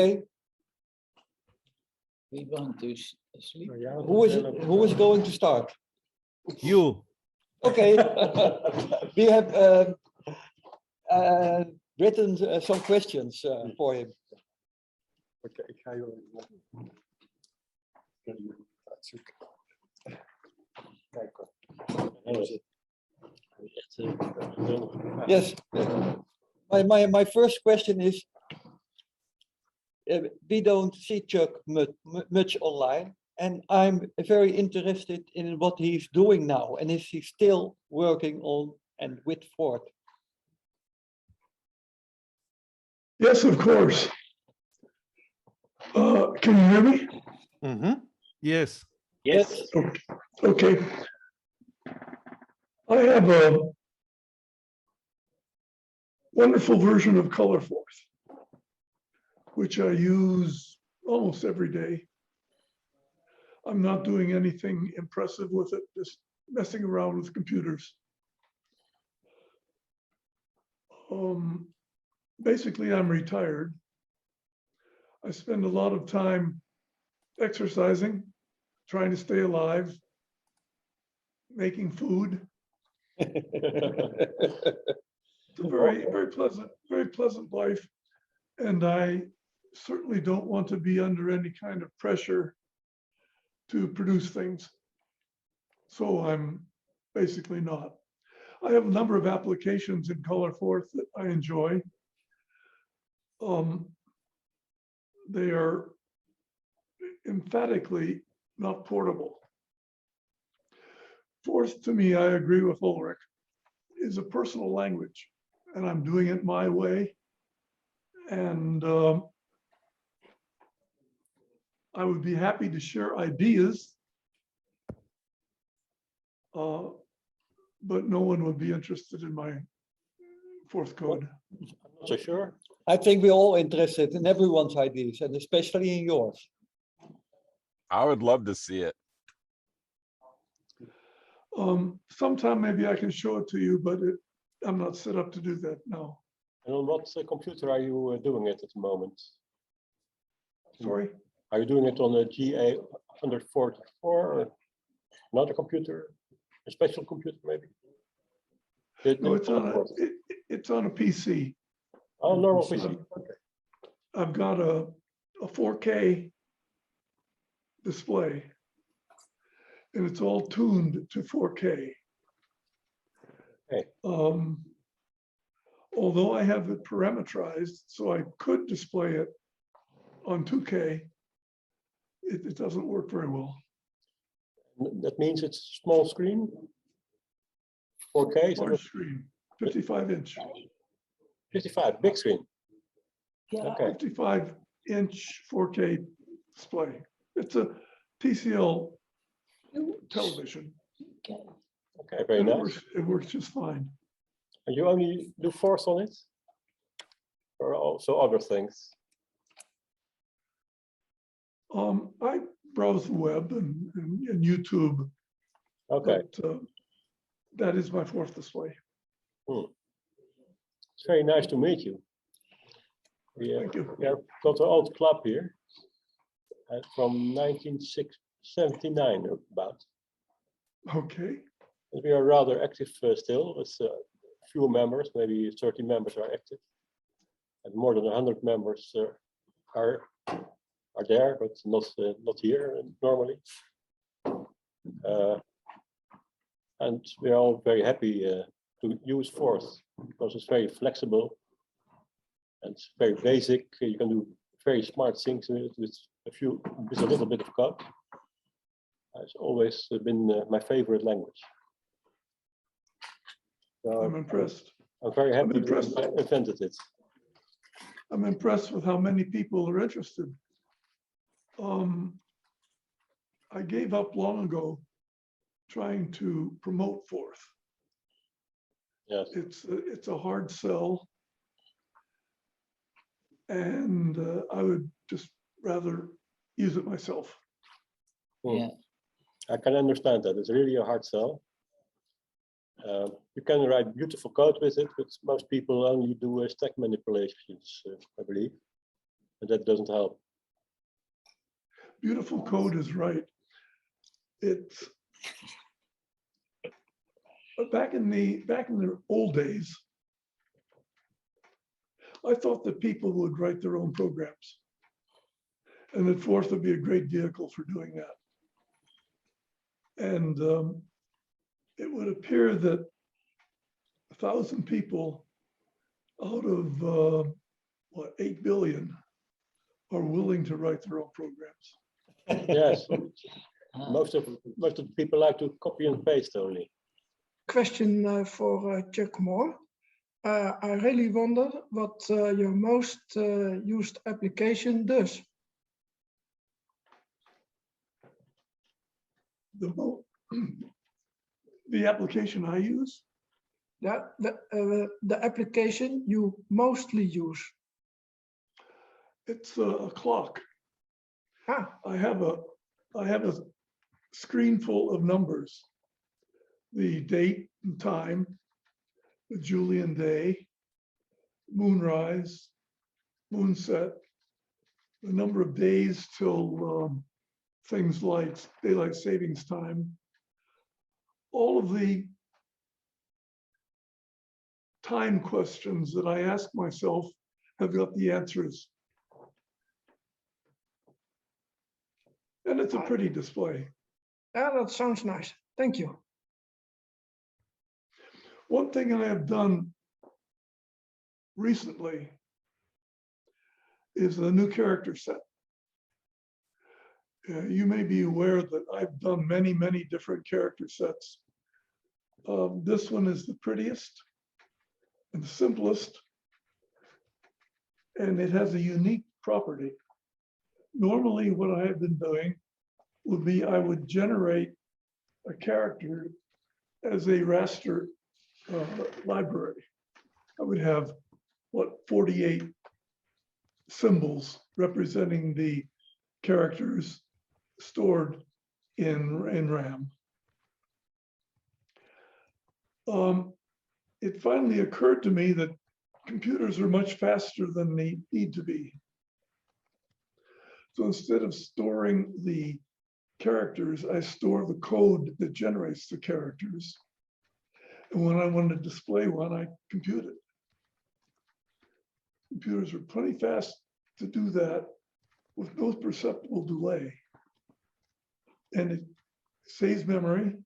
Okay. We want to sleep. Who is going to start? You. Okay. We have written some questions for him. Oké, ik ga heel even uitzoeken. Kijk hoor. Yes. My first question is, we don't see Chuck much online, and I'm very interested in what he's doing now, and is he still working on and with Forth? Yes, of course. Can you hear me? Mm-hmm. Yes. Yes. Okay. I have a wonderful version of Color Forth, which I use almost every day. I'm not doing anything impressive with it, just messing around with computers. Basically, I'm retired. I spend a lot of time exercising, trying to stay alive, making food. It's a very pleasant life. And I certainly don't want to be under any kind of pressure to produce things. So I'm basically not. I have a number of applications in Color Forth that I enjoy. They are emphatically not portable. Forth, to me, I agree with Ulrich, is a personal language, and I'm doing it my way. And I would be happy to share ideas, but no one would be interested in my Forth code. I'm not so sure. I think we're all interested in everyone's ideas, and especially in yours. I would love to see it. Sometime maybe I can show it to you, but I'm not set up to do that now. And on what computer are you doing it at the moment? Sorry? Are you doing it on a GA 144 or another computer? A special computer maybe? No, it's on a PC. Oh, normal So PC. Okay. I've got a 4K display, and it's all tuned to 4K. Okay. Although I have it parameterized, so I could display it on 2K, it doesn't work very well. That means it's a small screen? 4K? Large screen, 55-inch. 55, big screen. Yeah. Okay. 55-inch 4K display. It's a TCL television. Okay, very nice. It works just fine. And you only do Forth on it? Or also other things? I browse the web and YouTube. Okay. But, that is my Forth display. It's very nice to meet you. Thank you. We have got an old club here from 1979 about. Okay. And we are rather active still. It's few members, maybe 30 members are active. And more than 100 members are there, but not here normally. And we are all very happy to use Forth because it's very flexible and it's very basic. You can do very smart things with it with a little bit of code. It's always been my favorite language. So I'm impressed. I'm very happy that I invented it. I'm impressed with how many people are interested. I gave up long ago trying to promote Forth. Yes. It's a hard sell, and I would just rather use it myself. Yeah. I can understand that. It's really a hard sell. You can write beautiful code with it, but most people only do stack manipulations, I believe. and that doesn't help. Beautiful code is right. It's back in the old days, I thought that people would write their own programs, and that Forth would be a great vehicle for doing that. And it would appear that 1,000 people out of 8 billion are willing to write their own programs. Yes, Ah, most of the people like to copy and paste only. Question for Chuck Moore. I really wonder what your most used application does. The application I use, The application you mostly use. it's a clock. Ah, I have a screen full of numbers. The date and time, the Julian day, moonrise, moonset, the number of days till things like daylight savings time. All of the time questions that I ask myself have got the answers. And it's a pretty display. yeah, that sounds nice. Thank you. One thing I have done recently is a new character set. You may be aware that I've done many, many different character sets. This one is the prettiest and simplest, and it has a unique property. Normally, what I have been doing would be I would generate a character as a raster library. I would have 48 symbols representing the characters stored in RAM. It finally occurred to me that computers are much faster than they need to be. So instead of storing the characters, I store the code that generates the characters. And when I want to display one, I compute it. Computers are plenty fast to do that with no perceptible delay. And it saves memory.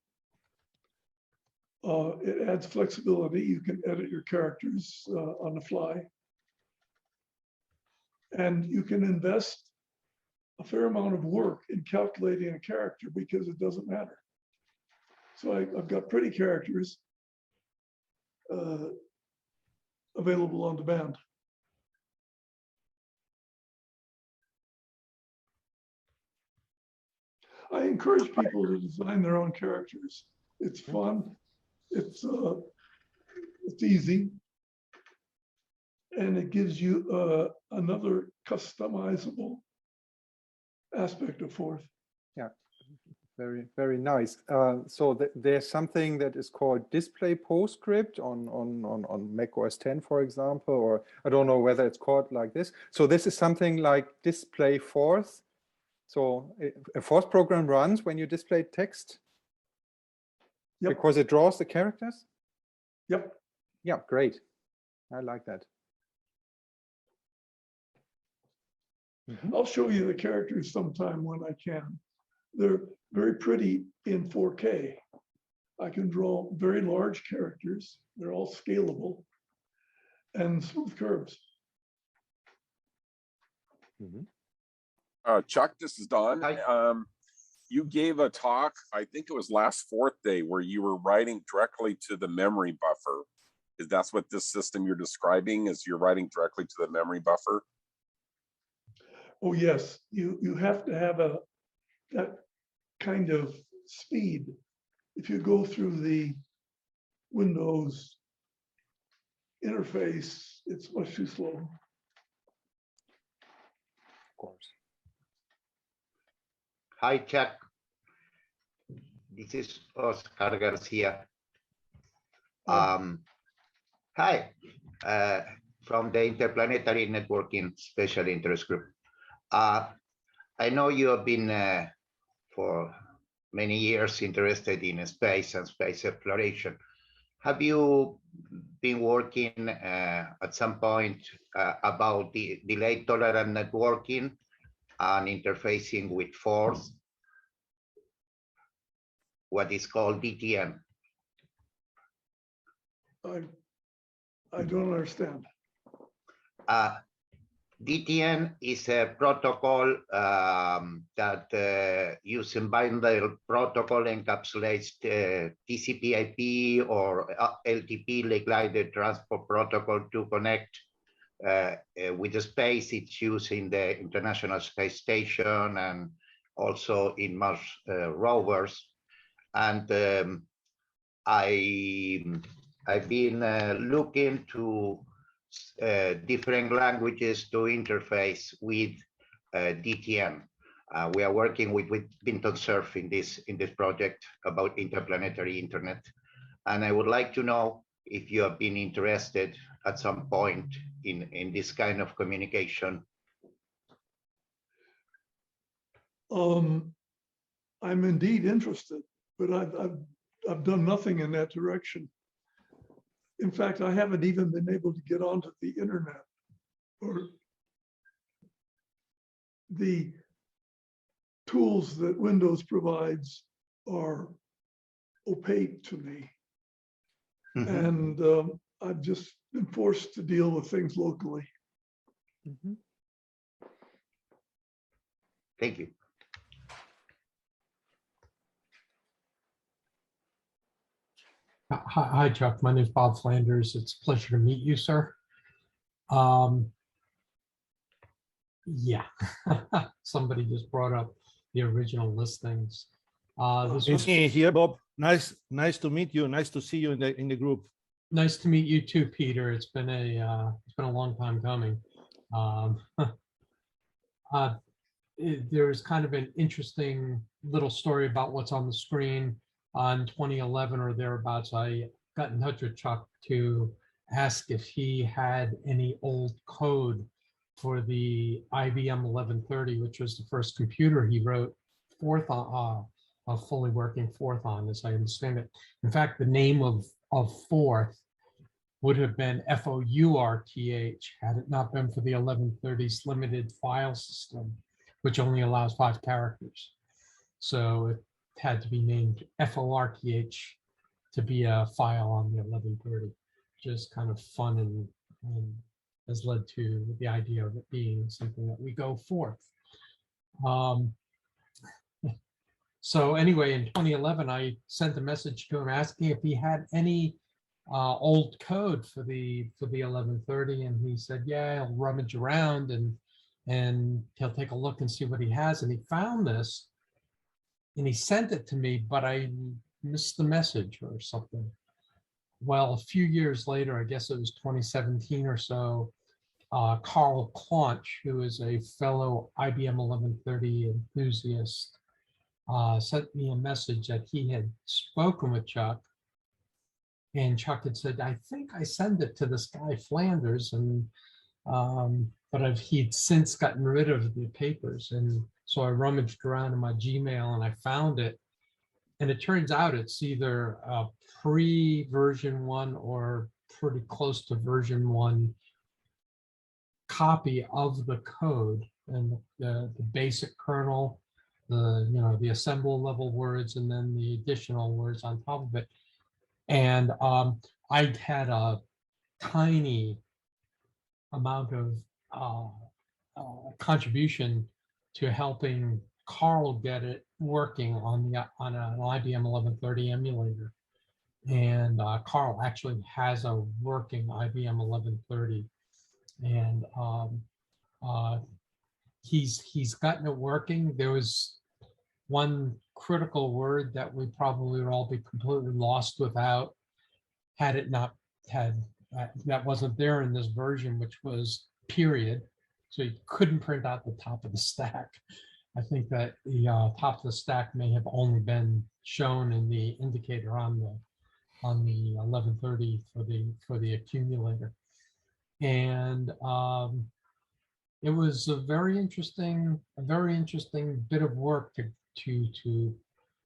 It adds flexibility. You can edit your characters on the fly. And you can invest a fair amount of work in calculating a character because it doesn't matter. So I've got pretty characters available on demand. I encourage people to design their own characters. It's fun. It's easy, and it gives you another customizable aspect of Forth. Yeah, very, very nice. So there's something that is called display PostScript on Mac OS 10, for example, or I don't know whether it's called like this. So this is something like display Forth. So a Forth program runs when you display text. Yep. Because it draws the characters? Yep. Yeah, great. I like that. I'll show you the characters sometime when I can. They're very pretty in 4K. I can draw very large characters. They're all scalable and smooth curves. Chuck, this is Don. Hi. You gave a talk, I think it was last Forth Day, where you were writing directly to the memory buffer. Is that what this system you're describing is? You're writing directly to the memory buffer? Oh yes, you have to have that kind of speed. If you go through the Windows interface, it's much too slow. Of course. Hi, Chuck. This is Oscar Garcia. Hi. from the Interplanetary Networking Special Interest Group. I know you have been for many years interested in space and space exploration. Have you been working at some point about the delay tolerant networking and interfacing with Forth, what is called DTN? I don't understand. DTN is a protocol that using bundle protocol encapsulates TCP/IP or LTP, link glider transport protocol to connect with the space. It's used in the International Space Station and also in Mars rovers. And I've been looking to different languages to interface with DTN. We are working with Binton Cerf in this project about interplanetary internet. And I would like to know if you have been interested at some point in this kind of communication. I'm indeed interested, but I've done nothing in that direction. In fact, I haven't even been able to get onto the internet, or the tools that Windows provides are opaque to me. Mhm. And I've just been forced to deal with things locally. Mhm. Thank you. Hi, Chuck. My name is Bob Flanders. It's a pleasure to meet you, sir. Yeah, somebody just brought up the original listings. This It's was me here, Bob. Nice to meet you. Nice to see you in the group. nice to meet you too, Peter. It's been a long time coming. There's kind of an interesting little story about what's on the screen. On 2011 or thereabouts, I got in touch with Chuck to ask if he had any old code for the IBM 1130, which was the first computer he wrote Forth on, a fully working Forth on, as I understand it. In fact, the name of Forth would have been FOURTH had it not been for the 1130's limited file system, which only allows 5 characters. So it had to be named FORTH to be a file on the 1130, which is kind of fun and has led to the idea of it being something that we go forth. So anyway, in 2011, I sent a message to him asking if he had any old code for the 1130, and he said, yeah, I'll rummage around and he'll take a look and see what he has. And he found this, and he sent it to me, but I missed the message or something. Well, a few years later, I guess it was 2017 or so, Carl Claunch, who is a fellow IBM 1130 enthusiast, sent me a message that he had spoken with Chuck. And Chuck had said, I think I sent it to this guy Flanders, and but he'd since gotten rid of the papers. And so I rummaged around in my Gmail and I found it. And it turns out it's either a pre-version 1 or pretty close to version 1 copy of the code, and the basic kernel, the assemble level words, and then the additional words on top of it. And I had a tiny amount of contribution to helping Carl get it working on an IBM 1130 emulator. And Carl actually has a working IBM 1130, and he's gotten it working. There was one critical word that we probably would all be completely lost without, had it not had that wasn't there in this version, which was period. So you couldn't print out the top of the stack. I think that the top of the stack may have only been shown in the indicator on the 1130 for the accumulator. And it was a very interesting bit of work to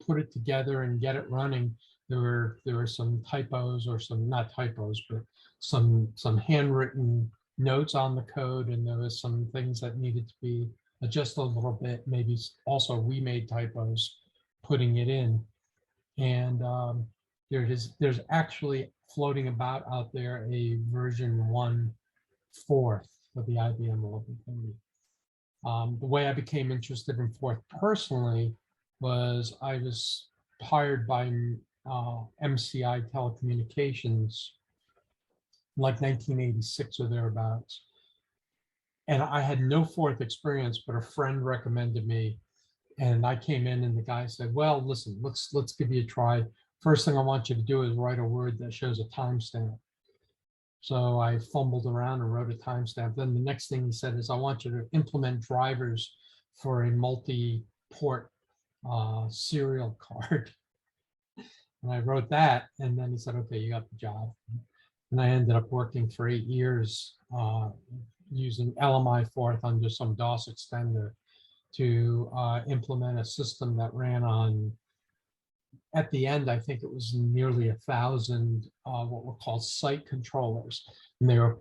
put it together and get it running. There were some typos, or some, not typos, but some handwritten notes on the code, and there was some things that needed to be adjusted a little bit. Maybe also we made typos putting it in. And there's actually floating about out there a version 1 Forth for the IBM 1130. The way I became interested in Forth personally was I was hired by MCI Telecommunications like 1986 or thereabouts. And I had no Forth experience, but a friend recommended me. And I came in and the guy said, well, listen, let's give you a try. First thing I want you to do is write a word that shows a timestamp. So I fumbled around and wrote a timestamp. Then the next thing he said is, I want you to implement drivers for a multi-port serial card. And I wrote that, and then he said, okay, you got the job. And I ended up working for 8 years using LMI Forth under some DOS extender to implement a system that ran on, at the end, I think it was nearly 1,000 what were called site controllers. And they were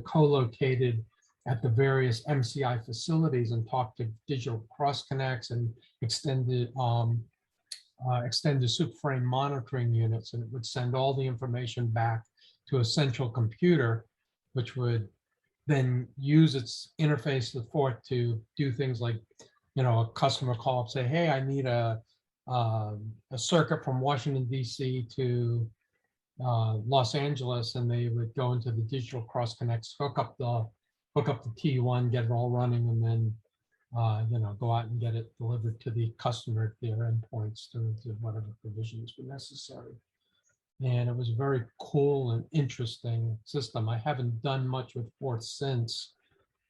co-located at the various MCI facilities and talked to digital cross connects and extended subframe monitoring units. And it would send all the information back to a central computer, which would then use its interface with Forth to do things like, a customer call up, say, hey, I need a circuit from Washington, D.C. to Los Angeles, and they would go into the digital cross connects, hook up the T1, get it all running, and then go out and get it delivered to the customer at their endpoints to whatever provisions were necessary. And it was a very cool and interesting system. I haven't done much with Forth since,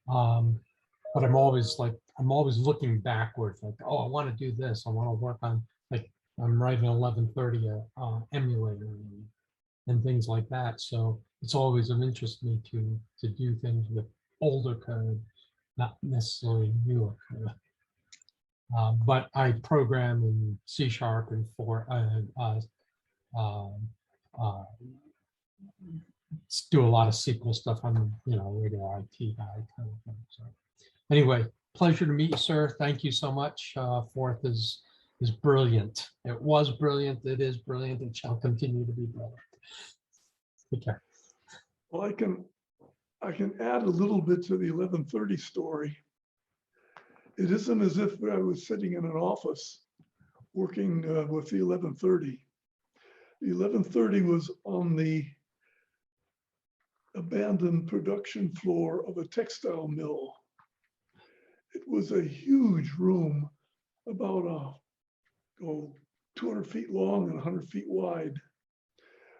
but I'm always looking backwards, like, oh, I want to do this. I want to work on, like, I'm writing 1130 emulator and things like that. So it's always of interest to me to do things with older code, not necessarily newer code. But I program in C# and do a lot of SQL stuff. I'm radio IT guy kind of thing. So anyway, pleasure to meet you, sir. Thank you so much. Forth is brilliant. It was brilliant. It is brilliant. It shall continue to be brilliant. Take care. Well, I can add a little bit to the 1130 story. It isn't as if I was sitting in an office working with the 1130. The 1130 was on the abandoned production floor of a textile mill. It was a huge room, about 200 feet long and 100 feet wide.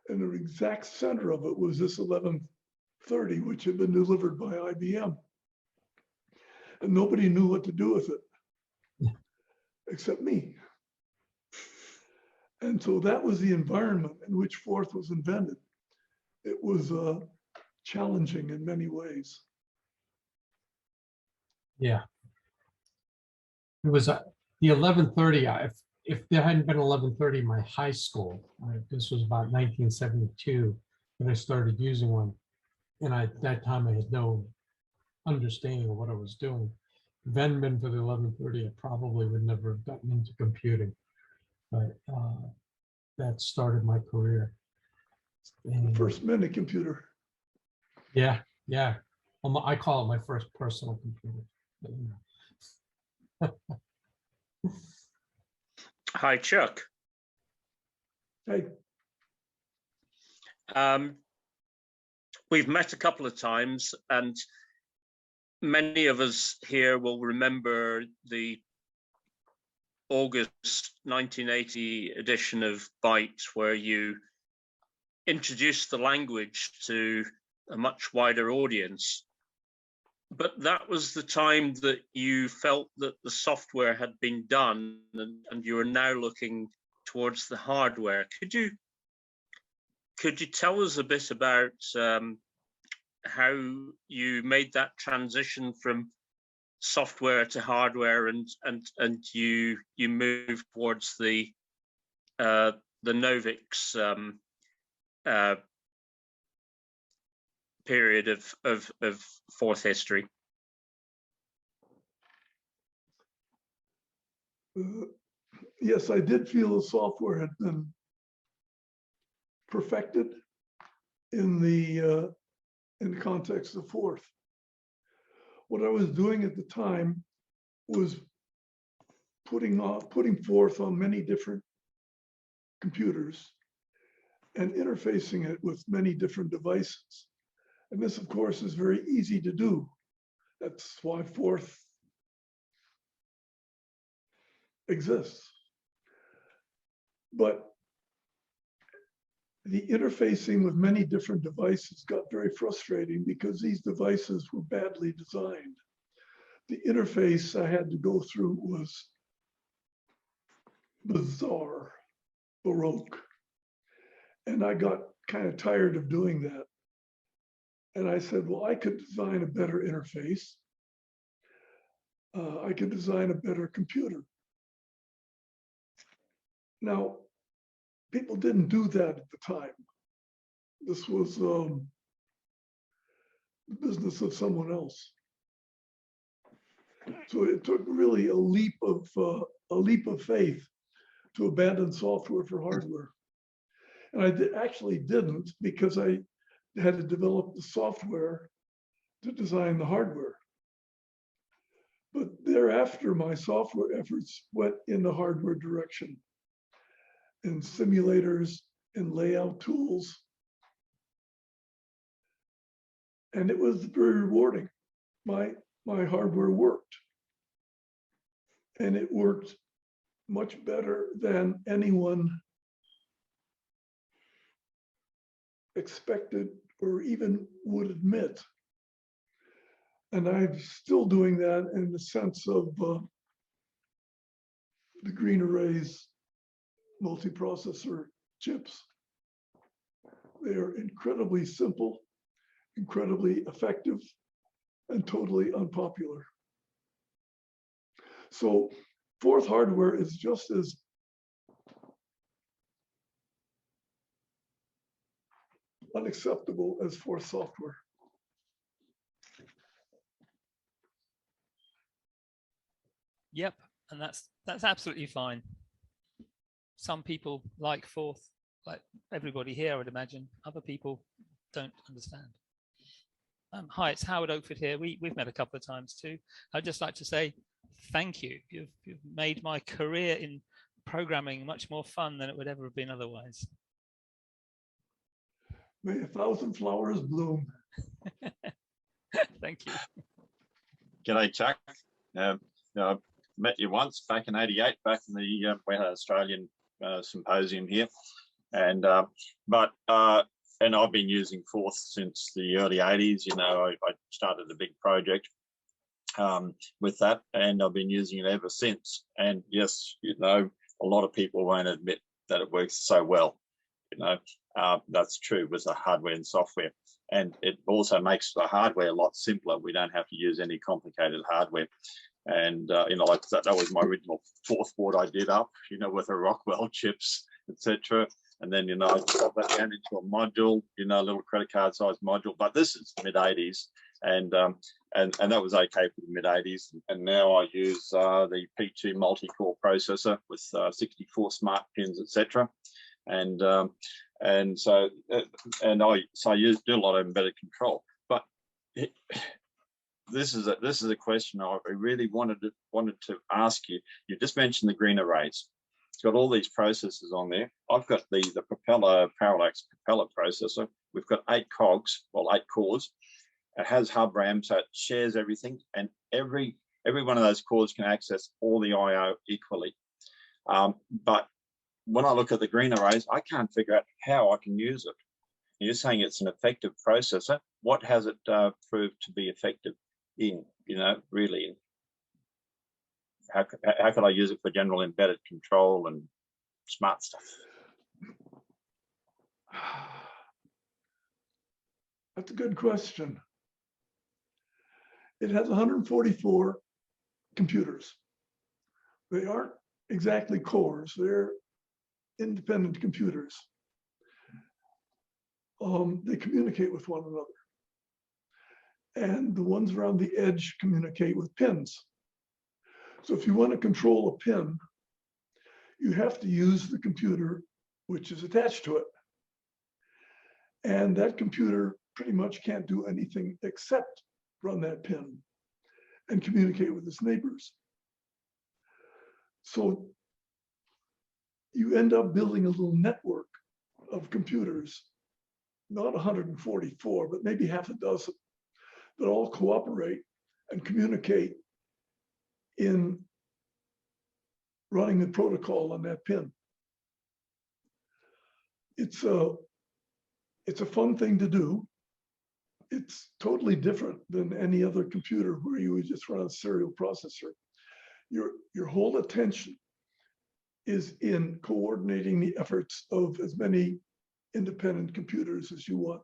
And the exact center of it was this 1130, which had been delivered by IBM. And nobody knew what to do with it, except me. And so that was the environment in which Forth was invented. It was challenging in many ways. Yeah. It was the 1130. If there hadn't been 1130 in my high school, this was about 1972 when I started using one. And at that time, I had no understanding of what I was doing. If it hadn't been for the 1130, I probably would never have gotten into computing. But that started my career. And, The first mini computer. yeah. Well, I call it my first personal computer. But, Hi, Chuck. Hey. We've met a couple of times, and many of us here will remember the August 1980 edition of Byte, where you introduced the language to a much wider audience. But that was the time that you felt that the software had been done, and you are now looking towards the hardware. Could you tell us a bit about how you made that transition from software to hardware, and you moved towards the Novix period of Forth history. Yes, I did feel the software had been perfected in the context of Forth. What I was doing at the time was putting Forth on many different computers and interfacing it with many different devices. And this, of course, is very easy to do. That's why Forth exists. But the interfacing with many different devices got very frustrating because these devices were badly designed. The interface I had to go through was bizarre, baroque. And I got kind of tired of doing that. And I said, well, I could design a better interface. I could design a better computer. Now, people didn't do that at the time. This was the business of someone else. So it took really a leap of faith to abandon software for hardware. And I actually didn't, because I had to develop the software to design the hardware. But thereafter, my software efforts went in the hardware direction, in simulators and layout tools. And it was very rewarding. My hardware worked. And it worked much better than anyone expected or even would admit. And I'm still doing that in the sense of the green arrays multiprocessor chips. They are incredibly simple, incredibly effective, and totally unpopular. So Forth hardware is just as unacceptable as Forth software. Yep, and that's absolutely fine. Some people like Forth, like everybody here, I would imagine. Other people don't understand. Hi, it's Howard Oakford here. We've met a couple of times too. I'd just like to say thank you. You've made my career in programming much more fun than it would ever have been otherwise. May 1,000 flowers bloom. Thank you. G'day, Chuck. I met you once back in '88, back in the we had an Australian symposium here, and and I've been using Forth since the early '80s. You know, I started a big project with that, and I've been using it ever since. And yes, you know, a lot of people won't admit that it works so well. You know, that's true with the hardware and software. And it also makes the hardware a lot simpler. We don't have to use any complicated hardware. And, you know, like that was my original Forth board I did up, you know, with the Rockwell chips, etc. And then, you know, I got that down into a module, you know, a little credit card size module. But this is mid '80s, and that was okay for the mid '80s. And now I use the P2 multi-core processor with 64 smart pins, etc. And so I do a lot of embedded control. But this is a question I really wanted to ask you. You just mentioned the green arrays. It's got all these processors on there. I've got the propeller parallax propeller processor. We've got 8 cogs, well, 8 cores. It has hub RAM, so it shares everything, and every one of those cores can access all the I/O equally. But when I look at the green arrays, I can't figure out how I can use it. You're saying it's an effective processor. What has it proved to be effective in, you know, really? How could I use it for general embedded control and smart stuff? That's a good question. It has 144 computers. They aren't exactly cores, they're independent computers. They communicate with one another. And the ones around the edge communicate with pins. So if you want to control a pin, you have to use the computer which is attached to it. And that computer pretty much can't do anything except run that pin and communicate with its neighbors. So you end up building a little network of computers, not 144, but maybe half a dozen, that all cooperate and communicate in running the protocol on that pin. It's a fun thing to do. It's totally different than any other computer where you would just run a serial processor. Your whole attention is in coordinating the efforts of as many independent computers as you want.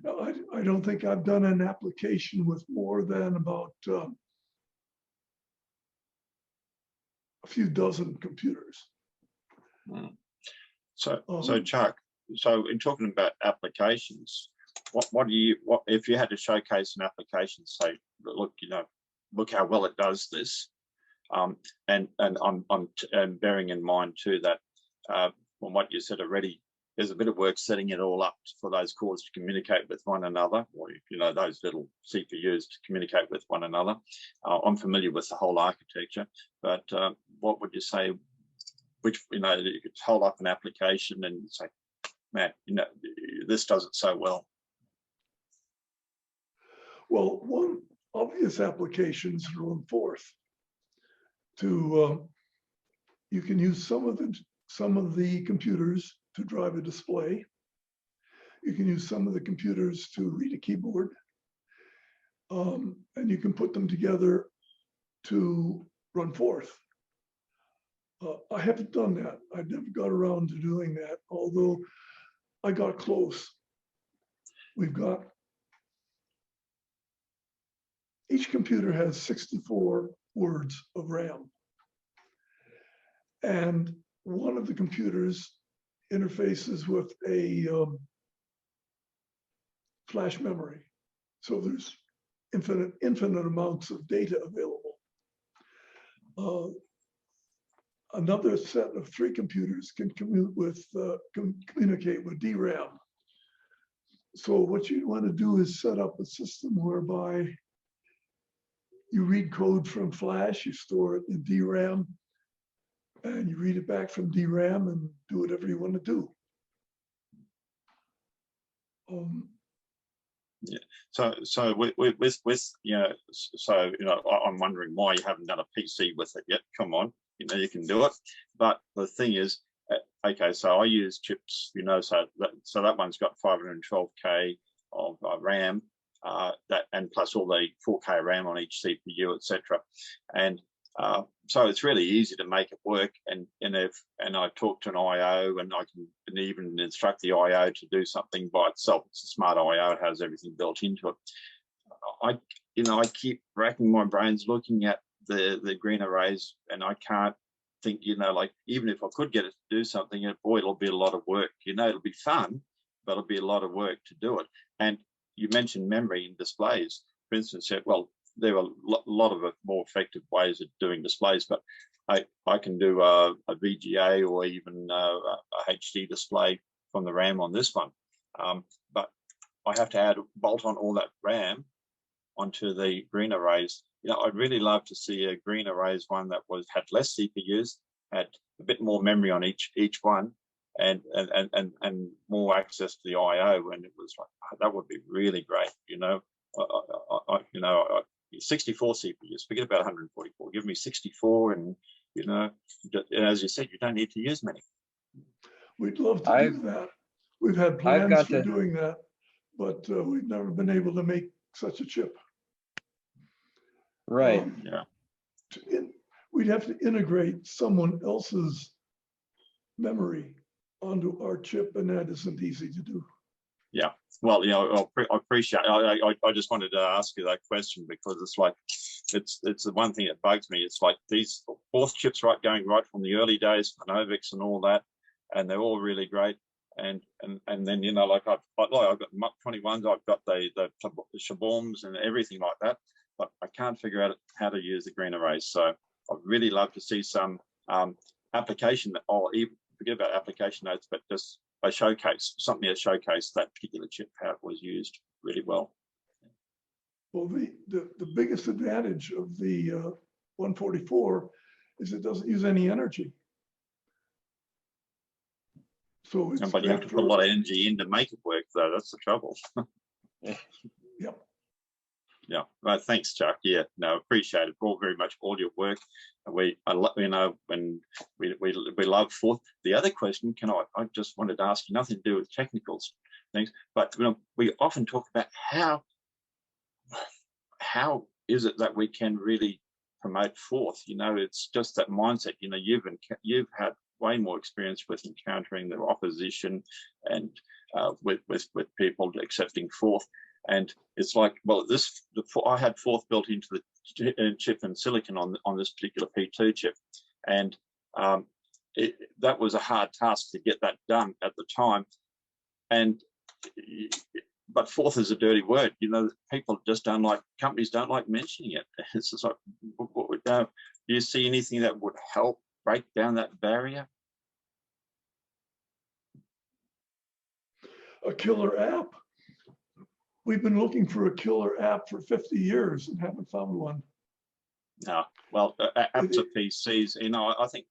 Now, I don't think I've done an application with more than about a few dozen computers. So Chuck, so in talking about applications, what if you had to showcase an application, say, look, look how well it does this, and I'm bearing in mind too that from what you said already, there's a bit of work setting it all up for those cores to communicate with one another, or those little CPUs to communicate with one another. I'm familiar with the whole architecture, but what would you say? Which you could hold up an application and say, man, this does it so well. Well, one obvious application is run Forth. You can use some of the computers to drive a display. You can use some of the computers to read a keyboard, and you can put them together to run Forth. I haven't done that. I never got around to doing that, although I got close. Each computer has 64 words of RAM. And one of the computers interfaces with a flash memory. So there's infinite amounts of data available. Another set of 3 computers can communicate with DRAM. So what you want to do is set up a system whereby you read code from flash, you store it in DRAM, and you read it back from DRAM and do whatever you want to do. Yeah. So I'm wondering why you haven't done a PC with it yet. Come on, you can do it. But the thing is, okay, so I use chips, so that one's got 512K of RAM, and plus all the 4K RAM on each CPU, etc. And so it's really easy to make it work. And I talk to an IO, and I can even instruct the IO to do something by itself. It's a smart IO; it has everything built into it. I keep racking my brains looking at the green arrays, and I can't think, even if I could get it to do something, boy, it'll be a lot of work. It'll be fun, but it'll be a lot of work to do it. And you mentioned memory in displays, for instance. Well, there are a lot of more effective ways of doing displays, but I can do a VGA or even a HD display from the RAM on this one. But I have to bolt on all that RAM onto the green arrays. I'd really love to see a green arrays one that had less CPUs, had a bit more memory on each one, and more access to the IO. And it was like, that would be really great. 64 CPUs. Forget about 144. Give me 64, and as you said, you don't need to use many. We'd love to do that. We've had plans for doing that, but we've never been able to make such a chip. Right. We'd have to integrate someone else's memory onto our chip, and that isn't easy to do. Yeah, well, you know, I appreciate. I just wanted to ask you that question because it's like, it's the one thing that bugs me. It's like these Forth chips, right, going right from the early days, Novix and all that, and they're all really great. And then, you know, like I've got Muck 21s, I've got the Shaboms and everything like that, but I can't figure out how to use the green arrays. So I'd really love to see some application, or even forget about application notes, but just a showcase, something that showcased that particular chip, how it was used really well. Well, the biggest advantage of the 144 is it doesn't use any energy. So it's But you have to put a lot of energy in to make it work, though. That's the trouble. Yep. Yeah. Well, thanks, Chuck. Yeah. No, appreciate it all very much. All your work. You know, when we love Forth. The other question, I just wanted to ask you, nothing to do with technical things, but you know, we often talk about how is it that we can really promote Forth? You know, it's just that mindset. You know, you've had way more experience with encountering the opposition and with people accepting Forth. And it's like, well, I had Forth built into the chip and silicon on this particular P2 chip, and that was a hard task to get that done at the time. But Forth is a dirty word, you know. People just don't like, companies don't like mentioning it. It's just like, do you see anything that would help break down that barrier? A killer app. We've been looking for a killer app for 50 years and haven't found one. No, well, apps are PCs. You know, I think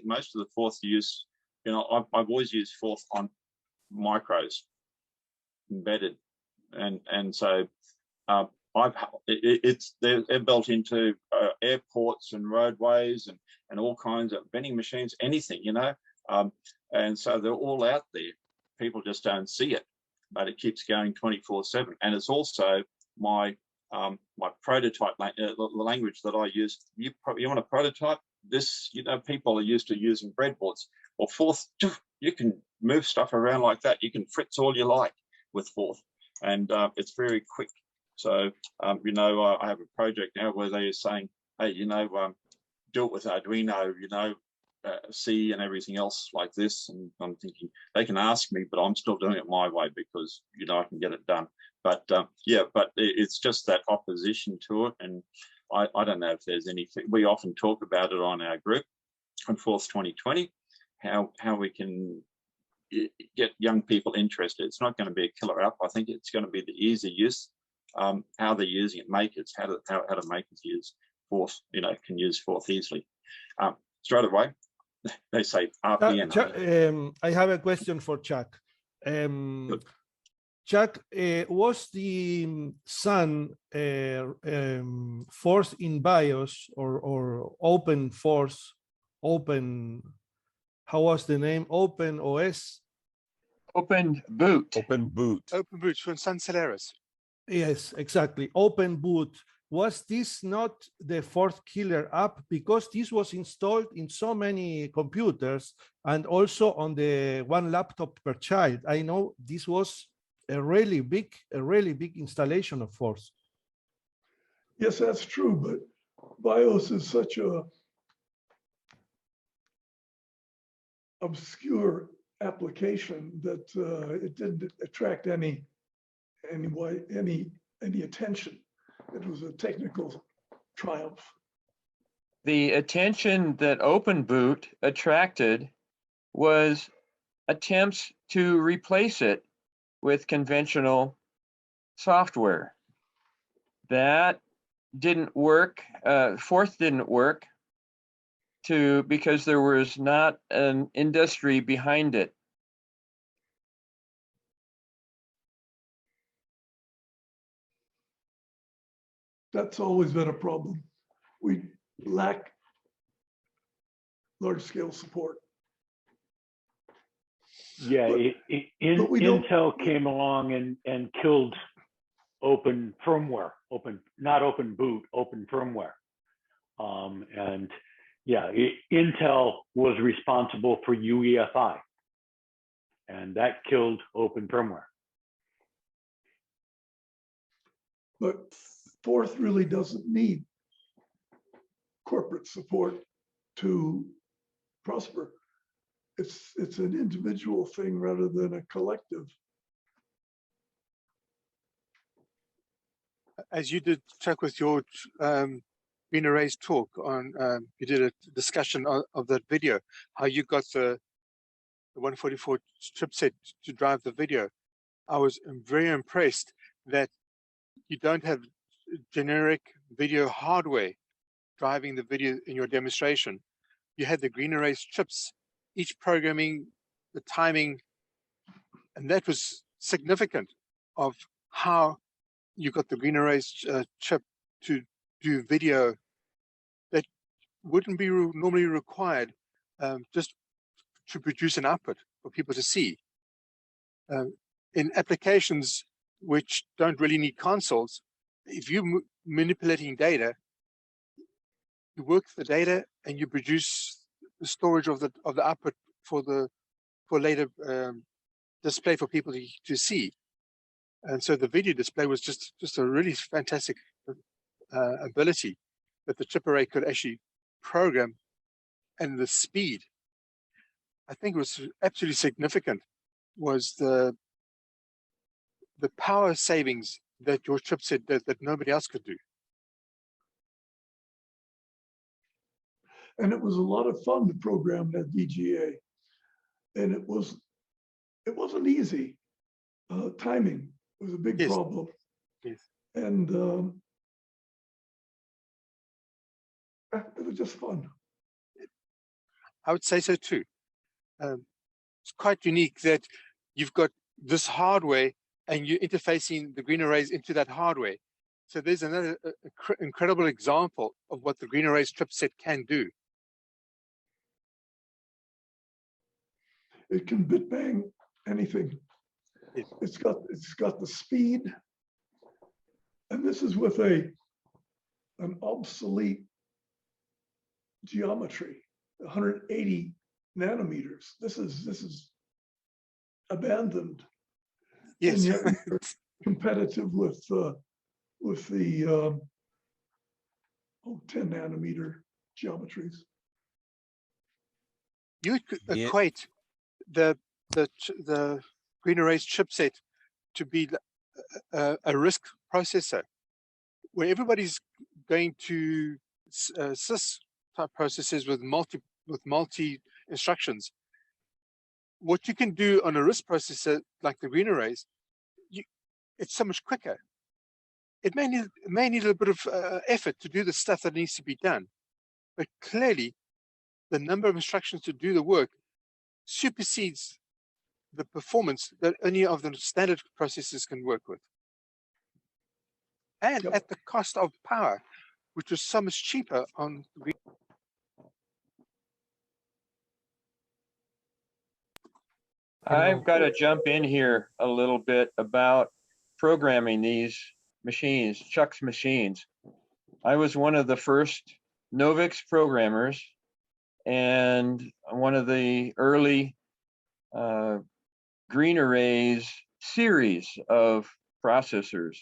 most of the Forth use, you know, I've always used Forth on micros embedded, and so they're built into airports and roadways and all kinds of vending machines, anything, you know, and so they're all out there. People just don't see it, but it keeps going 24/7. And it's also my prototype the language that I use. You want a prototype? This, you know, people are used to using breadboards. Or Forth, you can move stuff around like that. You can fritz all you like with Forth, and it's very quick. So you know, I have a project now where they are saying, hey, you know, do it with Arduino, you know, C and everything else like this. And I'm thinking they can ask me, but I'm still doing it my way because, you know, I can get it done. But yeah, but it's just that opposition to it. And I don't know if there's anything. We often talk about it on our group on Forth2020, how we can get young people interested. It's not going to be a killer app. I think it's going to be the easy use, how they're using it, makers, how to makers use Forth, you know, can use Forth easily. Straight away, they say RPN. I have a question for Chuck. Chuck, was the Sun Forth in BIOS or open Forth, open, how was the name? Open OS? Open Boot. Open Boot. Open Boot from Sun Solaris. Yes, exactly. Open Boot. Was this not the Forth killer app? Because this was installed in so many computers and also on the one laptop per child. I know this was a really big installation of Forth. Yes, that's true, but BIOS is such a obscure application that it didn't attract any attention. It was a technical triumph. The attention that Open Boot attracted was attempts to replace it with conventional software. That didn't work. Forth didn't work because there was not an industry behind it. That's always been a problem. We lack large-scale support. Yeah, Intel came along and killed open firmware, not open boot, open firmware. And yeah, Intel was responsible for UEFI, and that killed open firmware. But Forth really doesn't need corporate support to prosper. It's an individual thing rather than a collective. As you did Chuck with your Green Arrays talk on, you did a discussion of that video, how you got the 144 chipset to drive the video. I was very impressed that you don't have generic video hardware driving the video in your demonstration. You had the Green Arrays chips, each programming the timing, and that was significant of how you got the Green Arrays chip to do video that wouldn't be normally required just to produce an output for people to see. In applications which don't really need consoles, if you're manipulating data, you work the data and you produce the storage of the output for later display for people to see. And so the video display was just a really fantastic ability that the chip array could actually program, and the speed. I think was absolutely significant was the power savings that your chipset did that nobody else could do. And it was a lot of fun to program that VGA. And it wasn't easy. Timing was a big problem. Yes. And it was just fun. I would say so too. It's quite unique that you've got this hardware and you're interfacing the Green Arrays into that hardware. So there's another incredible example of what the Green Arrays chipset can do. It can bit bang anything. Yes. It's got the speed, and this is with an obsolete geometry, 180 nanometers. This is abandoned. Yes. And yet we're competitive with the 10 nanometer geometries. You could equate the Green Arrays chipset to be a RISC processor, where everybody's going to sys type processors with multi instructions. What you can do on a RISC processor like the Green Arrays, it's so much quicker. It may need a little bit of effort to do the stuff that needs to be done, but clearly the number of instructions to do the work supersedes the performance that any of the standard processors can work with. And at the cost of power, which was so much cheaper on Green. I've got to jump in here a little bit about programming these machines, Chuck's machines. I was one of the first Novix programmers and one of the early Green Arrays series of processors.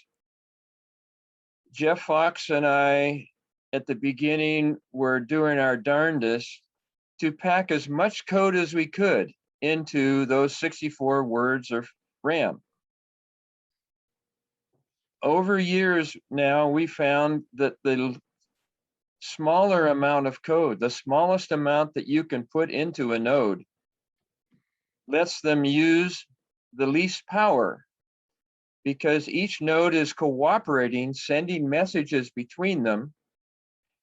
Jeff Fox and I, at the beginning, were doing our darndest to pack as much code as we could into those 64 words of RAM. Over years now, we found that the smaller amount of code, the smallest amount that you can put into a node, lets them use the least power, because each node is cooperating, sending messages between them.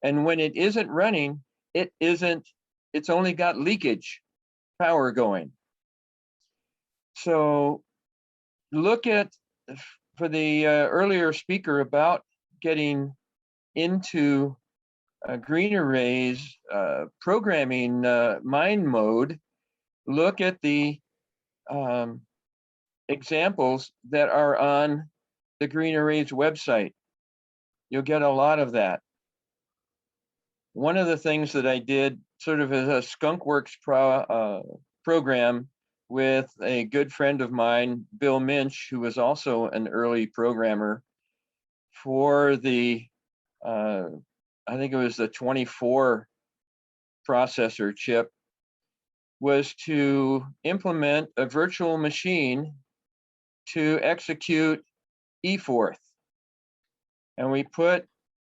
And when it isn't running, it's only got leakage power going. So look at, for the earlier speaker about getting into Green Arrays programming mind mode, look at the examples that are on the Green Arrays website. You'll get a lot of that. One of the things that I did sort of as a skunkworks program with a good friend of mine, Bill Minch, who was also an early programmer for the, I think it was the 24 processor chip, was to implement a virtual machine to execute eForth. And we put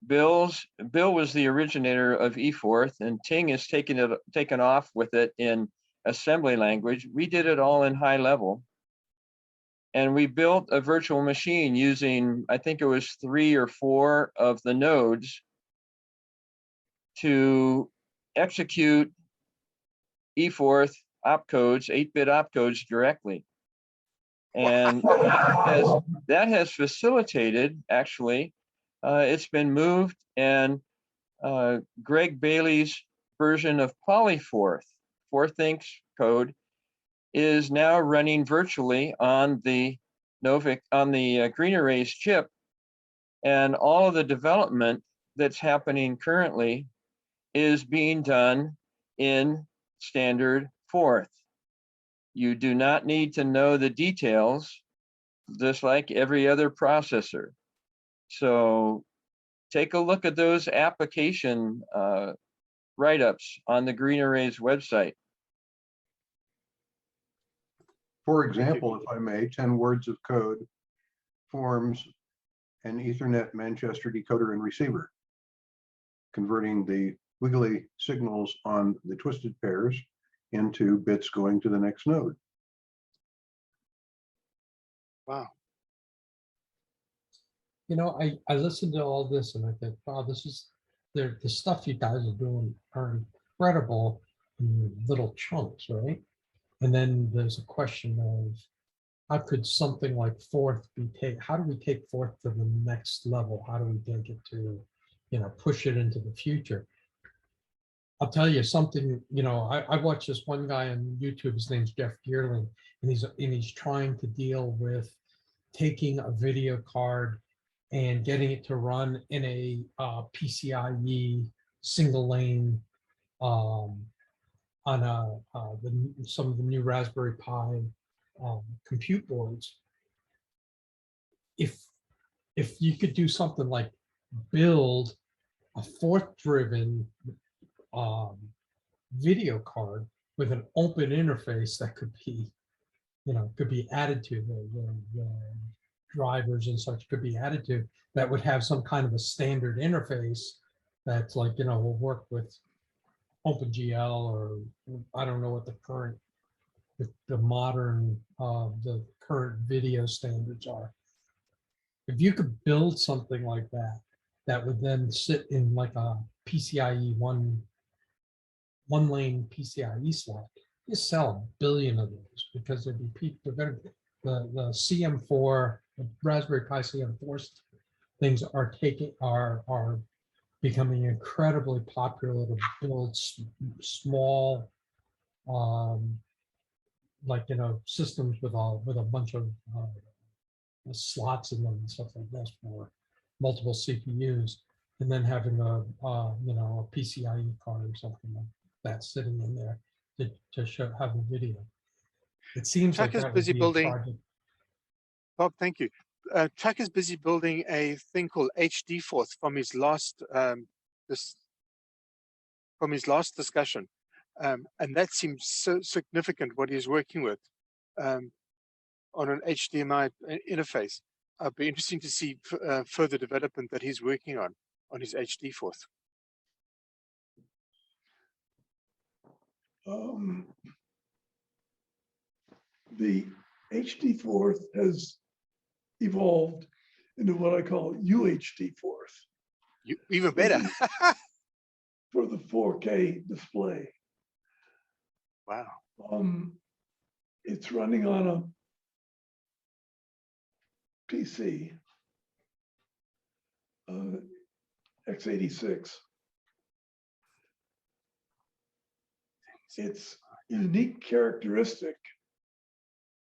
Bill was the originator of eForth, and Ting has taken off with it in assembly language. We did it all in high level. And we built a virtual machine using, I think it was 3 or 4 of the nodes to execute eForth opcodes, 8-bit opcodes directly. And that has facilitated, actually, it's been moved, and Greg Bailey's version of Polyforth, Forthinks code, is now running virtually on the Novik, on the Green Arrays chip. And all of the development that's happening currently is being done in standard Forth. You do not need to know the details, just like every other processor. So take a look at those application write-ups on the Green Arrays website. For example, if I may, 10 words of code forms an Ethernet Manchester decoder and receiver, converting the wiggly signals on the twisted pairs into bits going to the next node. Wow. You know, I listened to all this and I think, wow, this is the stuff you guys are doing are incredible in little chunks, right? And then there's a question of how could something like Forth be taken? How do we take Forth to the next level? How do we take it to, you know, push it into the future? I'll tell you something, you know, I watched this one guy on YouTube, his name's Jeff Geerling, and he's trying to deal with taking a video card and getting it to run in a PCIe single lane on some of the new Raspberry Pi compute boards. If you could do something like build a Forth-driven video card with an open interface that could be, you know, could be added to the drivers and such could be added to, that would have some kind of a standard interface that's like, you know, will work with OpenGL, or I don't know what the current, the modern, the current video standards are. If you could build something like that, that would then sit in like a PCIe one lane PCIe slot, you sell 1 billion of those, because there'd be the CM4, the Raspberry Pi CM4 things are becoming incredibly popular to build small, like, you know, systems with a bunch of slots in them and stuff like this for multiple CPUs, and then having a you know, a PCIe card or something like that sitting in there to have a video. It seems Chuck like is that busy would be building. a project. Bob, thank you. Chuck is busy building a thing called HD Forth from his last discussion, and that seems so significant what he's working with on an HDMI interface. It'd be interesting to see further development that he's working on his HD Forth. The HD Forth has evolved into what I call UHD Forth. Even better. For the 4K display. Wow. It's running on a PC, x86. Its unique characteristic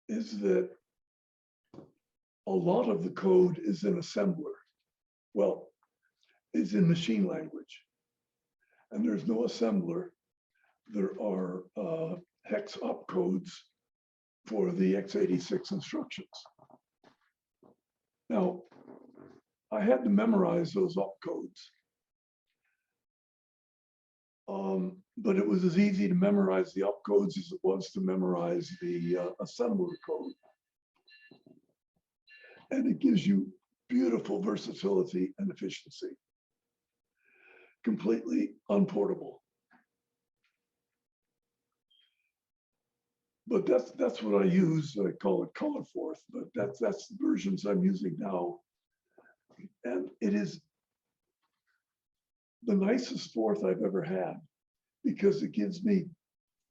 is that a lot of the code is in assembler. Well, is in machine language. And there's no assembler. There are hex opcodes for the x86 instructions. Now, I had to memorize those opcodes. But it was as easy to memorize the opcodes as it was to memorize the assembler code. And it gives you beautiful versatility and efficiency. Completely unportable. But that's what I use. I call it Color Forth, but that's the versions I'm using now. And it is the nicest Forth I've ever had, because it gives me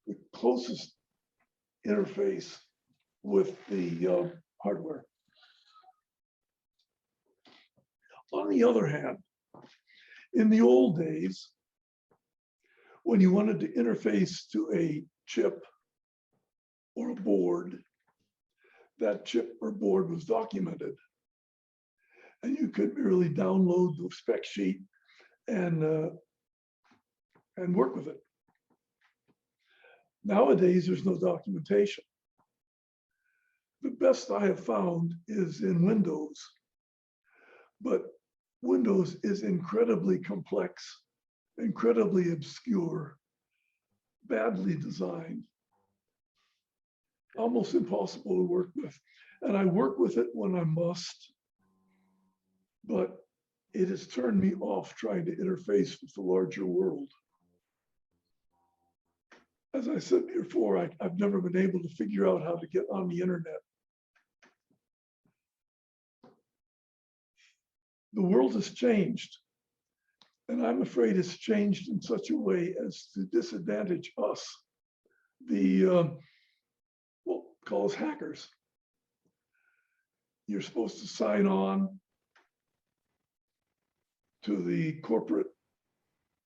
the closest interface with the hardware. On the other hand, in the old days, when you wanted to interface to a chip or a board, that chip or board was documented. And you could merely download the spec sheet and work with it. Nowadays, there's no documentation. The best I have found is in Windows, but Windows is incredibly complex, incredibly obscure, badly designed, almost impossible to work with. And I work with it when I must, but it has turned me off trying to interface with the larger world. As I said before, I've never been able to figure out how to get on the internet. The world has changed, and I'm afraid it's changed in such a way as to disadvantage us, the, well, call us hackers. You're supposed to sign on to the corporate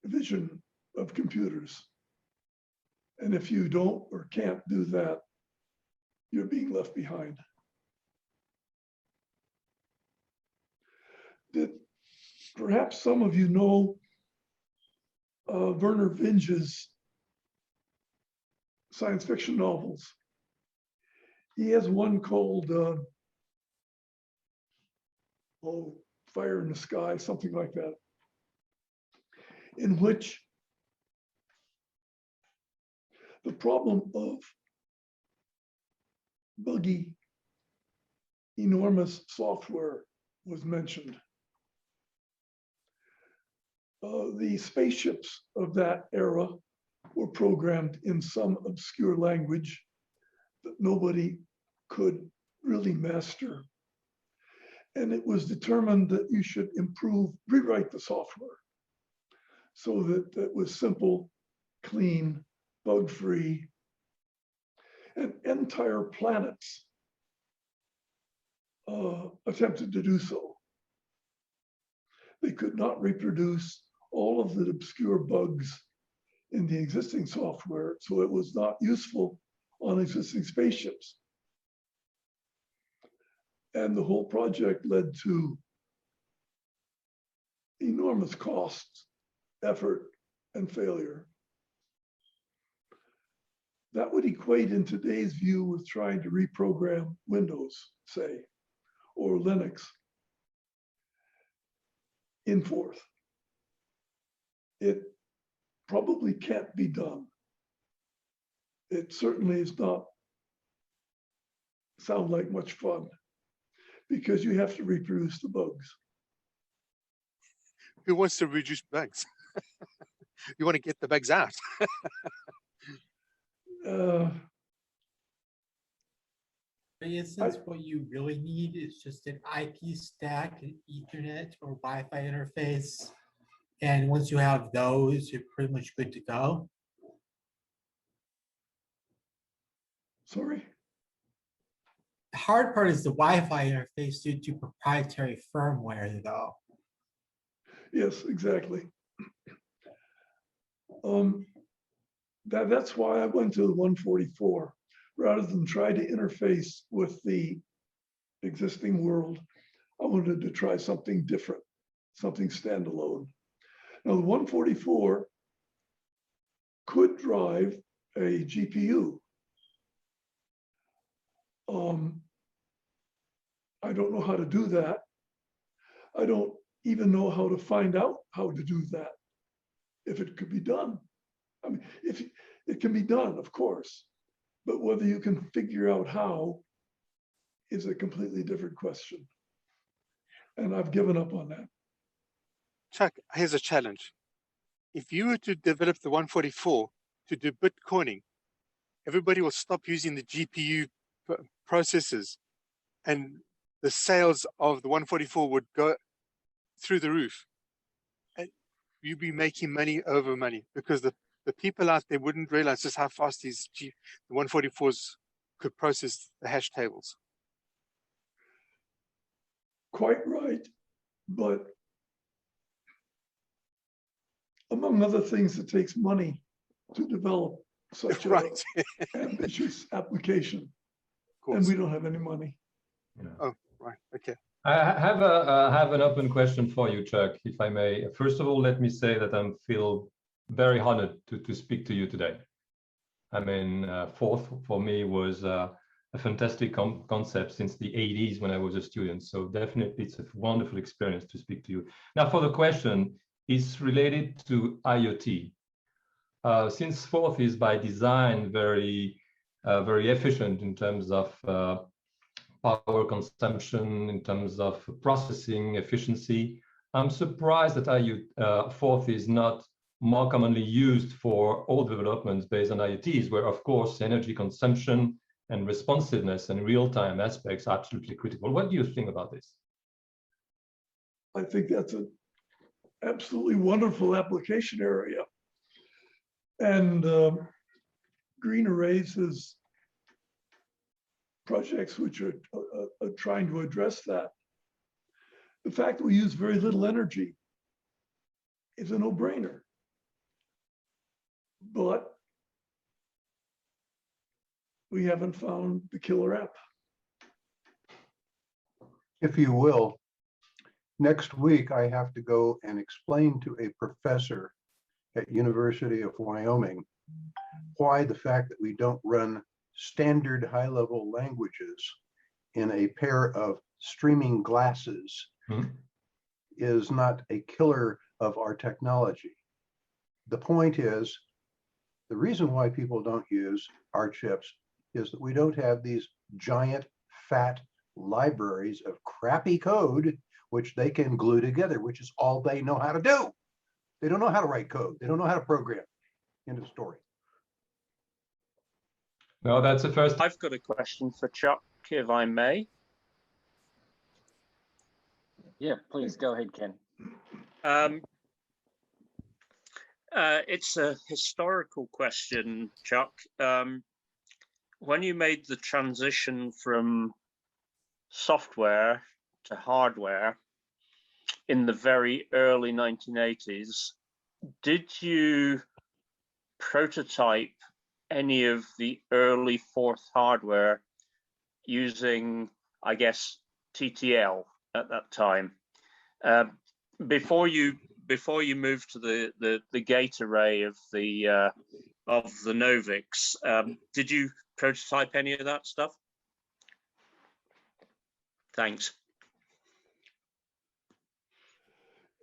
vision of computers. And if you don't or can't do that, you're being left behind. Perhaps some of you know Werner Vinge's science fiction novels. He has one called Fire in the Sky, something like that, in which the problem of buggy, enormous software was mentioned. The spaceships of that era were programmed in some obscure language that nobody could really master. And it was determined that you should rewrite the software so that it was simple, clean, bug-free, and entire planets attempted to do so. They could not reproduce all of the obscure bugs in the existing software, so it was not useful on existing spaceships. And the whole project led to enormous costs, effort, and failure. That would equate in today's view with trying to reprogram Windows, say, or Linux in Forth. It probably can't be done. It certainly is not sound like much fun, because you have to reproduce the bugs. Who wants to reduce bugs? You want to get the bugs out. In essence, what you really need is just an IP stack, an Ethernet or Wi-Fi interface. And once you have those, you're pretty much good to go. Sorry? The hard part is the Wi-Fi interface due to proprietary firmware, though. Yes, exactly. That's why I went to the 144. Rather than try to interface with the existing world, I wanted to try something different, something standalone. Now, the 144 could drive a GPU. I don't know how to do that. I don't even know how to find out how to do that, if it could be done. I mean, if it can be done, of course, but whether you can figure out how is a completely different question. And I've given up on that. Chuck, here's a challenge. If you were to develop the 144 to do Bitcoining, everybody will stop using the GPU processors and the sales of the 144 would go through the roof. And you'd be making money over money because the people out there wouldn't realize just how fast the 144s could process the hash tables. Quite right, but among other things, it takes money to develop such right. an ambitious application, and we don't have any money. Oh, right, okay. I have an open question for you, Chuck, if I may. First of all, let me say that I feel very honored to speak to you today. I mean, Forth for me was a fantastic concept since the 80s when I was a student. So definitely it's a wonderful experience to speak to you. Now for the question, it's related to IoT. Since Forth is by design very efficient in terms of power consumption, in terms of processing efficiency, I'm surprised that Forth is not more commonly used for all developments based on IoTs, where of course energy consumption and responsiveness and real-time aspects are absolutely critical. What do you think about this? I think that's an absolutely wonderful application area. And Green Arrays is projects which are trying to address that. The fact that we use very little energy is a no-brainer. But we haven't found the killer app. If you will, next week I have to go and explain to a professor at University of Wyoming why the fact that we don't run standard high-level languages in a pair of streaming glasses is not a killer of our technology. The point is, the reason why people don't use our chips is that we don't have these giant, fat libraries of crappy code which they can glue together, which is all they know how to do. They don't know how to write code. They don't know how to program. End of story. No, that's the first. I've got a question for Chuck, if I may. Yeah, please go ahead, Ken. It's a historical question, Chuck. When you made the transition from software to hardware in the very early 1980s, did you prototype any of the early Forth hardware using, I guess, TTL at that time? Before you moved to the gate array of the Novix, did you prototype any of that stuff? Thanks.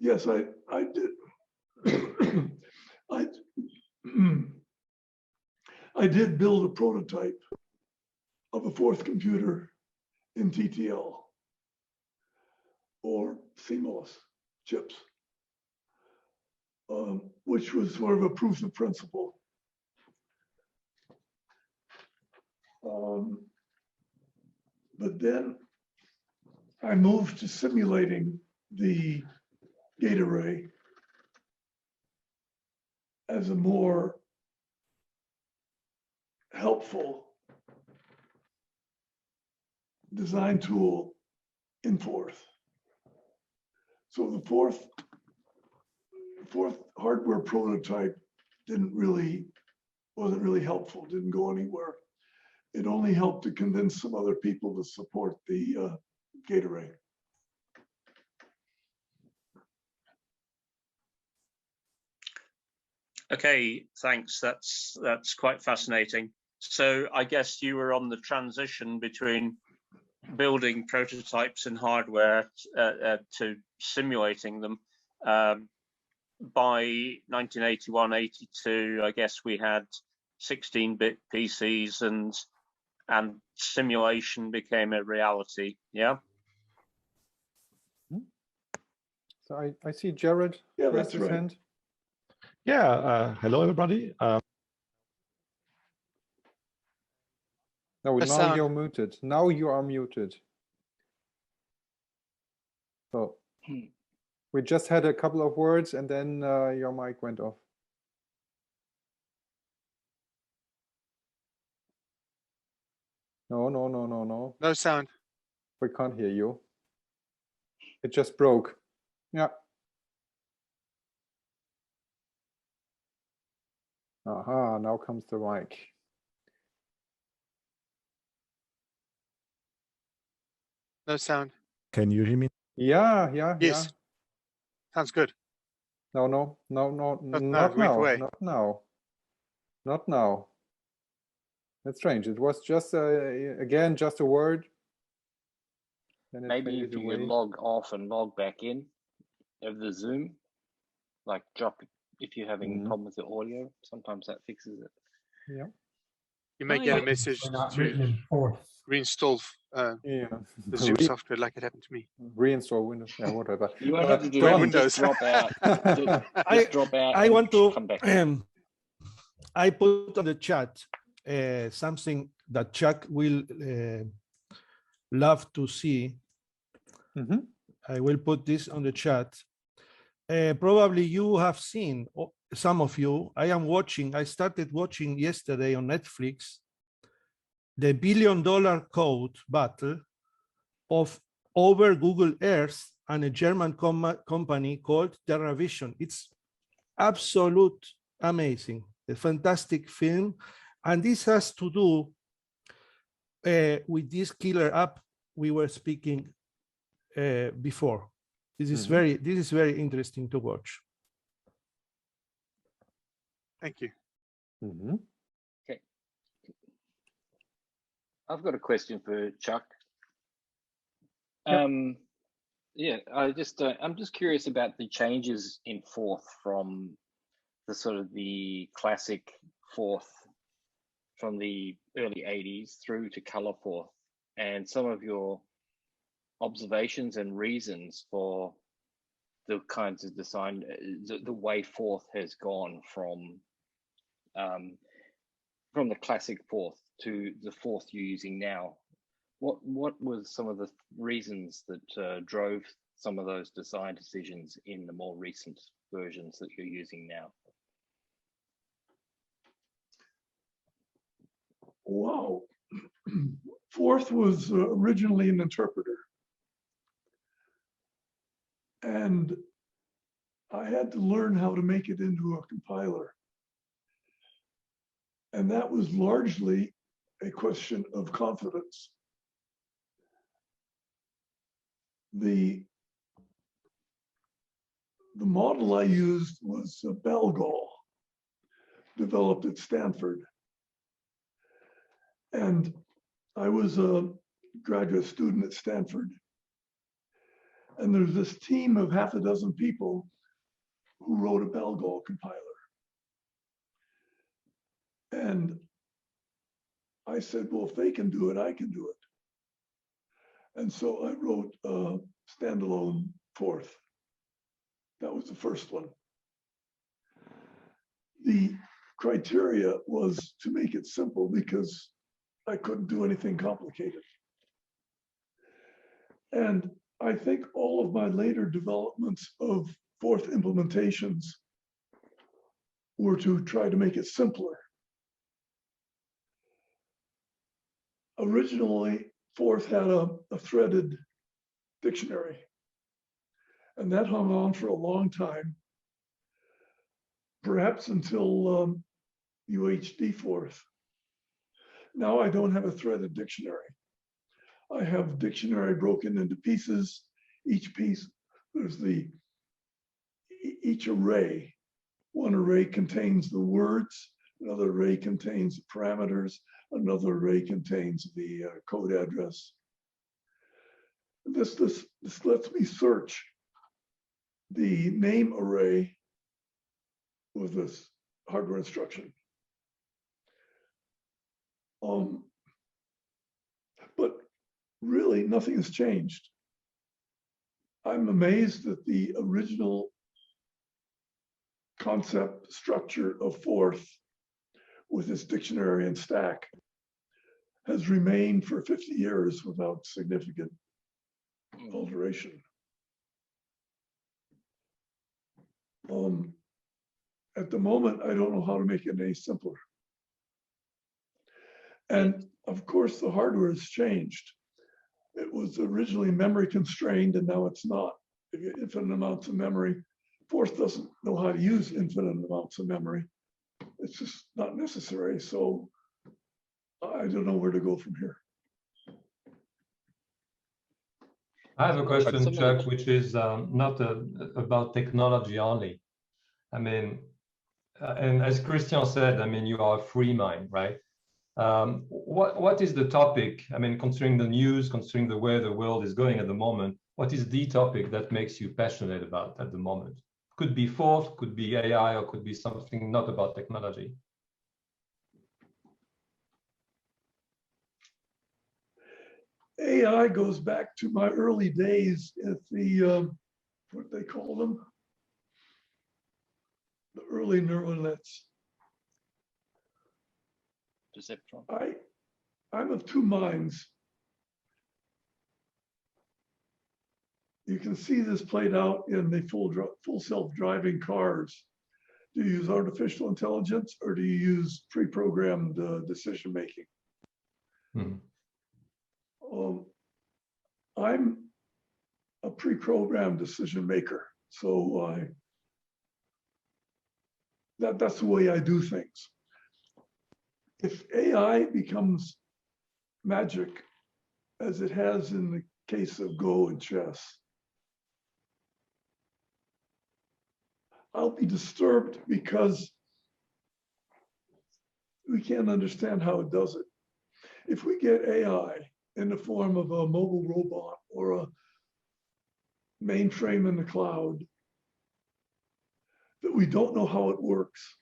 Yes, I did. I did build a prototype of a Forth computer in TTL or CMOS chips, which was sort of a proof of principle. But then I moved to simulating the gate array as a more helpful design tool in Forth. So the Forth hardware prototype wasn't really helpful, didn't go anywhere. It only helped to convince some other people to support the gate array. Okay, thanks. That's quite fascinating. So I guess you were on the transition between building prototypes and hardware to simulating them. By 1981, 82, I guess we had 16-bit PCs and simulation became a reality. Yeah. So I see Jared raised his hand. Yeah, hello everybody. No, The now sound. you're muted. Now you are muted. So we just had a couple of words and then your mic went off. No, no, no, no, no. No sound. We can't hear you. It just broke. Yeah. Aha, now comes the mic. No sound. Can you hear me? Yeah, yeah, Yes. yeah. Sounds good. No, no, no, no, Not not wait, now, wait. not now, not now. That's strange. It was just again just a word. Then it Maybe faded if you away. log off and log back in of the Zoom, like drop it if you're having a problem with the audio. Sometimes that fixes it. Yeah. You may get a Right. message They're not to written in Forth. reinstall Yeah. the Zoom software like it happened to me. Reinstall Windows. Yeah, whatever. You won't have to do John, that. Windows. Just drop out. Just drop out. I and want to come back in. I put on the chat something that Chuck will love to see. I will put this on the chat. Probably you have seen, some of you, I started watching yesterday on Netflix, the $1 billion code battle of over Google Earth and a German company called TerraVision. It's absolute amazing, a fantastic film. And this has to do with this killer app we were speaking before. This is very interesting to watch. Thank you. Okay. I've got a question for Chuck. Yeah, I'm just curious about the changes in Forth from the sort of the classic Forth from the early 80s through to color Forth, and some of your observations and reasons for the kinds of design, the way Forth has gone from the classic Forth to the Forth you're using now. What was some of the reasons that drove some of those design decisions in the more recent versions that you're using now? Wow. Forth was originally an interpreter. And I had to learn how to make it into a compiler. And that was largely a question of confidence. The model I used was Belgol, developed at Stanford. And I was a graduate student at Stanford. And there's this team of half a dozen people who wrote a Belgol compiler. And I said, well, if they can do it, I can do it. And so I wrote a standalone Forth. That was the first one. The criteria was to make it simple because I couldn't do anything complicated. And I think all of my later developments of Forth implementations were to try to make it simpler. Originally, Forth had a threaded dictionary, and that hung on for a long time, perhaps until UHD Forth. Now I don't have a threaded dictionary. I have dictionary broken into pieces. Each piece, there's each array. One array contains the words, another array contains the parameters, another array contains the code address. This lets me search the name array with this hardware instruction. But really nothing has changed. I'm amazed that the original concept structure of Forth with its dictionary and stack has remained for 50 years without significant alteration. At the moment, I don't know how to make it any simpler. And of course, the hardware has changed. It was originally memory constrained, and now it's not. If you have infinite amounts of memory, Forth doesn't know how to use infinite amounts of memory. It's just not necessary. So I don't know where to go from here. I have a question, Chuck, which is not about technology only. I mean, and as Christian said, I mean, you are a free mind, right? What is the topic? I mean, considering the news, considering the way the world is going at the moment, what is the topic that makes you passionate about at the moment? Could be Forth, could be AI, or could be something not about technology. AI goes back to my early days at the, what they call them? The early neural nets. I'm of two minds. You can see this played out in the full self-driving cars. Do you use artificial intelligence or do you use pre-programmed decision making? I'm a pre-programmed decision maker, so that's the way I do things. If AI becomes magic, as it has in the case of Go and chess, I'll be disturbed because we can't understand how it does it. If we get AI in the form of a mobile robot or a mainframe in the cloud that we don't know how it works,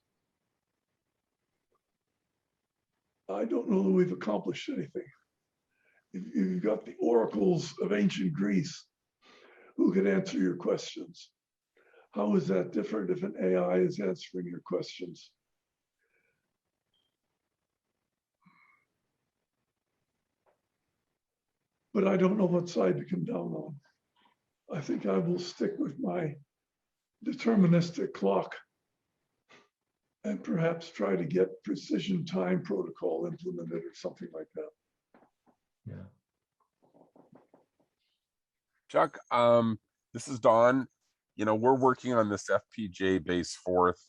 I don't know that we've accomplished anything. If you've got the oracles of ancient Greece who can answer your questions, how is that different if an AI is answering your questions? But I don't know what side to come down on. I think I will stick with my deterministic clock and perhaps try to get precision time protocol implemented or something like that. Yeah. Chuck, this is Don. You know, we're working on this FPGA-based Forth,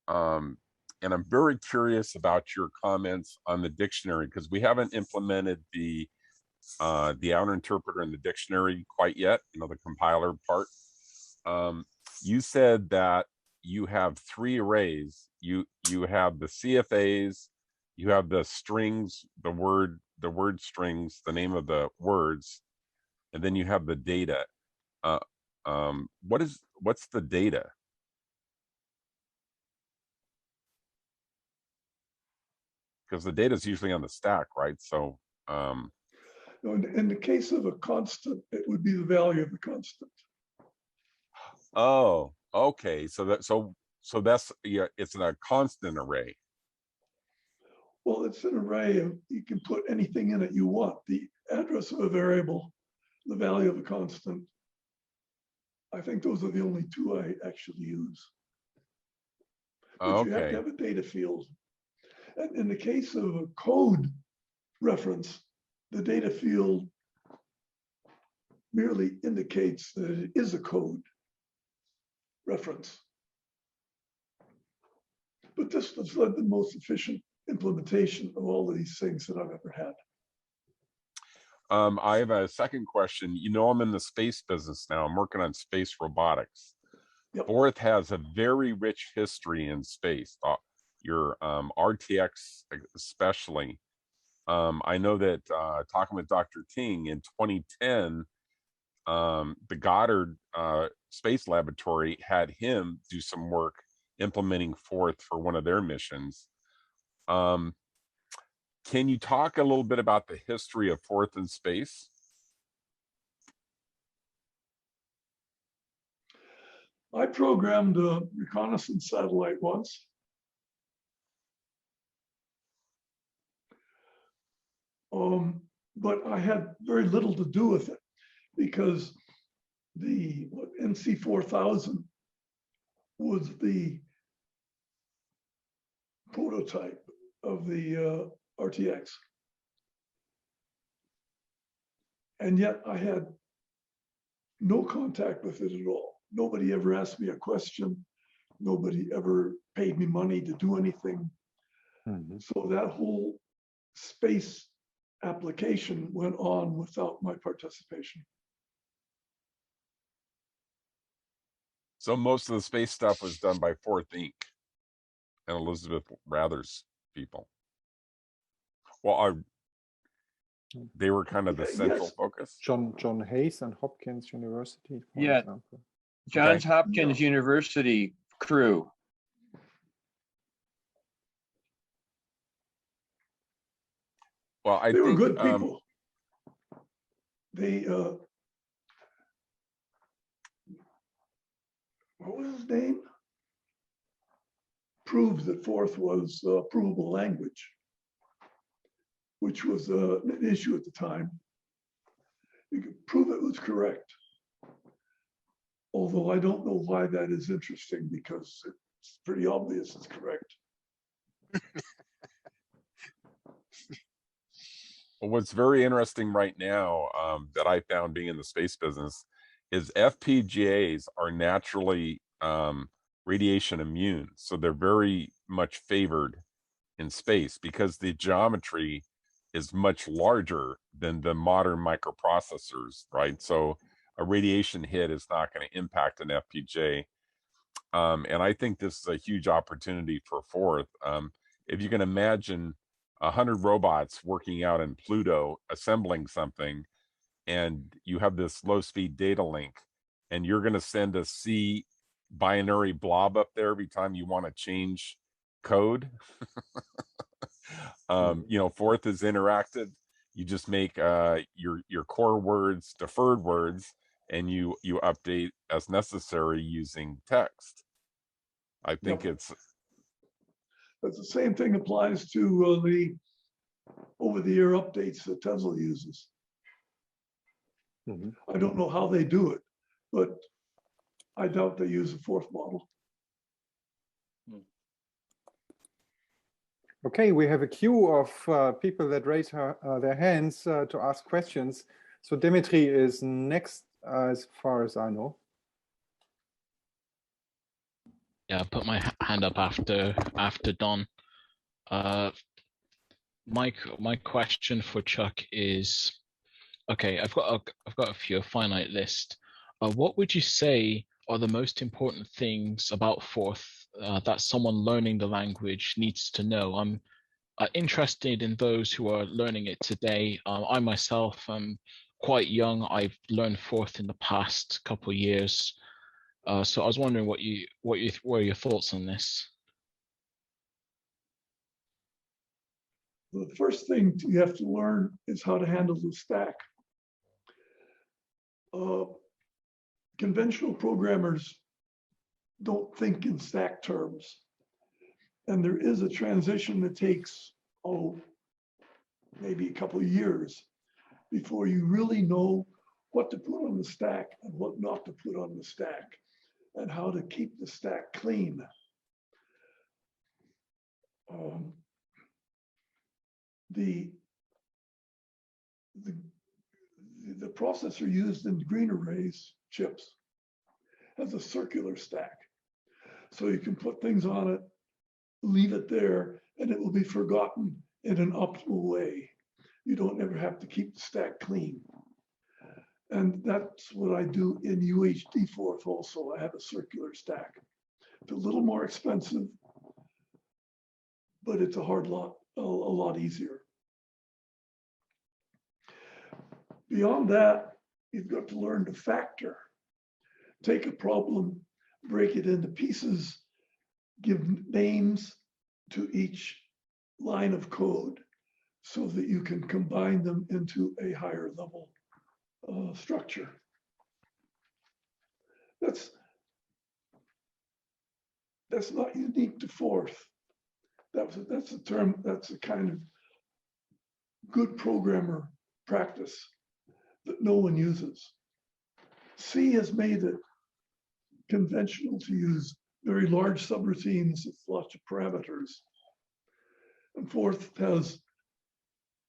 and I'm very curious about your comments on the dictionary because we haven't implemented the outer interpreter in the dictionary quite yet. You know, the compiler part. You said that you have three arrays. You have the CFAs, you have the strings, the word strings, the name of the words, and then you have the data. What's the data? Because the data is usually on the stack, right? So in the case of a constant, it would be the value of the constant. Oh, okay. So that's yeah, it's a constant array. Well, it's an array of, you can put anything in it you want. The address of a variable, the value of a constant. I think those are the only two I actually use. But you have to have a data field. And in the case of a code reference, the data field merely indicates that it is a code reference. But this has led the most efficient implementation of all of these things that I've ever had. I have a second question. You know, I'm in the space business now. I'm working on space robotics. Yep. Forth has a very rich history in space. Your RTX especially. I know that talking with Dr. Ting in 2010, the Goddard Space Laboratory had him do some work implementing Forth for one of their missions. Can you talk a little bit about the history of Forth in space? I programmed a reconnaissance satellite once. But I had very little to do with it because the NC 4000 was the prototype of the RTX. And yet I had no contact with it at all. Nobody ever asked me a question. Nobody ever paid me money to do anything. Mm-hmm. So that whole space application went on without my participation. So most of the space stuff was done by Forth Inc. and Elizabeth Rather's people. Well, they were kind of the central focus. John Hayes and Hopkins University, for Yeah, example. Johns Hopkins University crew. Well, They were good people. They, what was his name? Proved that Forth was a provable language, which was an issue at the time. You could prove it was correct. Although I don't know why that is interesting because it's pretty obvious it's correct. Well, what's very interesting right now that I found being in the space business is FPGAs are naturally radiation immune. So they're very much favored in space because the geometry is much larger than the modern microprocessors, right? So a radiation hit is not going to impact an FPGA. And I think this is a huge opportunity for Forth. If you can imagine 100 robots working out in Pluto, assembling something, and you have this low-speed data link, and you're going to send a C binary blob up there every time you want to change code. You know, Forth is interactive. You just make your core words deferred words, and you update as necessary using text. I think it's. But the same thing applies to the over-the-air updates that Tesla uses. I don't know how they do it, but I doubt they use a Forth model. Okay, we have a queue of people that raise their hands to ask questions. So Dimitri is next, as far as I know. Yeah, I put my hand up after Don. My question for Chuck is, okay, I've got a few, a finite list. What would you say are the most important things about Forth that someone learning the language needs to know? I'm interested in those who are learning it today. I myself am quite young. I've learned Forth in the past couple of years. So I was wondering what are your thoughts on this? The first thing you have to learn is how to handle the stack. Conventional programmers don't think in stack terms. And there is a transition that takes, maybe a couple of years before you really know what to put on the stack and what not to put on the stack and how to keep the stack clean. The processor used in green arrays chips has a circular stack. So you can put things on it, leave it there, and it will be forgotten in an optimal way. You don't ever have to keep the stack clean. And that's what I do in UHD Forth also. I have a circular stack. It's a little more expensive, but it's a lot easier. Beyond that, you've got to learn to factor. Take a problem, break it into pieces, give names to each line of code so that you can combine them into a higher level structure. That's not unique to Forth. That's a term, that's a kind of good programmer practice that no one uses. C has made it conventional to use very large subroutines with lots of parameters. And Forth has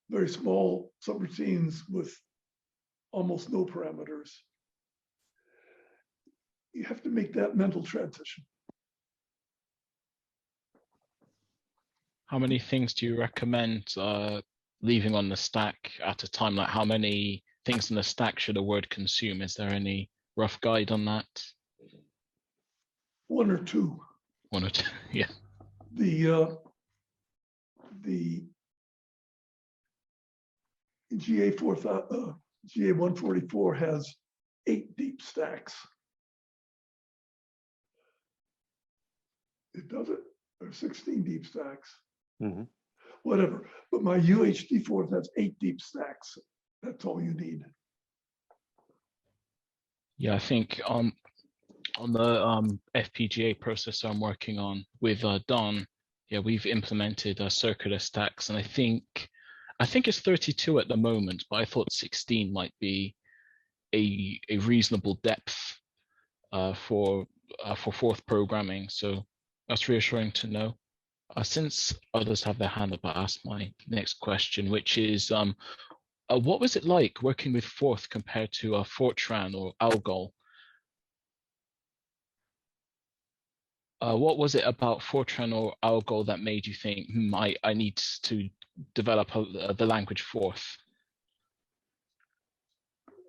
very small subroutines with almost no parameters. You have to make that mental transition. How many things do you recommend leaving on the stack at a time? Like how many things in the stack should a word consume? Is there any rough guide on that? One or two. One or two, yeah. The GA144 has 8 deep stacks. It does it, or 16 deep stacks. Mm-hmm. Whatever, but my UHD Forth has 8 deep stacks. That's all you need. Yeah, I think on the FPGA processor I'm working on with Don, yeah, we've implemented circular stacks, and I think it's 32 at the moment, but I thought 16 might be a reasonable depth for Forth programming. So that's reassuring to know. Since others have their hand up, I'll ask my next question, which is, what was it like working with Forth compared to Fortran or Algol? What was it about Fortran or Algol that made you think, I need to develop the language Forth?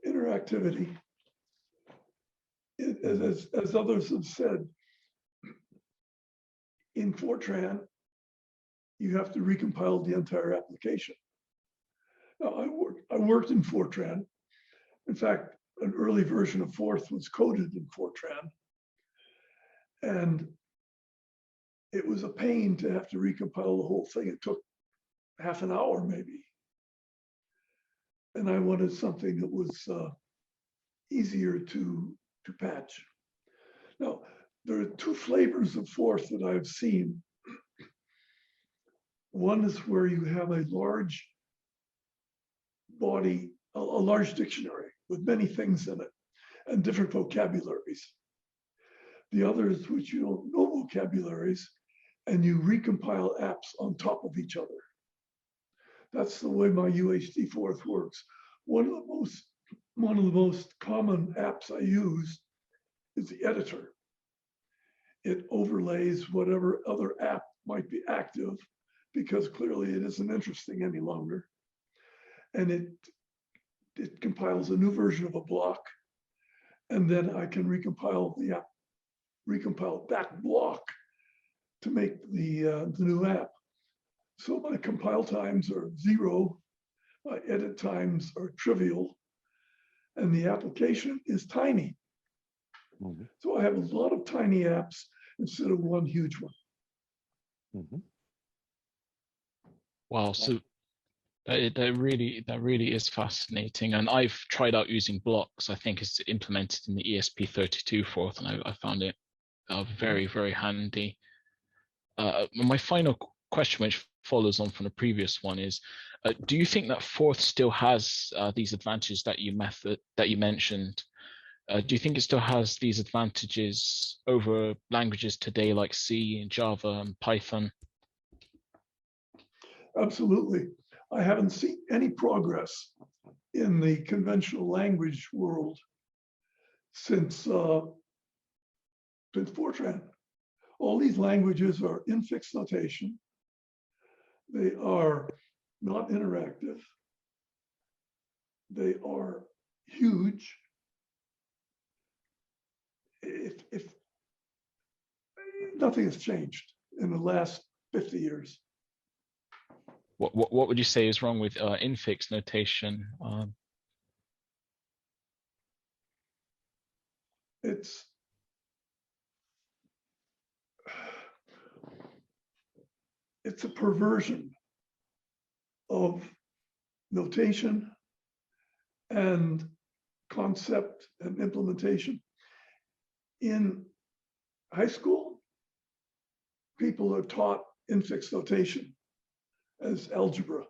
Interactivity. As others have said, in Fortran, you have to recompile the entire application. Now, I worked in Fortran. In fact, an early version of Forth was coded in Fortran. And it was a pain to have to recompile the whole thing. It took half an hour maybe. And I wanted something that was easier to patch. Now, there are 2 flavors of Forth that I've seen. One is where you have a large body, a large dictionary with many things in it and different vocabularies. The other is which you don't know vocabularies and you recompile apps on top of each other. That's the way my UHD Forth works. One of the most common apps I use is the editor. It overlays whatever other app might be active because clearly it isn't interesting any longer. And it compiles a new version of a block. And then I can recompile the app, recompile that block to make the new app. So my compile times are 0, my edit times are trivial, and the application is tiny. Mm-hmm. So I have a lot of tiny apps instead of one huge one. Mm-hmm. Wow, so that really is fascinating. And I've tried out using blocks. I think it's implemented in the ESP32 Forth, and I found it very, very handy. My final question, which follows on from the previous one, is: do you think that Forth still has these advantages that you mentioned? Do you think it still has these advantages over languages today like C and Java and Python? Absolutely. I haven't seen any progress in the conventional language world since Fortran. All these languages are in fixed notation. They are not interactive. They are huge. If nothing has changed in the last 50 years. What would you say is wrong with infix notation? it's a perversion of notation and concept and implementation. In high school, people are taught infix notation as algebra,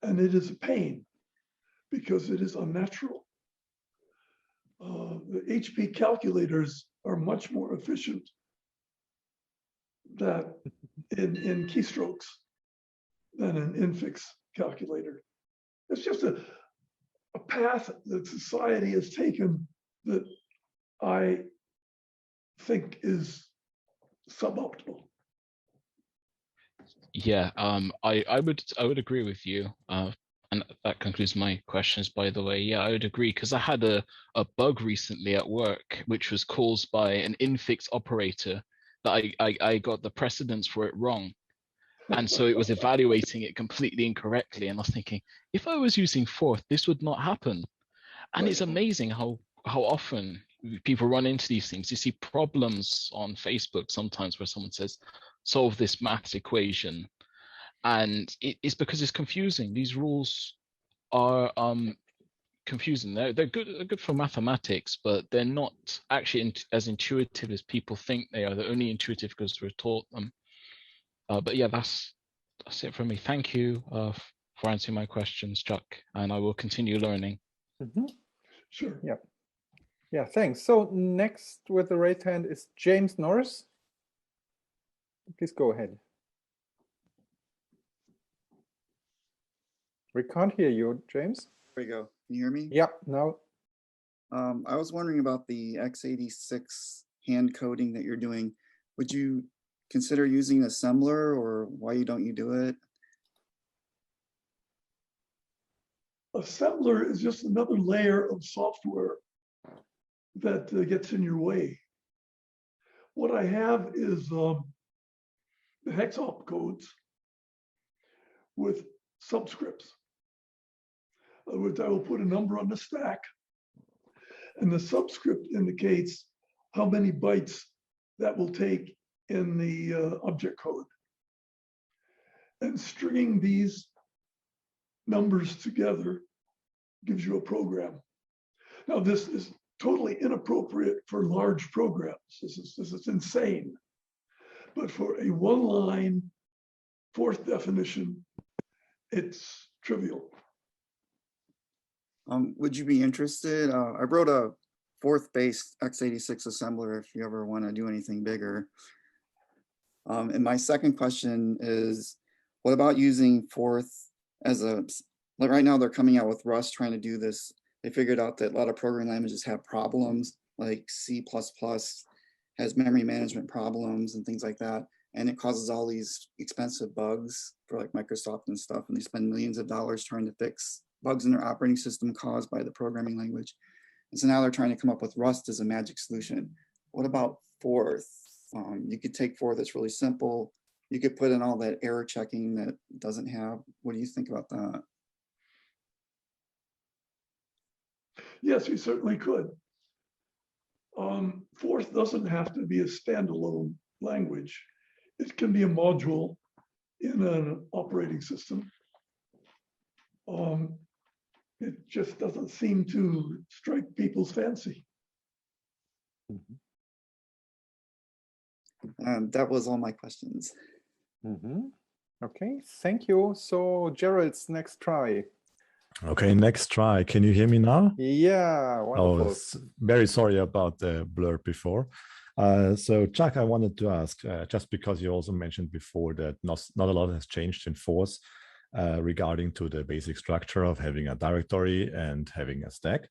and it is a pain because it is unnatural. The HP calculators are much more efficient in keystrokes than an infix calculator. It's just a path that society has taken that I think is suboptimal. Yeah, I would agree with you. And that concludes my questions, by the way. Yeah, I would agree, because I had a bug recently at work, which was caused by an infix operator that I got the precedence for it wrong. And so it was evaluating it completely incorrectly. And I was thinking, if I was using Forth, this would not happen. And it's amazing how often people run into these things. You see problems on Facebook sometimes where someone says, solve this maths equation. And it's because it's confusing. These rules are confusing. They're good for mathematics, but they're not actually as intuitive as people think they are. They're only intuitive because we're taught them. But yeah, that's it from me. Thank you for answering my questions, Chuck, and I will continue learning. Mm-hmm. Sure. Yeah. Yeah, thanks. So next with the raised hand is James Norris. Please go ahead. We can't hear you, James. There we go. Can you hear me? Yeah, now. I was wondering about the x86 hand coding that you're doing. Would you consider using assembler, or why don't you do it? Assembler is just another layer of software that gets in your way. What I have is the hex opcodes with subscripts. In other words, I will put a number on the stack, and the subscript indicates how many bytes that will take in the object code. And stringing these numbers together gives you a program. Now, this is totally inappropriate for large programs. This is insane. But for a one-line Forth definition, it's trivial. Would you be interested? I wrote a Forth-based x86 assembler if you ever want to do anything bigger. And my second question is, what about using Forth as like right now they're coming out with Rust trying to do this. They figured out that a lot of programming languages have problems, like C++ has memory management problems and things like that. And it causes all these expensive bugs for like Microsoft and stuff. And they spend millions of dollars trying to fix bugs in their operating system caused by the programming language. And so now they're trying to come up with Rust as a magic solution. What about Forth? You could take Forth that's really simple. You could put in all that error checking that doesn't have. What do you think about that? Yes, you certainly could. Forth doesn't have to be a standalone language. It can be a module in an operating system. It just doesn't seem to strike people's fancy. That was all my questions. Okay, thank you. So Gerald's next try. Okay, next try. Can you hear me now? Yeah, wonderful. Oh, very sorry about the blur before. So Chuck, I wanted to ask, just because you also mentioned before that not a lot has changed in Forth regarding to the basic structure of having a directory and having a stack.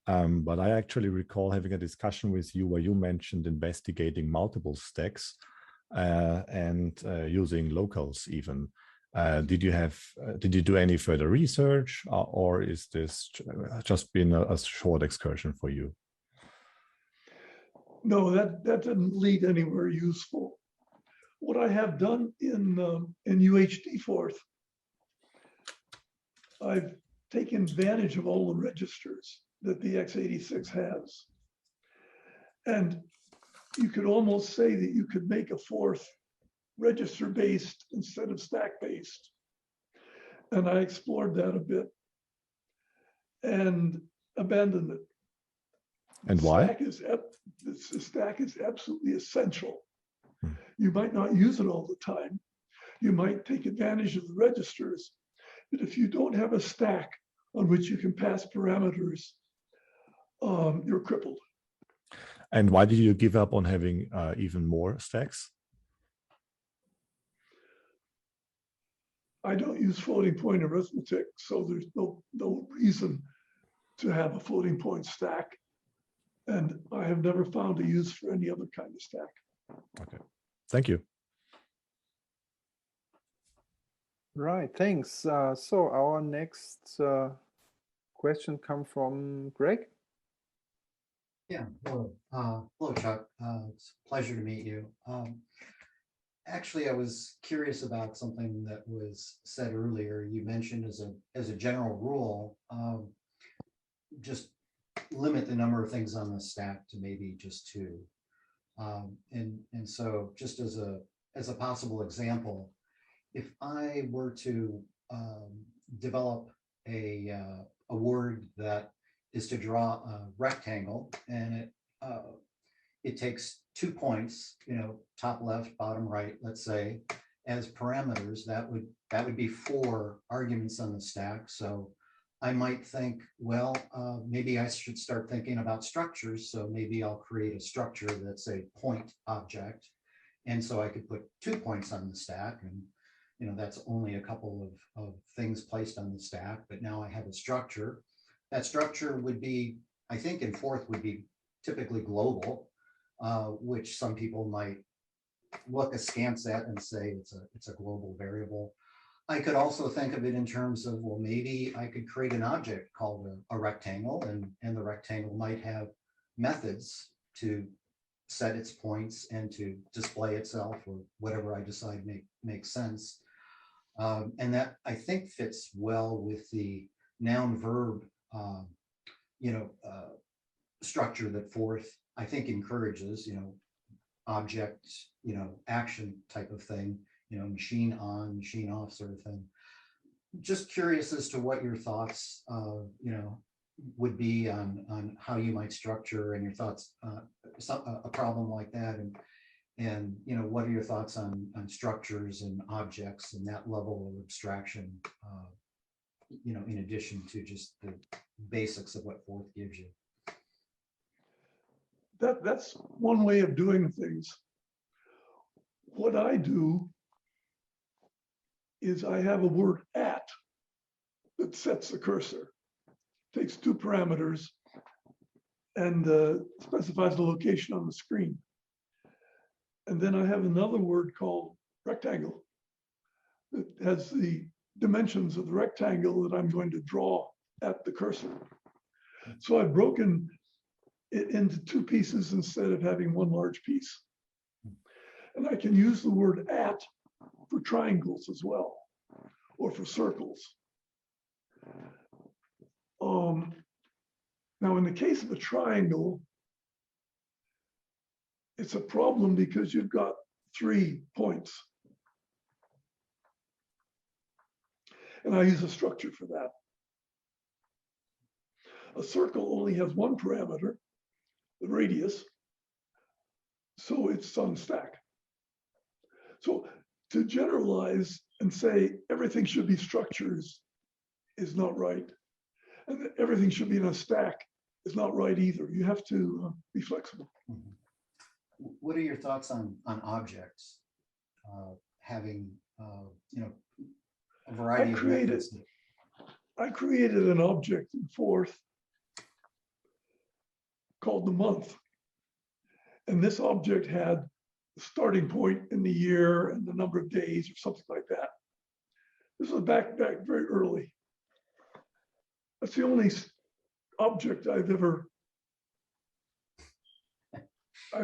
But I actually recall having a discussion with you where you mentioned investigating multiple stacks and using locals even. Did you do any further research, or is this just been a short excursion for you? No, that didn't lead anywhere useful. What I have done in UHD Forth, I've taken advantage of all the registers that the x86 has. And you could almost say that you could make a fourth register-based instead of stack-based. And I explored that a bit and abandoned it. And why? The stack is absolutely essential. You might not use it all the time. You might take advantage of the registers, but if you don't have a stack on which you can pass parameters, you're crippled. And why did you give up on having even more stacks? I don't use floating point arithmetic, so there's no reason to have a floating point stack. And I have never found a use for any other kind of stack. Okay, thank you. Right, thanks. So our next question comes from Greg. Yeah, hello. Hello, Chuck. It's a pleasure to meet you. Actually, I was curious about something that was said earlier. You mentioned as a general rule, just limit the number of things on the stack to maybe just 2. And so just as a possible example, if I were to develop a word that is to draw a rectangle, and it takes 2 points, top left, bottom right, let's say, as parameters, that would be 4 arguments on the stack. So I might think, well, maybe I should start thinking about structures. So maybe I'll create a structure that's a point object. And so I could put 2 points on the stack, and that's only a couple of things placed on the stack, but now I have a structure. That structure would be, I think in Forth would be typically global, which some people might look askance at and say it's a global variable. I could also think of it in terms of, well, maybe I could create an object called a rectangle, and the rectangle might have methods to set its points and to display itself, or whatever I decide makes sense. And that, I think, fits well with the noun-verb structure that Forth, I think, encourages, object, action type of thing, machine on, machine off sort of thing. Just curious as to what your thoughts, would be on how you might structure, and your thoughts, a problem like that, and what are your thoughts on structures and objects and that level of abstraction, in addition to just the basics of what Forth gives you. That's one way of doing things. What I do is I have a word at that sets the cursor, takes 2 parameters, and specifies the location on the screen. And then I have another word called rectangle that has the dimensions of the rectangle that I'm going to draw at the cursor. So I've broken it into 2 pieces instead of having one large piece. And I can use the word at for triangles as well, or for circles. Now, in the case of a triangle, it's a problem because you've got 3 points. And I use a structure for that. A circle only has 1 parameter, the radius, so it's on stack. So to generalize and say everything should be structures is not right, and that everything should be in a stack is not right either. You have to be flexible. Mm-hmm. What are your thoughts on objects having a variety of methods? I created an object in Forth called the month, and this object had the starting point in the year and the number of days or something like that. This was back very early. That's the only object I've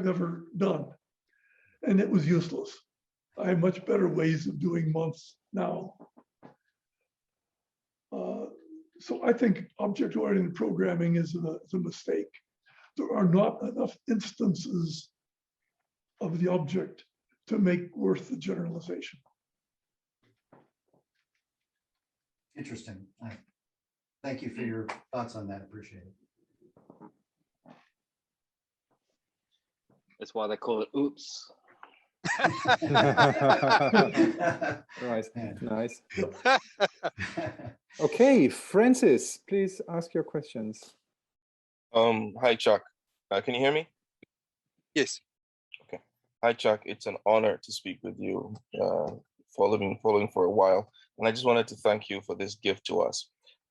ever done, and it was useless. I have much better ways of doing months now. So I think object-oriented programming is a mistake. there are not enough instances of the object to make worth the generalization. Interesting. Thank you for your thoughts on that. Appreciate it. That's why they call it oops. Nice, nice. Okay, Francis, please ask your questions. Hi, Chuck. Can you hear me? Yes. Okay. Hi, Chuck. It's an honor to speak with you. Following for a while, and I just wanted to thank you for this gift to us.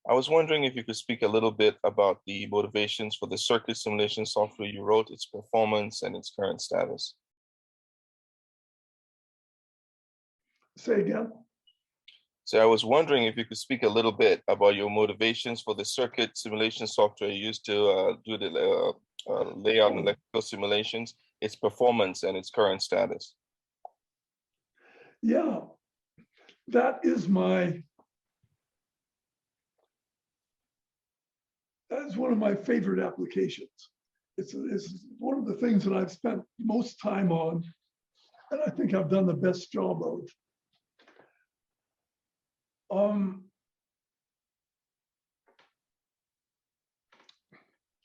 I was wondering if you could speak a little bit about the motivations for the circuit simulation software you wrote, its performance, and its current status. Say again? So I was wondering if you could speak a little bit about your motivations for the circuit simulation software you used to do the layout and electrical simulations, its performance, and its current status. Yeah, that is one of my favorite applications. It's one of the things that I've spent most time on, and I think I've done the best job of.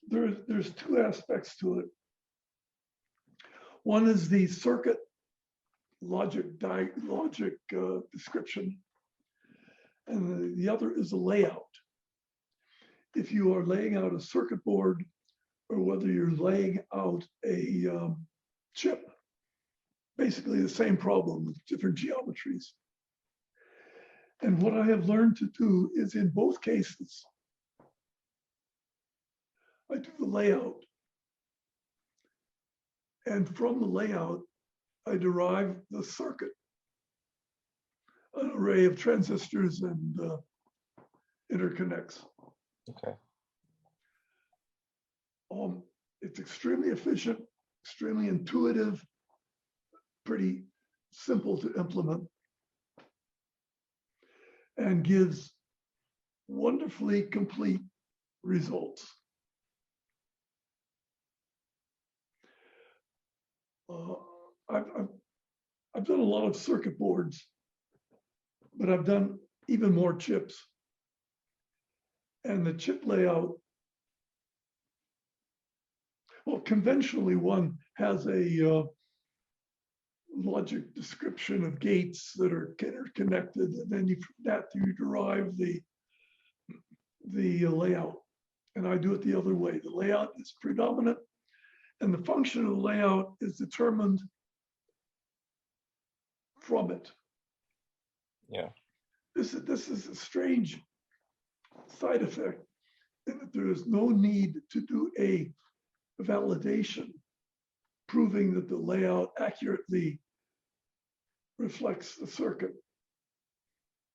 There's two aspects to it. One is the circuit logic description, and the other is the layout. If you are laying out a circuit board, or whether you're laying out a chip, basically the same problem with different geometries. And what I have learned to do is, in both cases, I do the layout. And from the layout, I derive the circuit, an array of transistors and interconnects. Okay. It's extremely efficient, extremely intuitive, pretty simple to implement, and gives wonderfully complete results. I've done a lot of circuit boards, but I've done even more chips. And the chip layout, well, conventionally one has a logic description of gates that are interconnected, and then from that you derive the layout. And I do it the other way. The layout is predominant, and the function of the layout is determined from it. Yeah. This is a strange side effect in that there is no need to do a validation proving that the layout accurately reflects the circuit.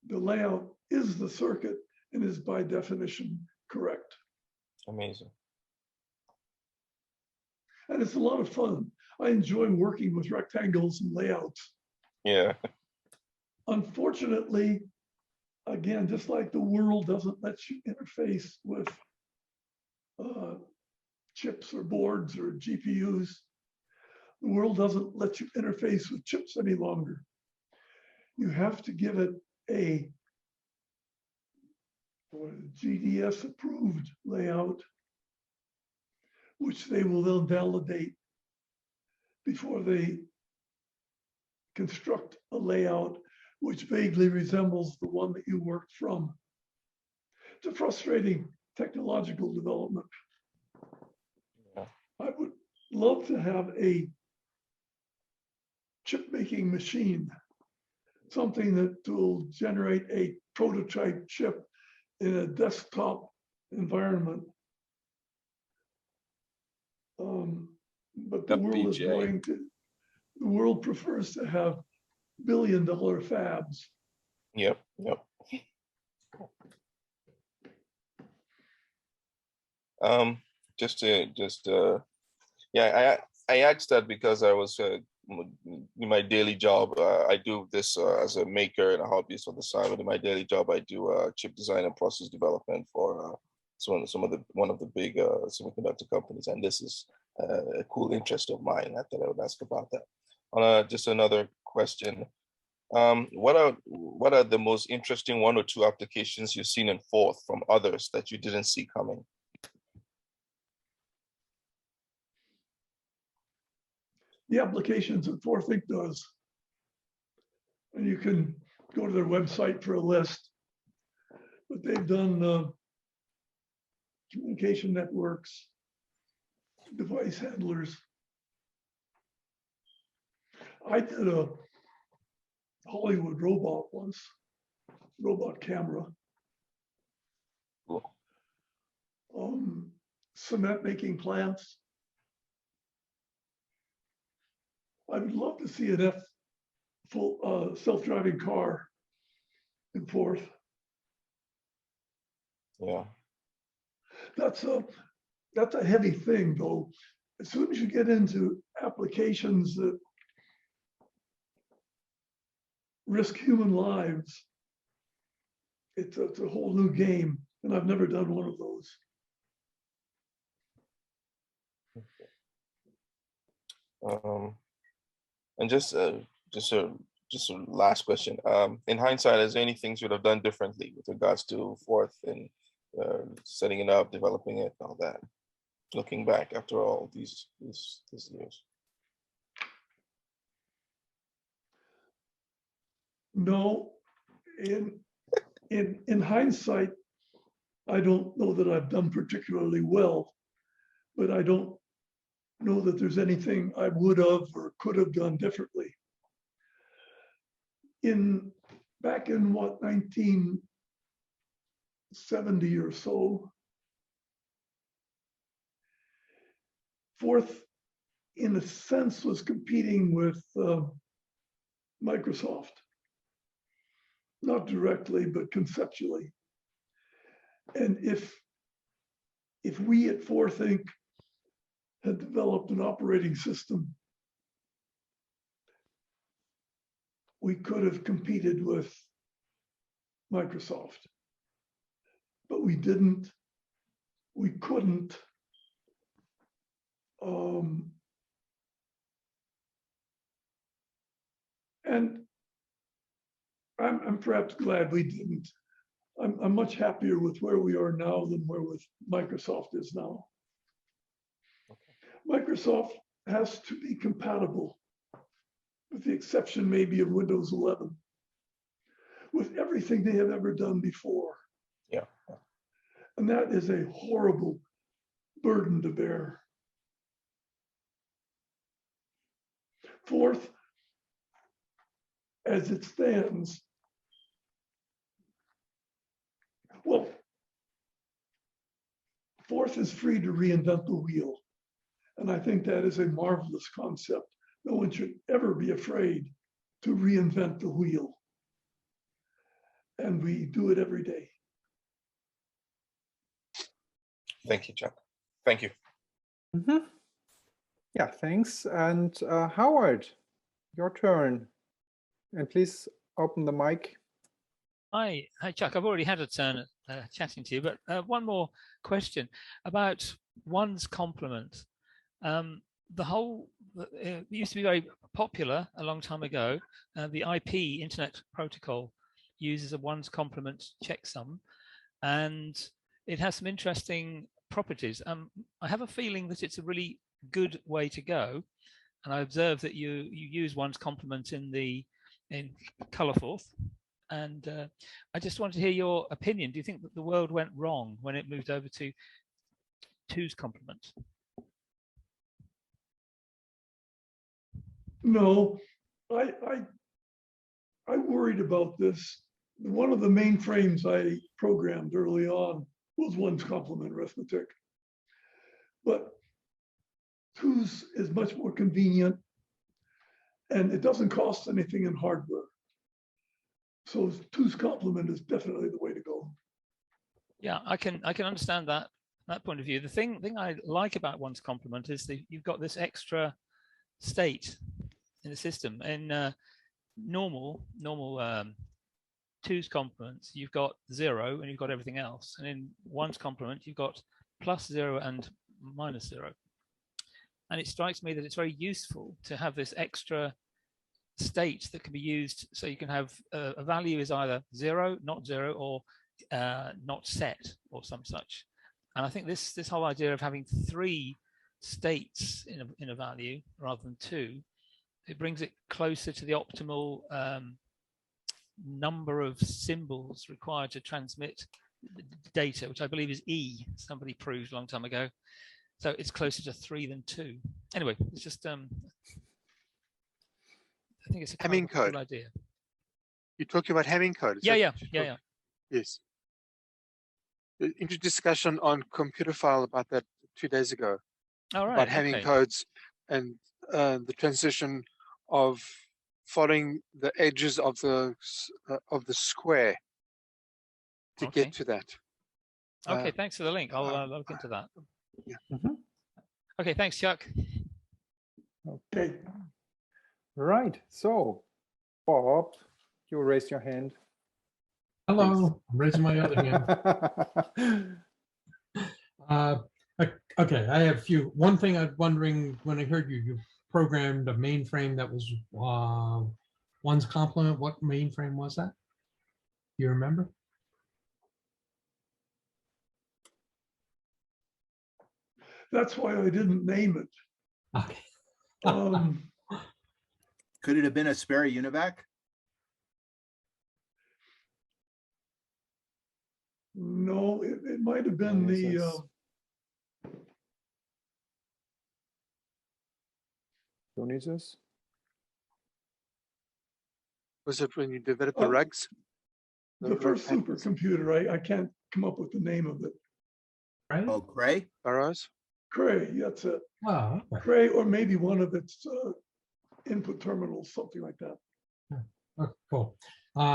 The layout is the circuit and is by definition correct. Amazing. And it's a lot of fun. I enjoy working with rectangles and layouts. Yeah. Unfortunately, again, just like the world doesn't let you interface with chips or boards or GPUs, the world doesn't let you interface with chips any longer. You have to give it a GDS approved layout, which they will then validate before they construct a layout which vaguely resembles the one that you worked from. It's a frustrating technological development. Yeah. I would love to have a chip making machine, something that will generate a prototype chip in a desktop environment. But the world is going to, the world prefers to have billion-dollar fabs. Yep. Yep. Yeah, I asked that because I was in my daily job. I do this as a maker and a hobbyist on the side. But in my daily job, I do chip design and process development for one of the big semiconductor companies, and this is a cool interest of mine. I thought I would ask about that. Just another question. What are the most interesting 1 or 2 applications you've seen in Forth from others that you didn't see coming? The applications that Forthink does, and you can go to their website for a list, but they've done communication networks, device handlers. I did a Hollywood robot once, robot camera. Cement making plants. I would love to see an full self-driving car in Forth. Yeah. That's a heavy thing, though. As soon as you get into applications that risk human lives, it's a whole new game, and I've never done one of those. And just a last question. In hindsight, is there any things you would have done differently with regards to Forth and setting it up, developing it, all that? Looking back after all these years. No, in hindsight, I don't know that I've done particularly well, but I don't know that there's anything I would have or could have done differently. Back in what, 1970 or so, Forth, in a sense, was competing with Microsoft. Not directly, but conceptually. And if we at Forthink had developed an operating system, we could have competed with Microsoft. But we didn't, we couldn't. And I'm perhaps glad we didn't. I'm much happier with where we are now than where Microsoft is now. Microsoft has to be compatible, with the exception maybe of Windows 11, with everything they have ever done before. Yeah. And that is a horrible burden to bear. Forth, as it stands, well, Forth is free to reinvent the wheel. And I think that is a marvelous concept. No one should ever be afraid to reinvent the wheel. And we do it every day. Thank you, Chuck. Thank you. Mm-hmm. Yeah, thanks. And Howard, your turn. And please open the mic. Hi, Chuck. I've already had a turn at chatting to you, but one more question about one's complement. It used to be very popular a long time ago. The IP, Internet Protocol, uses a one's complement checksum, and it has some interesting properties. I have a feeling that it's a really good way to go, and I observe that you use one's complement in Colorforth. And I just wanted to hear your opinion. Do you think that the world went wrong when it moved over to two's complement? No, I worried about this. One of the mainframes I programmed early on was one's complement arithmetic. But two's is much more convenient, and it doesn't cost anything in hardware. So two's complement is definitely the way to go. Yeah, I can understand that point of view. The thing I like about one's complement is that you've got this extra state in the system. In normal two's complements, you've got 0 and you've got everything else. And in one's complement, you've got +0 and -0. And it strikes me that it's very useful to have this extra state that can be used. So you can have a value is either 0, not 0, or not set, or some such. And I think this whole idea of having 3 states in a value rather than 2, it brings it closer to the optimal number of symbols required to transmit the data, which I believe is E. Somebody proved a long time ago. So it's closer to 3 than 2. Anyway, it's just I think it's a Hamming code. cool idea. You're talking about Hamming code. Yeah. Yes. Into discussion on computer file about that 2 days ago. All right. About Hamming okay. codes and the transition of following the edges of the square to Okay. get to that. Okay, thanks for the link. I'll look into that. Yeah. Okay, thanks, Chuck. Okay. Right. So, Bob, you raised your hand. Hello, I'm raising my other hand. Okay, I have a few. One thing I'm wondering, when I heard you programmed a mainframe that was one's complement, what mainframe was that? Do you remember? That's why I didn't name it. Okay. Could it have been a spare UNIVAC? No, it might have been Dionysus? Was it when you developed the rugs? the first supercomputer. I can't come up with the name of it. Right? Oh, Cray? Burroughs? Cray, that's it. Oh, okay. Cray, or maybe one of its input terminals, something like that. Oh, cool.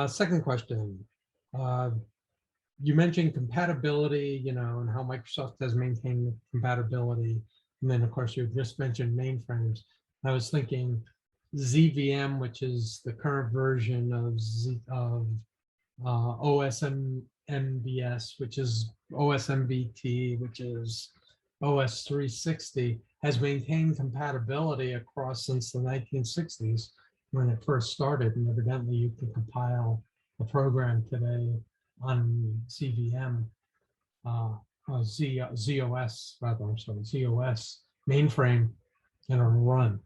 Second question. You mentioned compatibility, and how Microsoft has maintained compatibility. And then, of course, you just mentioned mainframes. I was thinking ZVM, which is the current version of OSMBS, which is OSMVT, which is OS 360, has maintained compatibility across since the 1960s when it first started. And evidently, you can compile a program today on CVM, ZOS mainframe, and it'll run.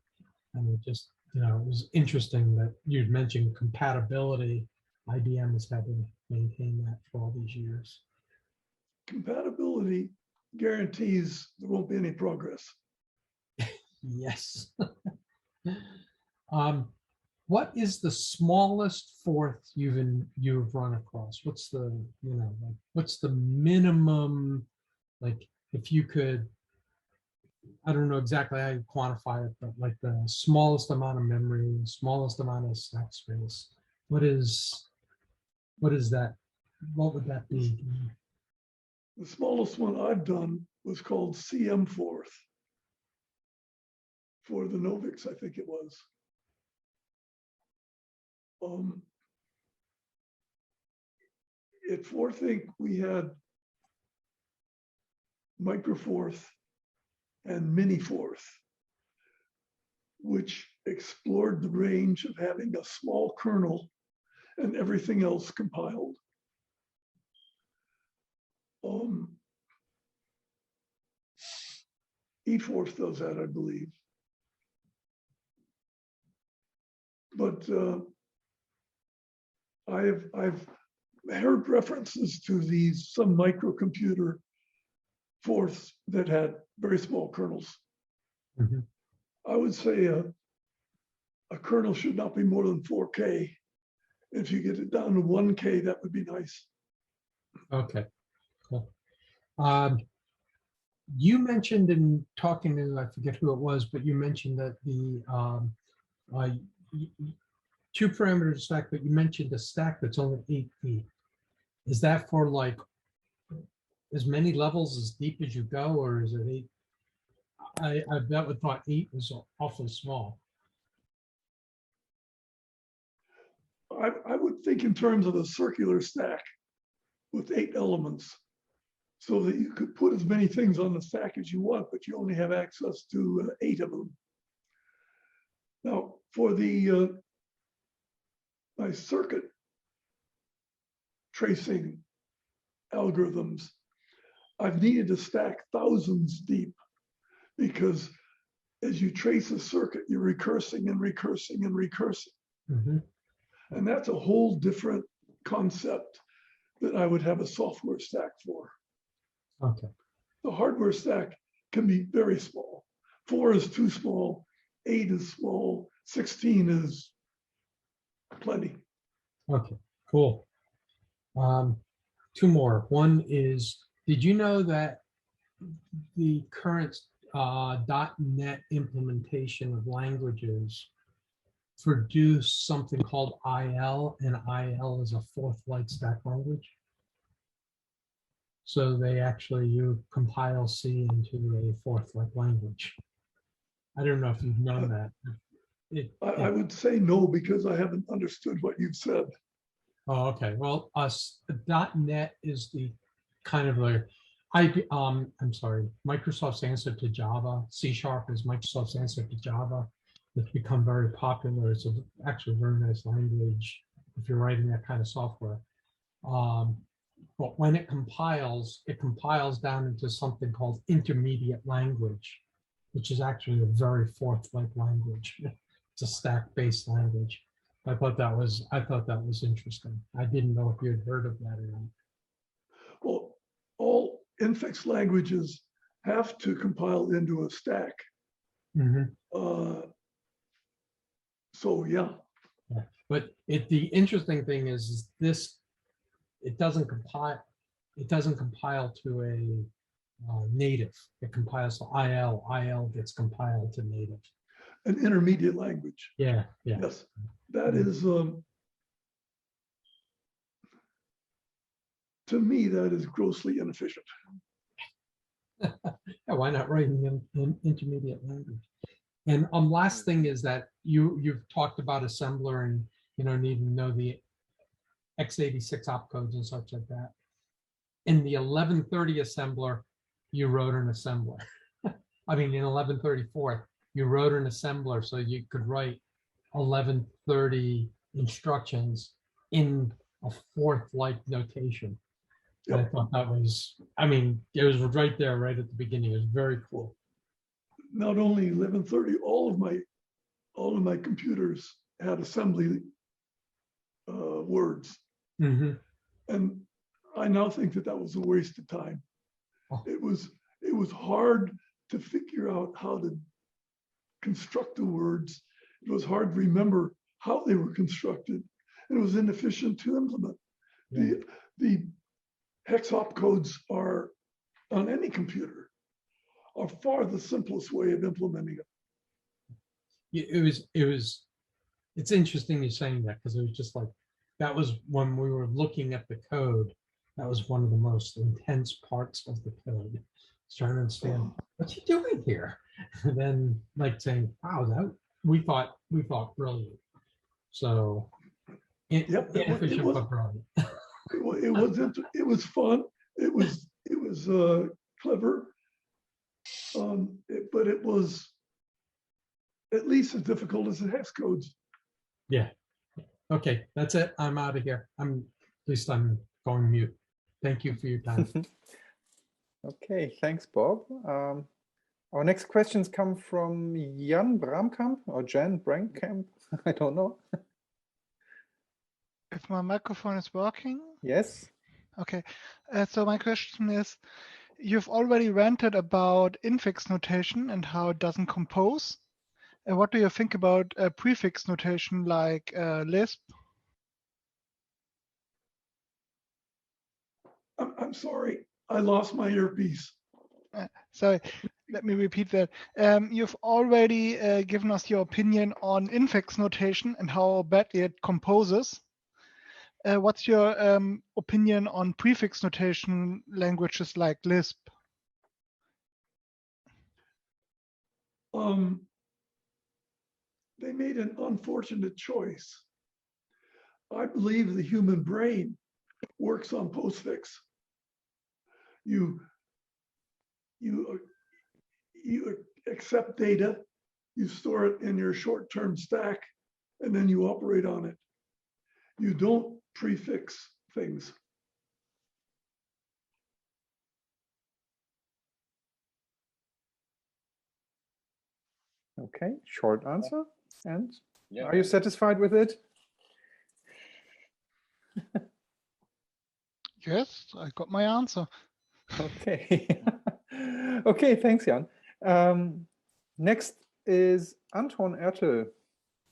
And it just, it was interesting that you'd mentioned compatibility. IBM has had to maintain that for all these years. Compatibility guarantees there won't be any progress. Yes. What is the smallest Forth you've run across? What's the what's the minimum, like, if you could, I don't know exactly how you quantify it, but like the smallest amount of memory, smallest amount of stack space. What is that? What would that be? The smallest one I've done was called CM Forth for the Novix, I think it was. At Forth Inc., we had Microforth and Miniforth, which explored the range of having a small kernel and everything else compiled. eForth does that, I believe. But I've heard references to some microcomputer Forths that had very small kernels. Mm-hmm. I would say a kernel should not be more than 4K. If you get it down to 1K, that would be nice. Okay, cool. You mentioned in talking to, I forget who it was, but you mentioned that the 2 parameter stack, but you mentioned a stack that's only 8 feet. Is that for like as many levels as deep as you go, or is it 8? I bet would thought 8 was awfully small. I would think in terms of a circular stack with 8 elements, so that you could put as many things on the stack as you want, but you only have access to 8 of them. Now, for the my circuit tracing algorithms, I've needed to stack thousands deep, because as you trace a circuit, you're recursing and recursing and recursing. Mm-hmm. And that's a whole different concept that I would have a software stack for. Okay. The hardware stack can be very small. 4 is too small, 8 is small, 16 is plenty. Okay, cool. 2 more. One is, did you know that the current .NET implementation of languages produce something called IL, and IL is a Forth light stack language? So they actually, you compile C into a Forth like language. I don't know if you've known that. I would say no, because I haven't understood what you've said. Oh, okay. Well, .NET is the kind of a I'm sorry, Microsoft's answer to Java. C# is Microsoft's answer to Java. It's become very popular. It's actually a very nice language if you're writing that kind of software. But when it compiles down into something called intermediate language, which is actually a very Forth-like language. It's a stack-based language. I thought that was interesting. I didn't know if you had heard of that or not. Well, all infix languages have to compile into a stack. Mm-hmm. So yeah. But the interesting thing is this, it doesn't compile to a native. It compiles to IL. IL gets compiled to native. An intermediate language. Yeah, yeah. Yes, that is, to me, that is grossly inefficient. Yeah, why not write in intermediate language? And last thing is that you've talked about assembler and needing to know the x86 opcodes and such like that. In the 1130 assembler, you wrote an assembler. I mean, in 1134, you wrote an assembler so you could write 1130 instructions in a Forth-like notation. Yep. I thought that was, I mean, it was right there, right at the beginning. It was very cool. Not only 1130, all of my computers had assembly words. Mm-hmm. And I now think that was a waste of time. Oh. It was hard to figure out how to construct the words. It was hard to remember how they were constructed. And it was inefficient to implement. Yeah. The hex opcodes are, on any computer, are far the simplest way of implementing it. It's interesting you're saying that, because it was just like, that was when we were looking at the code, that was one of the most intense parts of the code. Trying to understand what you doing here. And then like saying, wow, that we thought brilliant. So yep, inefficient but brilliant. It was fun. It was clever. But it was at least as difficult as the hex codes. Yeah. Okay, that's it. I'm out of here. At least I'm going mute. Thank you for your time. Okay, thanks, Bob. Our next questions come from Jan Bramkamp or Jan Bramkamp. I don't know. If my microphone is working? Yes. Okay, so my question is, you've already ranted about infix notation and how it doesn't compose. What do you think about a prefix notation like Lisp? I'm sorry, I lost my earpiece. Sorry, let me repeat that. You've already given us your opinion on infix notation and how badly it composes. What's your opinion on prefix notation languages like Lisp? They made an unfortunate choice. I believe the human brain works on postfix. You accept data, you store it in your short-term stack, and then you operate on it. You don't prefix things. Okay, short answer. And Yeah. are you satisfied with it? Yes, I got my answer. Okay. Okay, thanks, Jan. Next is Anton Ertel.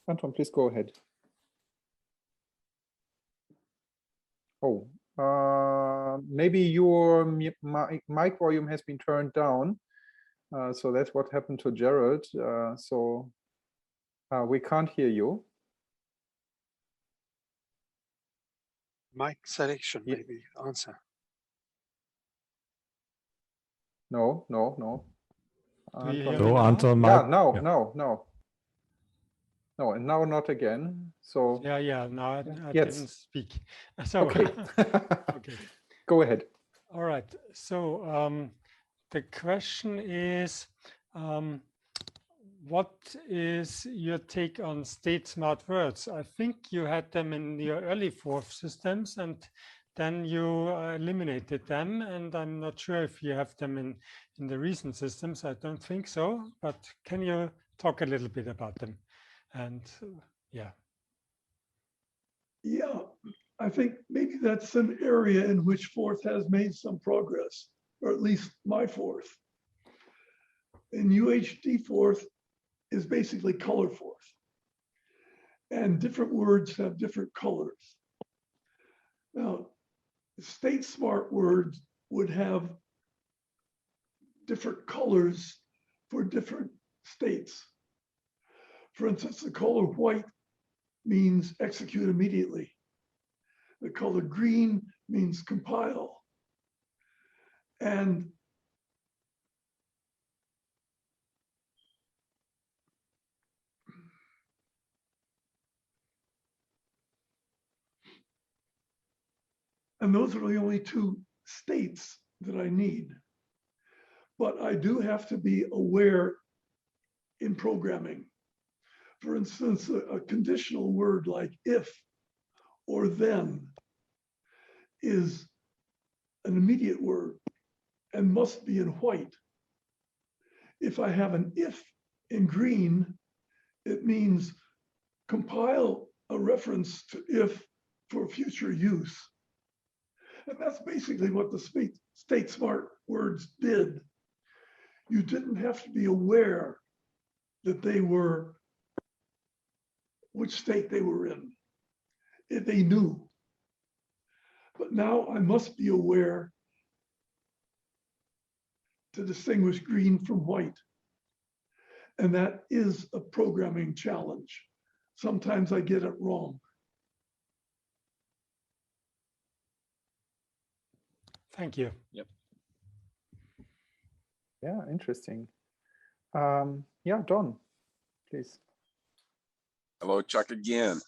Anton, please go ahead. Oh, maybe your mic volume has been turned down. So that's what happened to Gerald. So we can't hear you. Mic selection, maybe answer. No. you hear me now? Anton, yeah, mic- no, yeah. no, and now not again. So Yeah. Now I yes. didn't speak. So Okay. okay. Go ahead. All right. So the question is, what is your take on state smart words? I think you had them in your early Forth systems, and then you eliminated them. And I'm not sure if you have them in the recent systems. I don't think so. But can you talk a little bit about them? And yeah. Yeah, I think maybe that's an area in which Forth has made some progress, or at least my Forth. In UHD Forth is basically color Forth. And different words have different colors. Now, state smart words would have different colors for different states. For instance, the color white means execute immediately. The color green means compile. And those are the only two states that I need. But I do have to be aware in programming. For instance, a conditional word like if or then is an immediate word and must be in white. If I have an if in green, it means compile a reference to if for future use. And that's basically what the state smart words did. You didn't have to be aware that they were, which state they were in. They knew. But now I must be aware to distinguish green from white. And that is a programming challenge. Sometimes I get it wrong. Thank you. Yep. Yeah, interesting. Yeah, Don, please. Hello, Chuck again.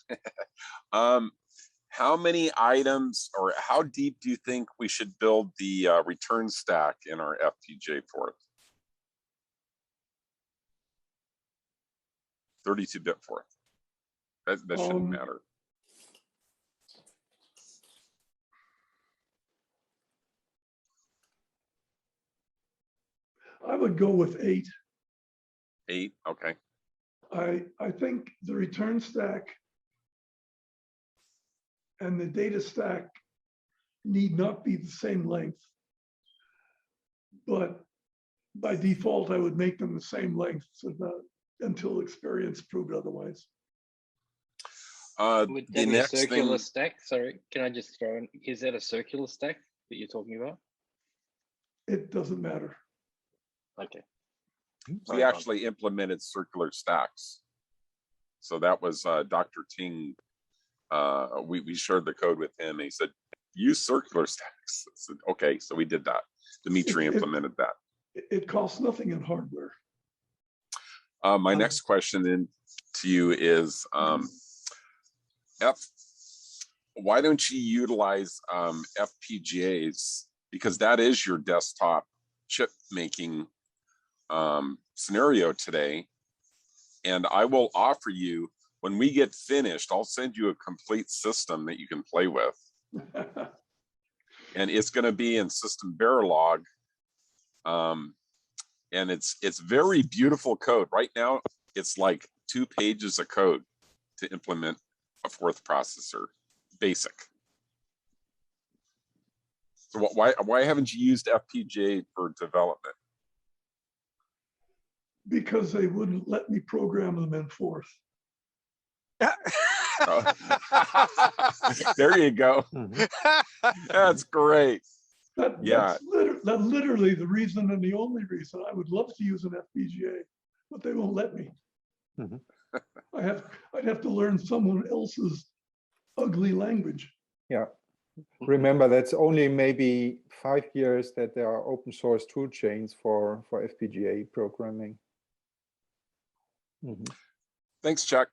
How many items or how deep do you think we should build the return stack in our FPJ Forth? 32-bit Forth. That shouldn't matter. I would go with 8. 8, okay. I think the return stack and the data stack need not be the same length. But by default, I would make them the same length until experience proved otherwise. Would that be a circular stack? Sorry, can I just throw in? Is that a circular stack that you're talking about? It doesn't matter. Okay. We actually implemented circular stacks. So that was Dr. Ting. We shared the code with him. And he said, use circular stacks. I said, okay, so we did that. Dimitri implemented that. It costs nothing in hardware. My next question then to you is why don't you utilize FPGAs, because that is your desktop chip making scenario today. And I will offer you, when we get finished, I'll send you a complete system that you can play with. And it's going to be in System Verilog. And it's very beautiful code. Right now, it's like 2 pages of code to implement a Forth processor, basic. So why haven't you used FPGA for development? Because they wouldn't let me program them in Forth. There you go. That's great. That's literally the reason and the only reason. I would love to use an FPGA, but they won't let me. I'd have to learn someone else's ugly language. Yeah. Remember, that's only maybe 5 years that there are open source tool chains for FPGA programming. Thanks, Chuck.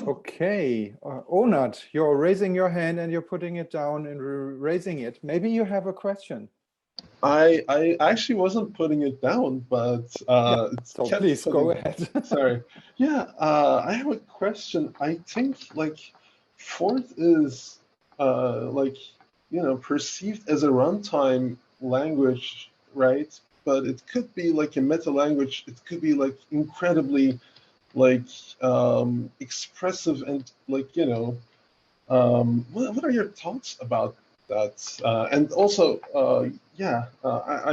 Okay, Onat, you're raising your hand and you're putting it down and raising it. Maybe you have a question. I actually wasn't putting it down, but so please go ahead. Sorry. Yeah, I have a question. I think like Forth is perceived as a runtime language, right? But it could be like a meta language. It could be like incredibly expressive and what are your thoughts about that? And also, I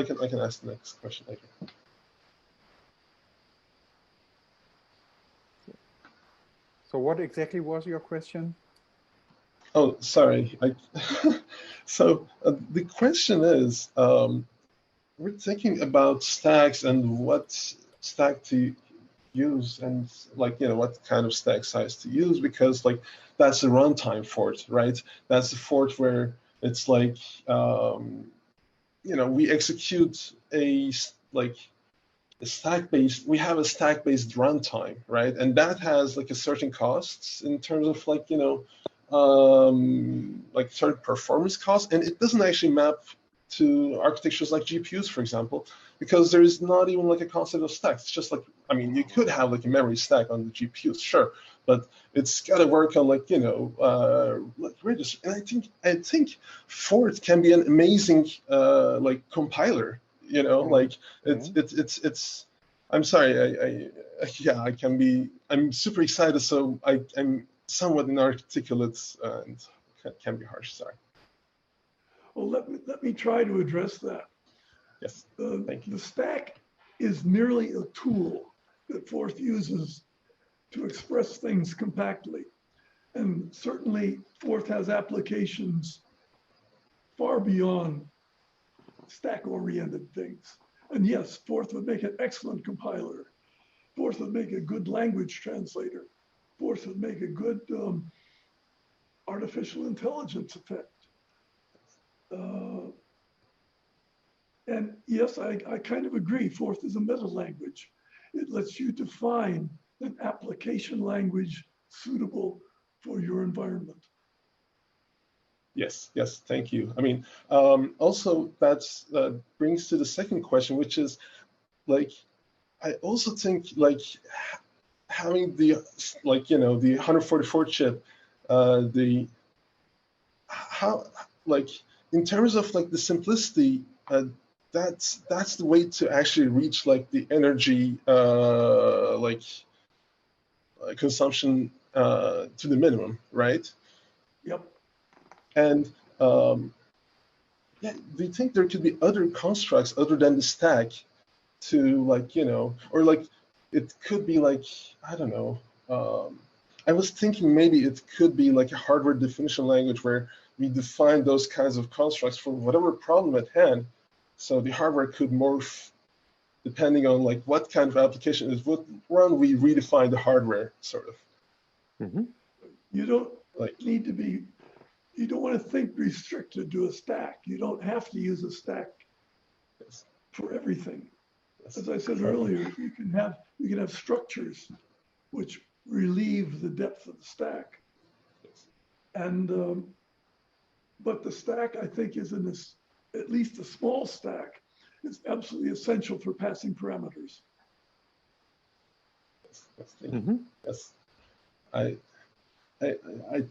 can ask the next question later. So what exactly was your question? Oh, sorry. So the question is, we're thinking about stacks and what stack to use and what kind of stack size to use, because that's a runtime Forth, right? That's the Forth where it's we execute a stack-based, we have a stack-based runtime, right? And that has a certain costs in terms of certain performance costs, and it doesn't actually map to architectures like GPUs, for example, because there is not even a concept of stacks. It's just you could have a memory stack on the GPUs, sure, but it's got to work on register. And I think Forth can be an amazing compiler. It's. I'm sorry. I'm super excited. So I'm somewhat inarticulate and can be harsh. Sorry. Well, let me try to address that. Yes. Thank you. The stack is merely a tool that Forth uses to express things compactly. And certainly Forth has applications far beyond stack-oriented things. And yes, Forth would make an excellent compiler. Forth would make a good language translator. Forth would make a good artificial intelligence effect. And yes, I kind of agree. Forth is a meta language. It lets you define an application language suitable for your environment. Yes, thank you. I mean, also that brings to the second question, which is I also think having the the 144 chip, in terms of the simplicity, that's the way to actually reach the energy consumption to the minimum, right? Yep. And do you think there could be other constructs other than the stack to or it could be I don't know. I was thinking maybe it could be a hardware definition language where we define those kinds of constructs for whatever problem at hand. So the hardware could morph depending on what kind of application it would run. We redefine the hardware sort of. Mm-hmm. You don't need to be. You don't want to think restricted to a stack. You don't have to use a stack for everything. As I said earlier, you can have structures which relieve the depth of the stack. And but the stack, I think, is in this, at least a small stack, is absolutely essential for passing parameters. Yes, I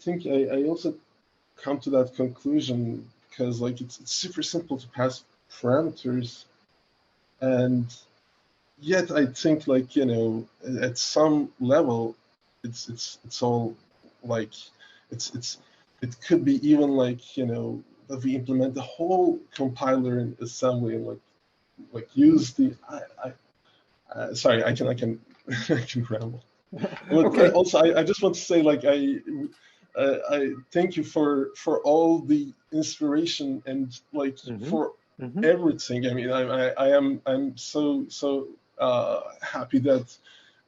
think I also come to that conclusion because like it's super simple to pass parameters, and yet I think like, you know, at some level it's all like it could be even like, you know, that we implement the whole compiler in assembly and like use the sorry, I can I can ramble. But Okay. also I just want to say like I thank you for all the inspiration and like for everything. I mean I'm so happy that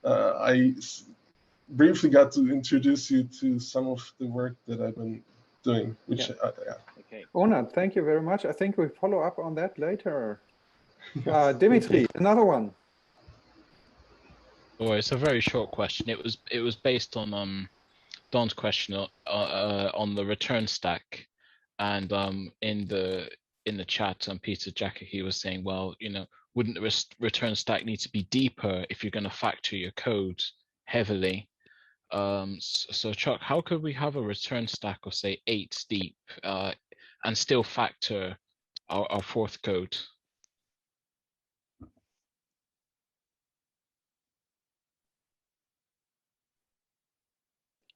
I briefly got to introduce you to some of the work that I've been doing, which Yeah. yeah. Okay. Onat, thank you very much. I think we'll follow up on that later. Dimitri, another one. Oh, it's a very short question. It was based on Don's question on the return stack, and in the chat, Peter Jackeke was saying, well, you know, wouldn't the return stack need to be deeper if you're going to factor your code heavily? So Chuck, how could we have a return stack of say 8 deep and still factor our fourth code?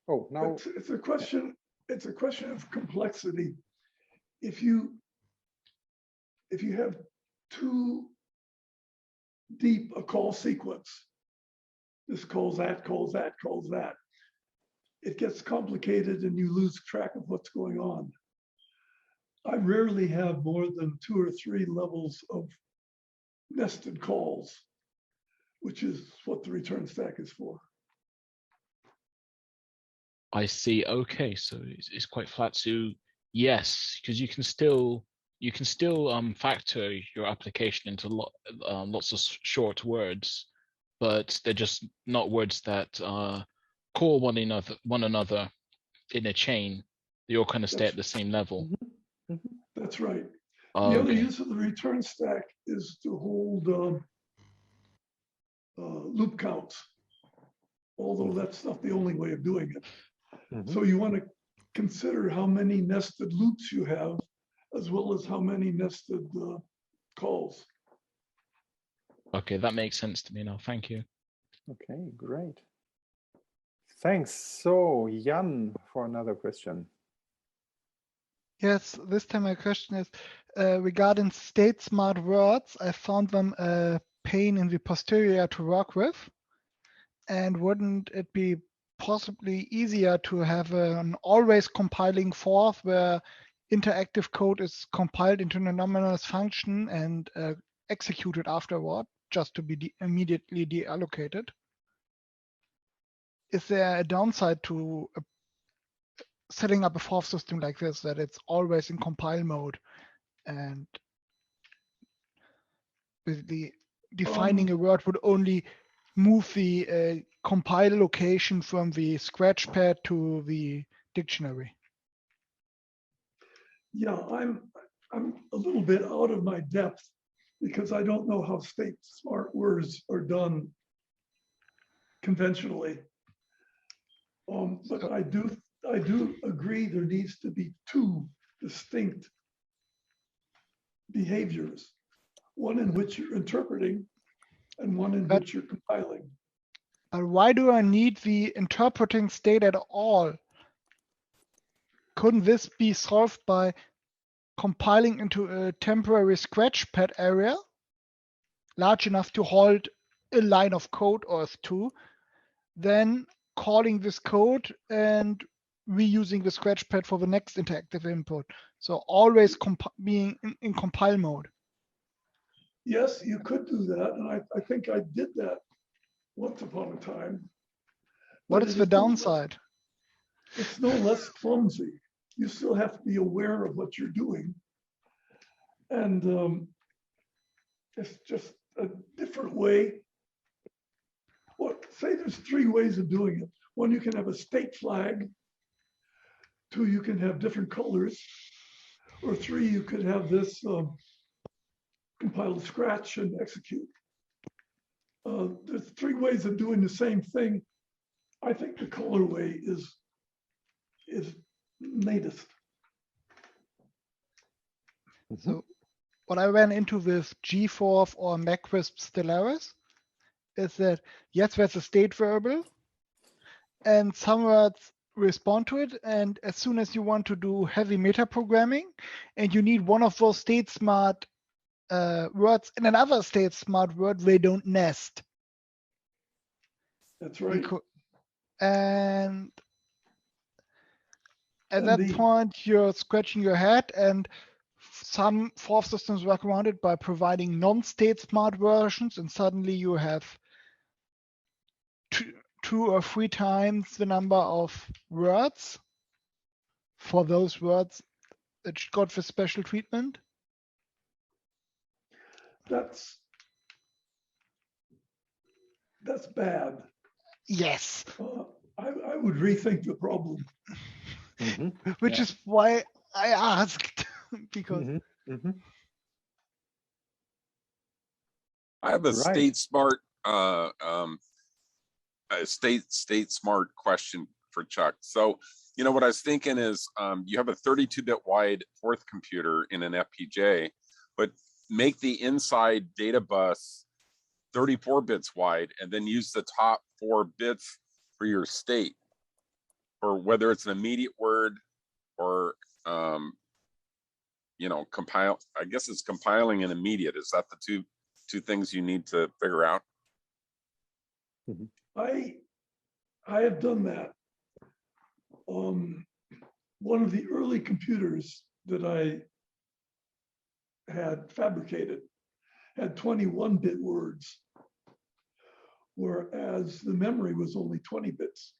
Oh, now It's a question. It's a question of complexity. If you have too deep a call sequence, this calls that, calls that, calls that, it gets complicated and you lose track of what's going on. I rarely have more than 2 or 3 levels of nested calls, which is what the return stack is for. I see. Okay, so it's quite flat. So yes, because you can still factor your application into lots of short words, but they're just not words that call one another in a chain. They all kind of stay at the same level. That's right. Oh, The other okay. use of the return stack is to hold loop counts, although that's not the only way of doing it. So you want to consider how many nested loops you have, as well as how many nested calls. Okay, that makes sense to me now. Thank you. Okay, great. Thanks. So Jan for another question. Yes, this time my question is regarding state smart words. I found them a pain in the posterior to work with. And wouldn't it be possibly easier to have an always compiling forth where interactive code is compiled into an anomalous function and executed afterward just to be immediately deallocated? Is there a downside to setting up a forth system like this, that it's always in compile mode and basically defining a word would only move the compile location from the scratchpad to the dictionary? Yeah, I'm a little bit out of my depth because I don't know how state smart words are done conventionally. But I do agree there needs to be 2 distinct behaviors, one in which you're interpreting and one in which you're compiling. But why do I need the interpreting state at all? Couldn't this be solved by compiling into a temporary scratchpad area large enough to hold a line of code or 2, then calling this code and reusing the scratchpad for the next interactive input? So always being in compile mode. Yes, you could do that, and I think I did that once upon a time. What is the downside? It's no less clumsy. You still have to be aware of what you're doing. And it's just a different way. Say there's 3 ways of doing it. One, you can have a state flag. 2, you can have different colors, or 3, you could have this compile to scratch and execute. There's 3 ways of doing the same thing. I think the color way is neatest. So what I ran into with gforth or macrisp Stellaris is that, yes, there's a state variable and some words respond to it. And as soon as you want to do heavy metaprogramming and you need one of those state smart words in another state smart word, they don't nest. That's right. And at that point, you're scratching your head, and some Forth systems work around it by providing non-state smart versions, and suddenly you have 2 or 3 times the number of words for those words that got the special treatment. That's bad. Yes. I would rethink the problem. Which is why I asked, because I have a state smart state smart question for Chuck. So, you know, what I was thinking is you have a 32-bit wide Forth computer in an FPGA, but make the inside data bus 34 bits wide and then use the top 4 bits for your state, or whether it's an immediate word or you know, compile. I guess it's compiling and immediate. Is that the two things you need to figure out? I have done that. One of the early computers that I had fabricated had 21-bit words, whereas the memory was only 20 bits.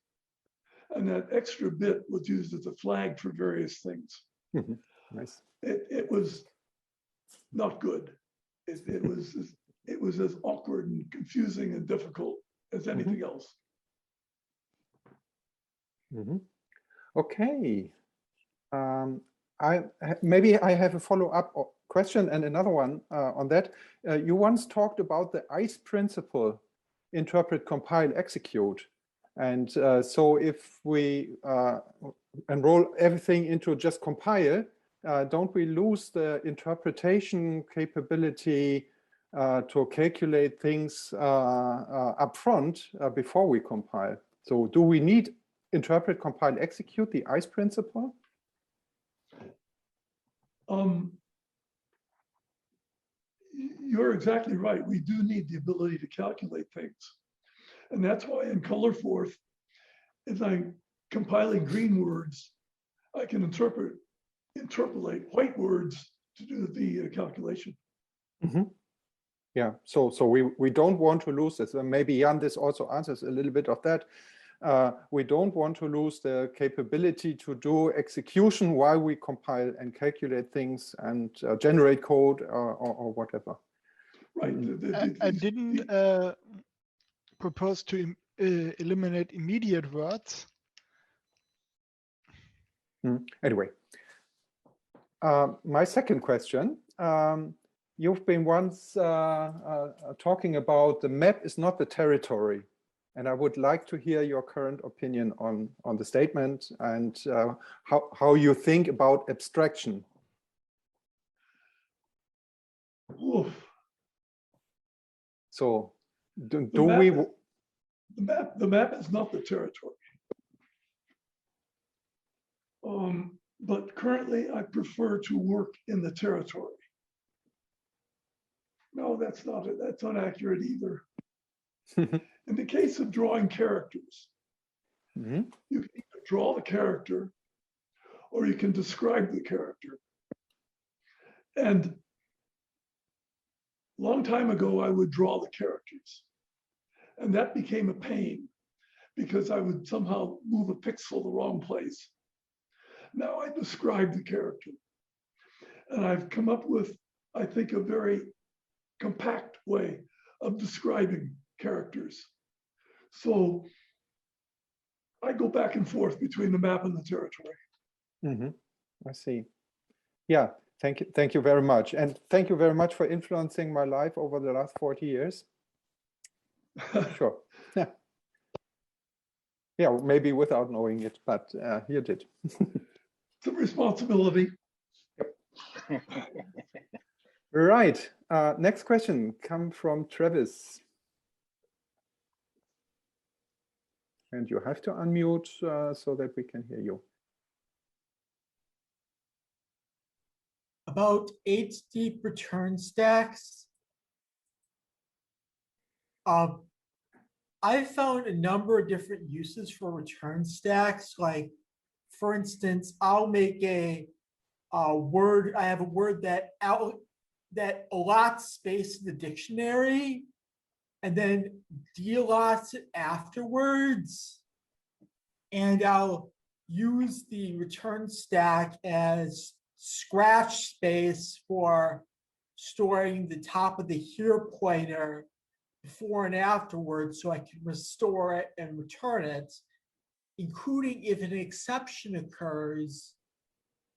And that extra bit was used as a flag for various things. Nice. It was not good. It was as awkward and confusing and difficult as anything else. Okay. Maybe I have a follow-up question and another one on that. You once talked about the ICE principle, interpret, compile, execute. And so if we enroll everything into just compile, don't we lose the interpretation capability to calculate things upfront before we compile? So do we need interpret, compile, execute, the ICE principle? You're exactly right. We do need the ability to calculate things. And that's why in ColorForth, if I'm compiling green words, I can interpolate white words to do the calculation. Yeah, so we don't want to lose this. And maybe Jan, this also answers a little bit of that. We don't want to lose the capability to do execution while we compile and calculate things and generate code or whatever. Right. I didn't propose to eliminate immediate words. Anyway, my second question. You've been once talking about the map is not the territory. And I would like to hear your current opinion on the statement and how you think about abstraction. Oof. So the map is not the territory. But currently I prefer to work in the territory. No, that's not it. That's not accurate either. In the case of drawing characters, you can either draw the character or you can describe the character. And a long time ago, I would draw the characters. And that became a pain because I would somehow move a pixel the wrong place. Now I describe the character. And I've come up with, I think, a very compact way of describing characters. So I go back and forth between the map and the territory. I see. Yeah, thank you very much. And thank you very much for influencing my life over the last 40 years. Sure. Yeah. Yeah, maybe without knowing it, but you did. It's a responsibility. Yep. Right. Next question comes from Travis. And you have to unmute so that we can hear you. About 8 deep return stacks. I found a number of different uses for return stacks. Like, for instance, I'll make a word. I have a word that allots space in the dictionary, and then de-allots it afterwards. And I'll use the return stack as scratch space for storing the top of the here pointer before and afterwards, so I can restore it and return it, including if an exception occurs.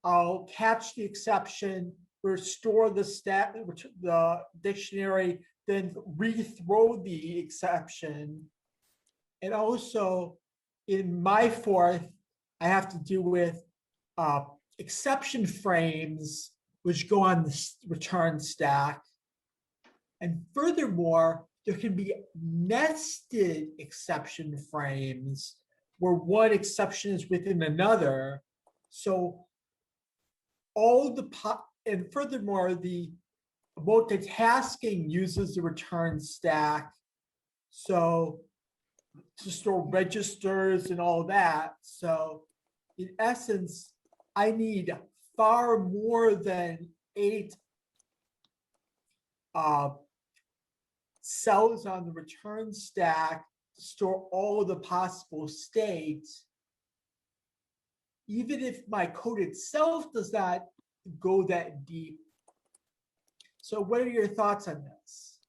I'll catch the exception, restore the dictionary, then rethrow the exception. And also in my Forth, I have to do with exception frames, which go on the return stack. And furthermore, there can be nested exception frames where one exception is within another. So and furthermore, the multitasking uses the return stack. So to store registers and all that. So in essence, I need far more than 8 cells on the return stack to store all of the possible states, even if my code itself does not go that deep. So what are your thoughts on this?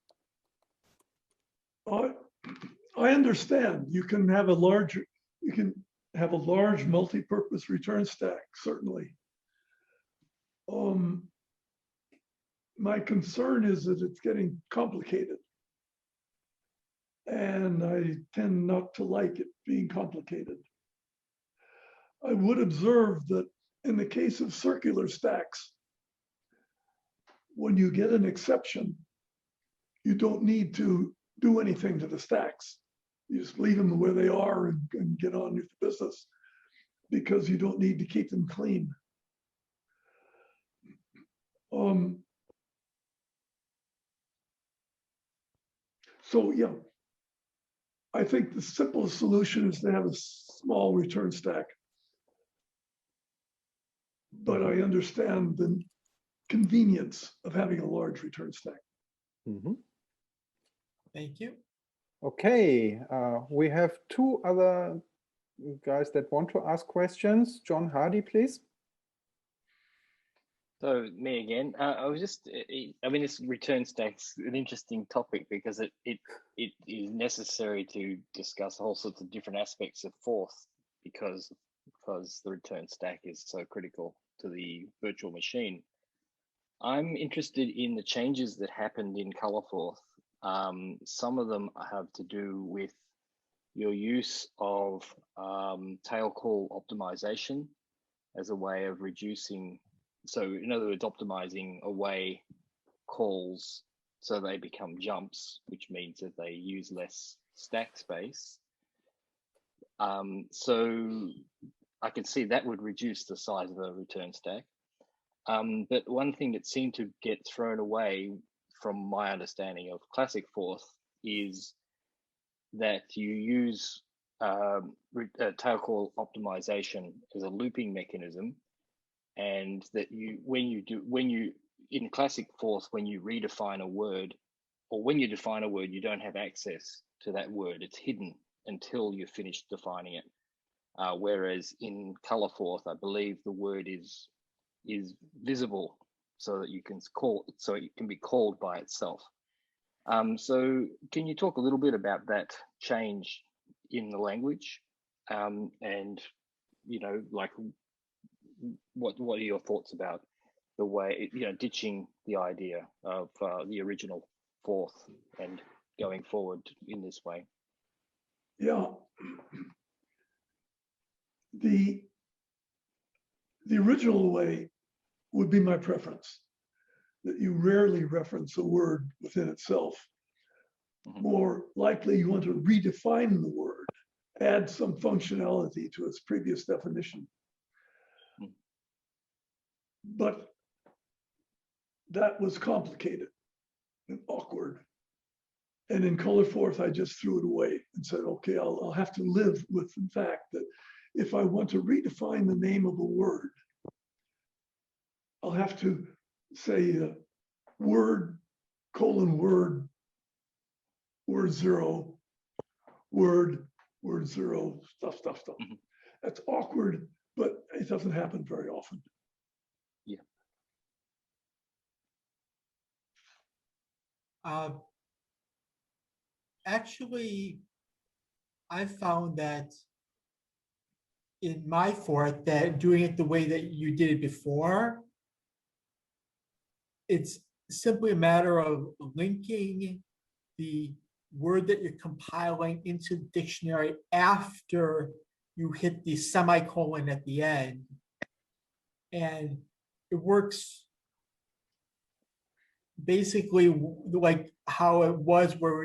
I understand. You can have a large multi-purpose return stack, certainly. My concern is that it's getting complicated. And I tend not to like it being complicated. I would observe that in the case of circular stacks, when you get an exception, you don't need to do anything to the stacks. You just leave them where they are and get on with the business, because you don't need to keep them clean. So yeah, I think the simplest solution is to have a small return stack. But I understand the convenience of having a large return stack. Thank you. Okay, we have 2 other guys that want to ask questions. John Hardy, please. So me again. I was just, I mean, this return stack's an interesting topic because it is necessary to discuss all sorts of different aspects of Forth because the return stack is so critical to the virtual machine. I'm interested in the changes that happened in Colorforth. Some of them have to do with your use of tail call optimization as a way of reducing. So in other words, optimizing away calls so they become jumps, which means that they use less stack space. So I can see that would reduce the size of a return stack. But one thing that seemed to get thrown away from my understanding of classic Forth is that you use tail call optimization as a looping mechanism, and that in classic Forth, when you redefine a word, or when you define a word, you don't have access to that word. It's hidden until you've finished defining it. Whereas in Colorforth, I believe the word is visible so that you can so it can be called by itself. So can you talk a little bit about that change in the language, and like what are your thoughts about the way, ditching the idea of the original fourth and going forward in this way? Yeah. The original way would be my preference, that you rarely reference a word within itself. More likely you want to redefine the word, add some functionality to its previous definition. But that was complicated and awkward. And in Colorforth, I just threw it away and said, okay, I'll have to live with the fact that if I want to redefine the name of a word, I'll have to say word, word, word zero, word zero, stuff. That's awkward, but it doesn't happen very often. Yeah. Actually, I found that in my Forth that doing it the way that you did it before, it's simply a matter of linking the word that you're compiling into the dictionary after you hit the semicolon at the end. And it works basically like how it was where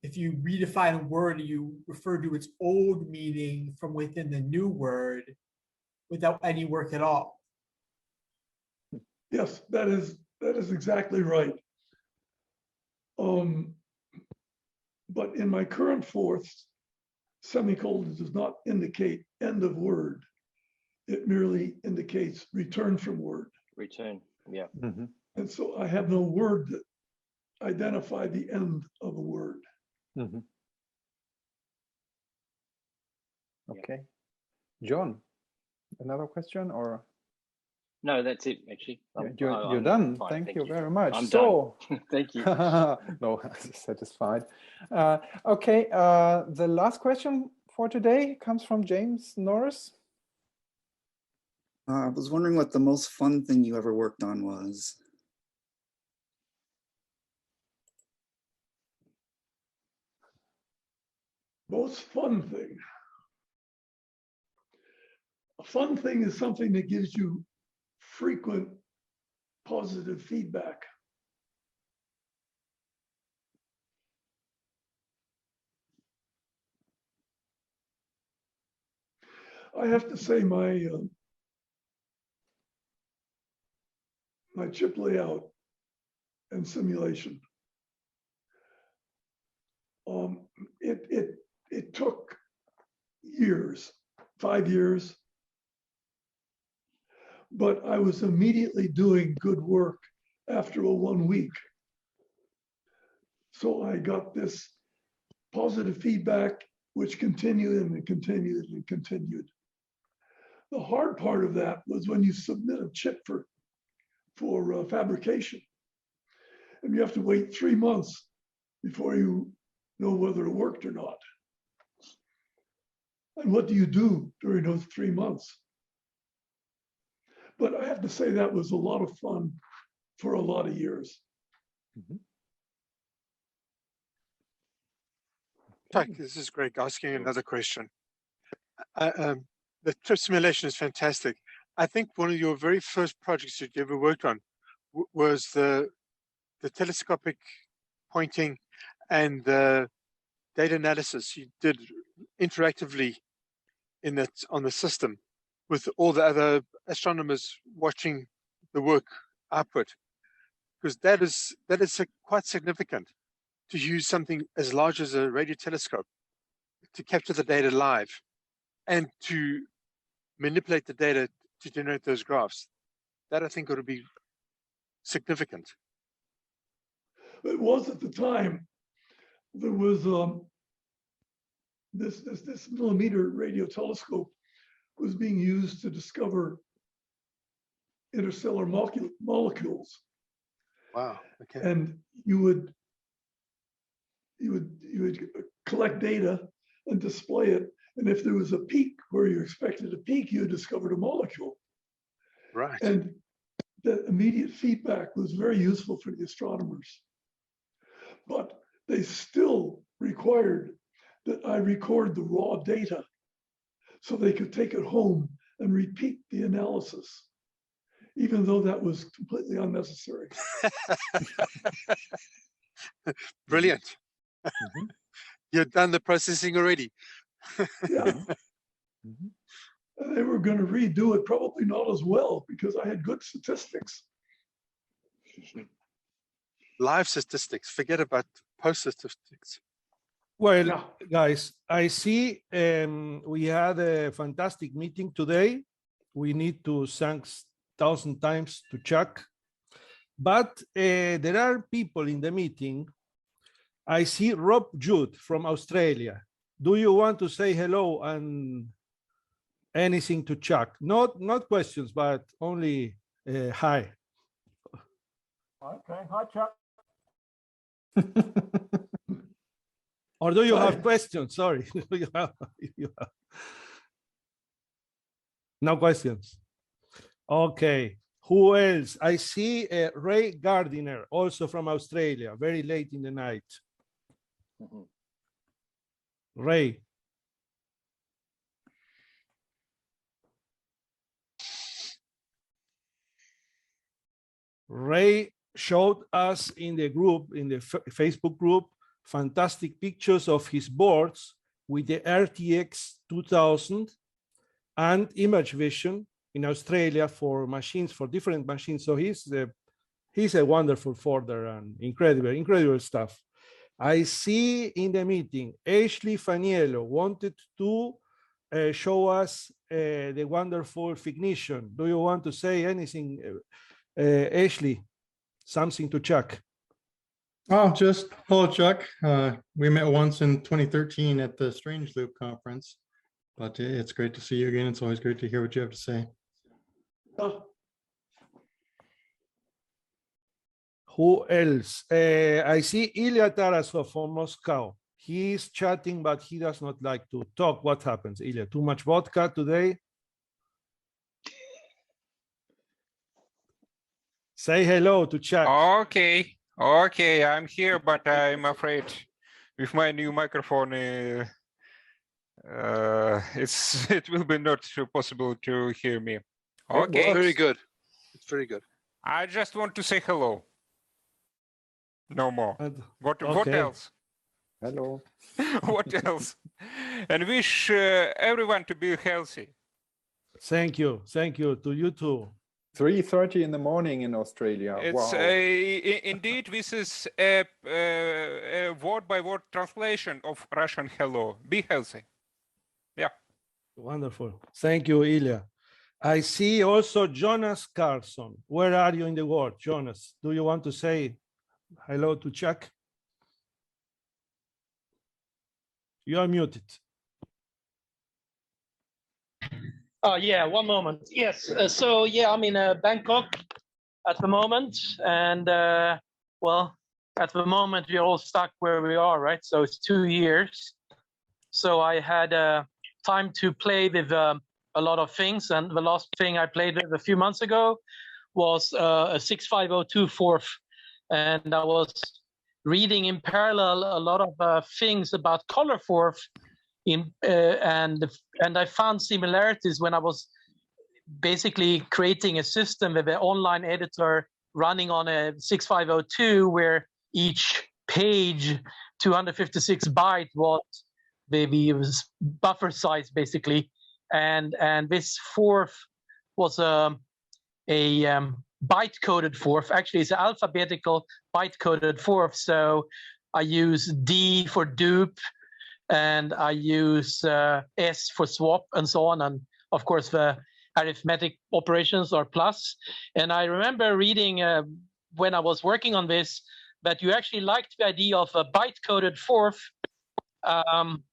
if you redefine a word, you refer to its old meaning from within the new word without any work at all. Yes, that is exactly right. But in my current Forths, semicolon does not indicate end of word. It merely indicates return from word. Return, yeah. And so I have no word that identify the end of a word. Okay. John, another question or? No, that's it, actually. You're done. Fine, Thank you very much. I'm so, done. Thank you. No, satisfied. Okay, the last question for today comes from James Norris. I was wondering what the most fun thing you ever worked on was. Most fun thing. A fun thing is something that gives you frequent positive feedback. I have to say my chip layout and simulation, it took years, 5 years, but I was immediately doing good work after 1 week. So I got this positive feedback, which continued and continued and continued. The hard part of that was when you submit a chip for fabrication, and you have to wait 3 months before you know whether it worked or not. And what do you do during those 3 months? But I have to say that was a lot of fun for a lot of years. Chuck, this is Greg asking another question. The trip simulation is fantastic. I think one of your very first projects that you ever worked on was the telescopic pointing and the data analysis you did interactively on the system with all the other astronomers watching the work output, because that is quite significant to use something as large as a radio telescope to capture the data live and to manipulate the data to generate those graphs. That I think would be significant. It was at the time. There was this millimeter radio telescope was being used to discover interstellar molecules. Wow. Okay. And you would collect data and display it. And if there was a peak where you expected a peak, you discovered a molecule. Right. And the immediate feedback was very useful for the astronomers. But they still required that I record the raw data so they could take it home and repeat the analysis, even though that was completely unnecessary. Brilliant. You've done the processing already. Yeah. And they were going to redo it, probably not as well, because I had good statistics. Live statistics, forget about post statistics. Well, guys, I see we had a fantastic meeting today. We need to thank 1,000 times to Chuck. But there are people in the meeting. I see Rob Jude from Australia. Do you want to say hello and anything to Chuck? Not questions, but only hi. Okay, hi Chuck. Or do you have questions? Sorry. You have- No questions. Okay. Who else? I see Ray Gardiner, also from Australia, very late in the night. Ray. Ray showed us in the group, in the Facebook group, fantastic pictures of his boards with the RTX 2000 and image vision in Australia for machines, for different machines. So he's a wonderful folder and incredible stuff. I see in the meeting, Ashley Faniello wanted to show us the wonderful Fignition. Do you want to say anything, Ashley? Something to Chuck? Oh, just hello, Chuck. We met once in 2013 at the Strange Loop conference, but it's great to see you again. It's always great to hear what you have to say. Who else? I see Ilya Tarasov from Moscow. He's chatting, but he does not like to talk. What happens, Ilya? Too much vodka today? Say hello to Chuck. Okay, I'm here, but I'm afraid with my new microphone, it will be not possible to hear me. Okay. Very good. It's very good. I just want to say hello. No more. What okay. else? Hello. What else? And wish everyone to be healthy. Thank you to you too. 3:30 in the morning in Australia. It's Wow. Indeed, this is a word-by-word translation of Russian hello. Be healthy. Yeah. Wonderful. Thank you, Ilya. I see also Jonas Carlson. Where are you in the world, Jonas? Do you want to say hello to Chuck? You are muted. Oh, yeah, one moment. Yes, so yeah, I'm in Bangkok at the moment. And well, at the moment, we're all stuck where we are, right? So it's 2 years. So I had time to play with a lot of things. And the last thing I played with a few months ago was a 6502 Forth. And I was reading in parallel a lot of things about color Forth. And I found similarities when I was basically creating a system with an online editor running on a 6502, where each page, 256 byte, was the buffer size basically, and this Forth was a byte-coded Forth. Actually, it's an alphabetical byte-coded Forth. So I use D for dupe, and I use S for swap, and so on. And of course, the arithmetic operations are plus. And I remember reading when I was working on this that you actually liked the idea of a byte-coded Forth,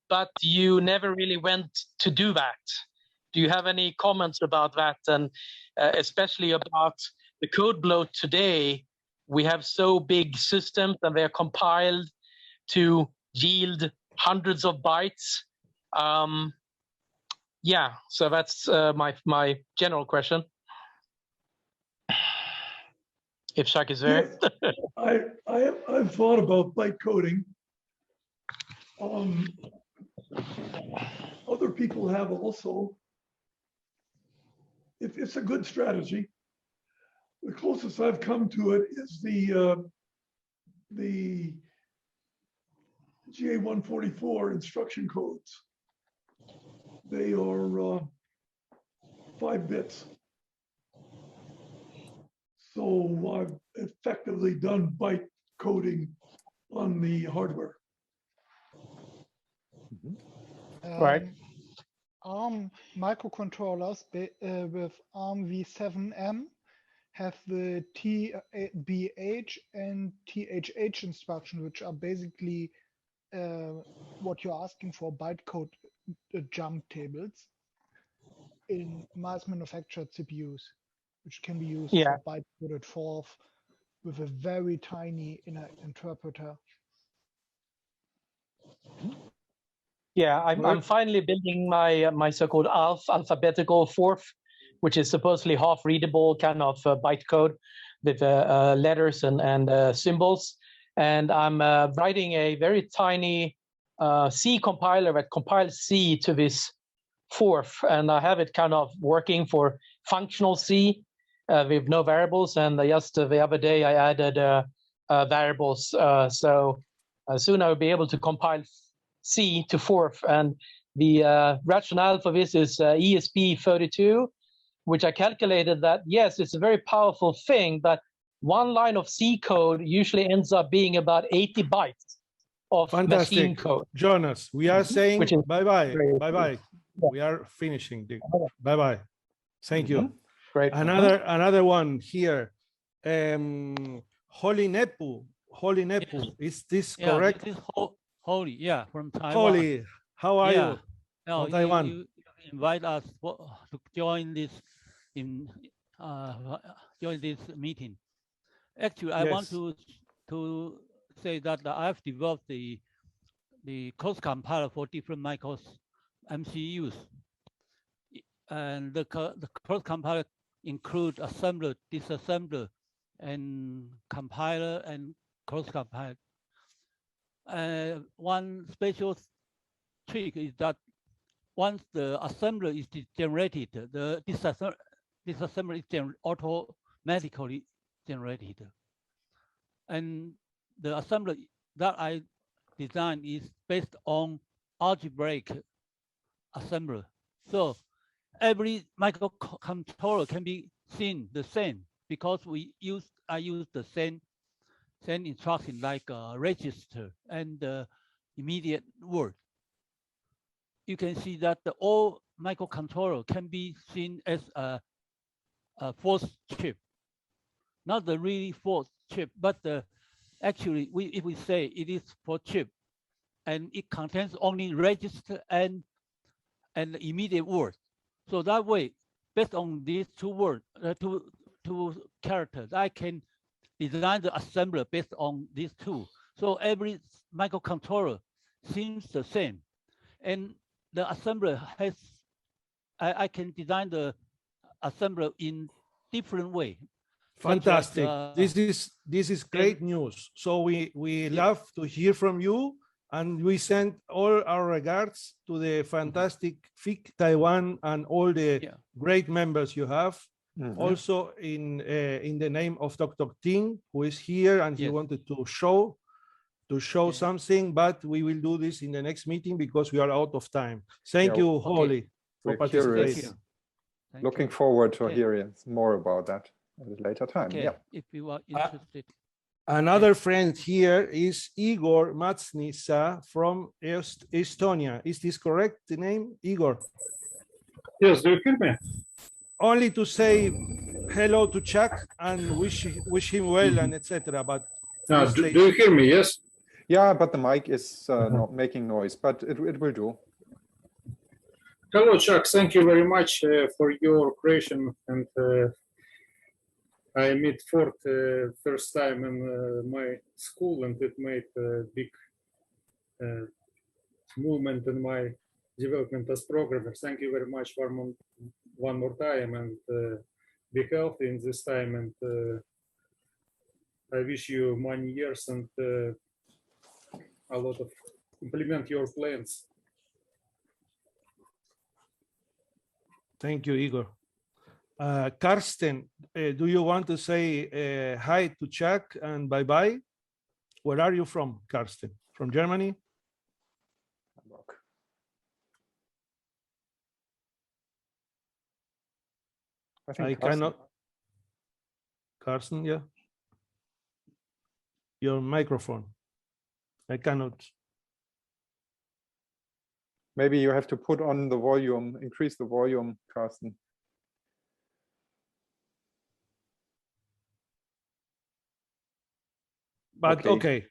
but you never really went to do that. Do you have any comments about that? And especially about the code bloat today, we have so big systems and they're compiled to yield hundreds of bytes. Yeah, so that's my general question. if Chuck is there. Yes, I've thought about byte coding. Other people have also. It's a good strategy. The closest I've come to it is the GA144 instruction codes. They are 5 bits. So I've effectively done byte coding on the hardware. Right. ARM microcontrollers with ARM v7m have the TBH and THH instruction, which are basically what you're asking for, bytecode jump tables in mass manufactured CPUs, which can be used for bytecoded forth with a very tiny interpreter. Yeah, I'm finally building my so-called alphabetical forth, which is supposedly half readable kind of bytecode with letters and symbols. And I'm writing a very tiny C compiler that compiles C to this forth, and I have it kind of working for functional C with no variables. And just the other day I added variables, so soon I will be able to compile C to forth. And the rationale for this is ESP32, which I calculated that, yes, it's a very powerful thing, but one line of C code usually ends up being about 80 bytes of machine code. Jonas, we are saying bye-bye, bye-bye. We are finishing. Bye-bye. Thank you. Great. Another one here. Holy Nepu. Is this correct? This is Holy, yeah, from Taiwan. Holy, how are you? No, From Taiwan. you invite us to join this meeting. Actually, I want to say that I've developed the cross compiler for different micros MCUs, and the cross compiler include assembler, disassembler, and compiler and cross compiler. One special trick is that once the assembler is generated, the disassembler is automatically generated. And the assembler that I designed is based on algebraic assembler. So every microcontroller can be seen the same because I use the same instruction like register and immediate word. You can see that all microcontroller can be seen as a fourth chip, not the really fourth chip, but actually if we say it is for chip and it contains only register and immediate word. So that way, based on these two words, two characters, I can design the assembler based on these two. So every microcontroller seems the same. And the assembler has, I can design the assembler in different way. Fantastic. This is great news. So we love to hear from you, and we send all our regards to the fantastic FIC Taiwan and all the great members you have. Also in the name of Dr. Ting, who is here, and he wanted to show something, but we will do this in the next meeting because we are out of time. Thank you, Holly, for participating. Looking forward to hearing more about that at a later time. Okay. Yeah. If you are interested. Another friend here is Igor Matsnitsa from Estonia. Is this correct, the name, Igor? Yes, do you hear me? Only to say hello to Chuck and wish him well and etc. But do you hear me? Yes. Yeah, but the mic is not making noise, but it will do. Hello, Chuck. Thank you very much for your creation. And I met Forth first time in my school, and it made a big movement in my development as programmer. Thank you very much for one more time, and be healthy in this time, and I wish you many years and a lot of implement your plans. Thank you, Igor. Karsten, do you want to say hi to Chuck and bye-bye? Where are you from, Karsten? From Germany? I cannot. Carsten, yeah. Your microphone. I cannot. Maybe you have to put on the volume, increase the volume, Carsten. But okay.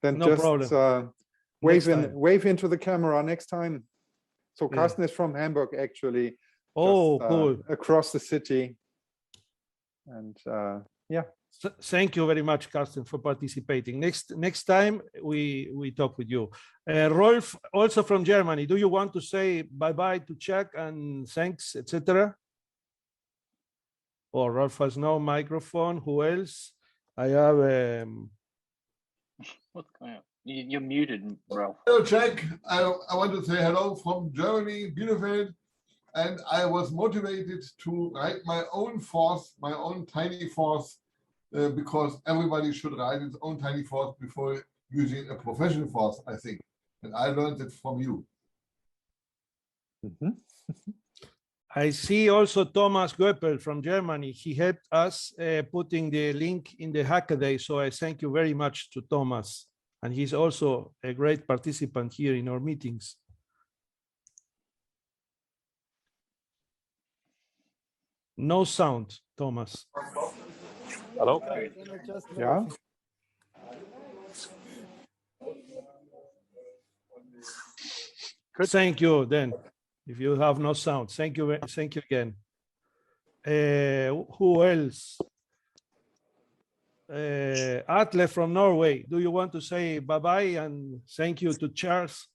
Then no just problem. wave into the camera next time. So Yeah. Carsten is from Hamburg, actually. Oh, just, cool. Across the city. And yeah. Thank you very much, Carsten, for participating. Next time we talk with you. Rolf, also from Germany. Do you want to say bye-bye to Chuck and thanks, etc.? Oh, Rolf has no microphone. Who else? I have. What's going on? You're muted, Ralph. Hello, Jack. I want to say hello from Germany, Bielefeld. And I was motivated to write my own force, my own tiny force, because everybody should write its own tiny force before using a professional force, I think. And I learned it from you. I see also Thomas Goeppel from Germany. He helped us putting the link in the Hackaday. So I thank you very much to Thomas. And he's also a great participant here in our meetings. No sound, Thomas. Hello? Yeah. Thank you, then. If you have no sound, thank you again. Who else? Atle from Norway. Do you want to say bye-bye and thank you to Charles?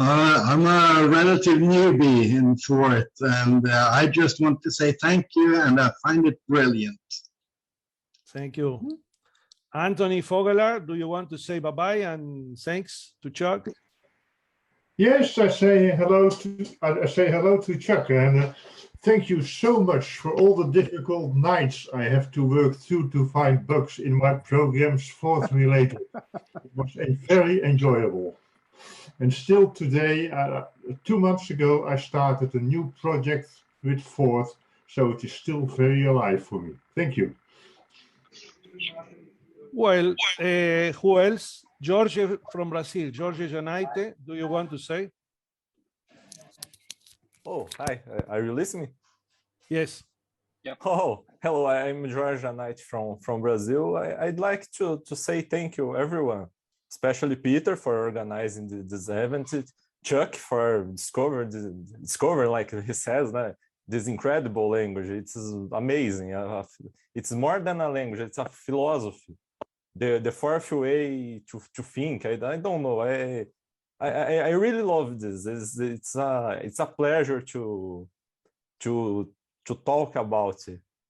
I'm a relative newbie in Forth, and I just want to say thank you, and I find it brilliant. Thank you. Anthony Fogeler, do you want to say bye-bye and thanks to Chuck? Yes, I say hello to Chuck, and thank you so much for all the difficult nights I have to work through to find bugs in my programs Forth related. It was very enjoyable. And still today, 2 months ago, I started a new project with Forth, so it is still very alive for me. Thank you. Well, who else? Jorge from Brazil. Jorge Janaite, do you want to say? Oh, hi. Are you listening? Yes. Oh, hello. I'm Jorge Janaite from Brazil. I'd like to say thank you, everyone, especially Peter for organizing this event, Chuck for discover, like he says, this incredible language. It's amazing. It's more than a language. It's a philosophy. The fourth way to think. I don't know. I really love this. It's a pleasure to talk about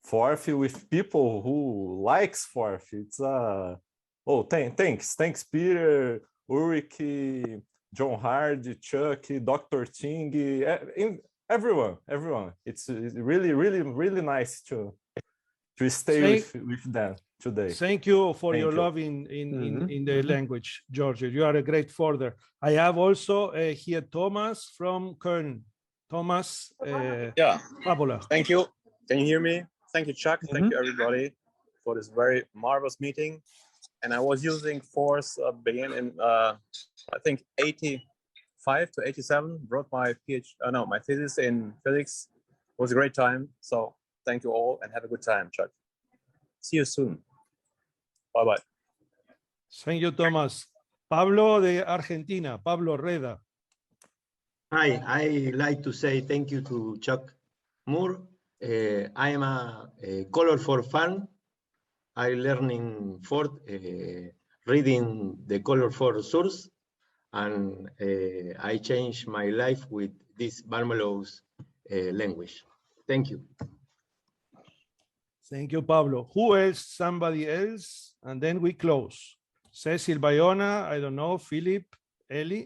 Forth with people who likes Forth. It's thanks Peter, Ulrich, John Hard, Chuck, Dr. Ting, everyone. It's really nice to stay with them today. Thank you for your love in the language, George. You are a great further. I have also here Thomas from Köln. Thomas, yeah, Fabula. Thank you. Can you hear me? Thank you, Chuck. Thank you, everybody, for this very marvelous meeting. And I was using Forth beginning in I think 85 to 87. Wrote my my thesis in physics. It was a great time. So thank you all and have a good time, Chuck. See you soon. Bye-bye. Thank you, Thomas. Pablo de Argentina. Pablo Reda. Hi, I like to say thank you to Chuck Moore. I am a color for fan. I learning Forth, reading the color for source, and I changed my life with this marvelous language. Thank you. Thank you, Pablo. Who else? Somebody else? And then we close. Cecil Bayona, I don't know, Philip, Eli.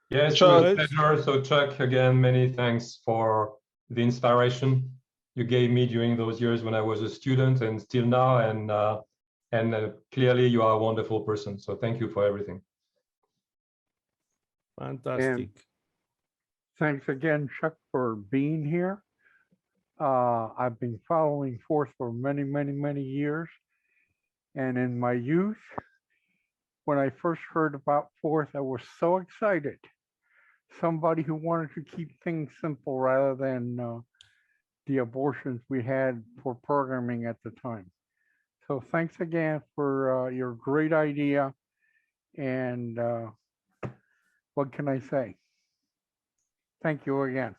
Yeah, it's a pleasure. So Chuck, again, many thanks for the inspiration you gave me during those years when I was a student and still now. And clearly you are a wonderful person. So thank you for everything. Fantastic. And thanks again, Chuck, for being here. I've been following Forth for many, many years. And in my youth, when I first heard about Forth, I was so excited. Somebody who wanted to keep things simple rather than the abortions we had for programming at the time. So thanks again for your great idea. And what can I say? Thank you again.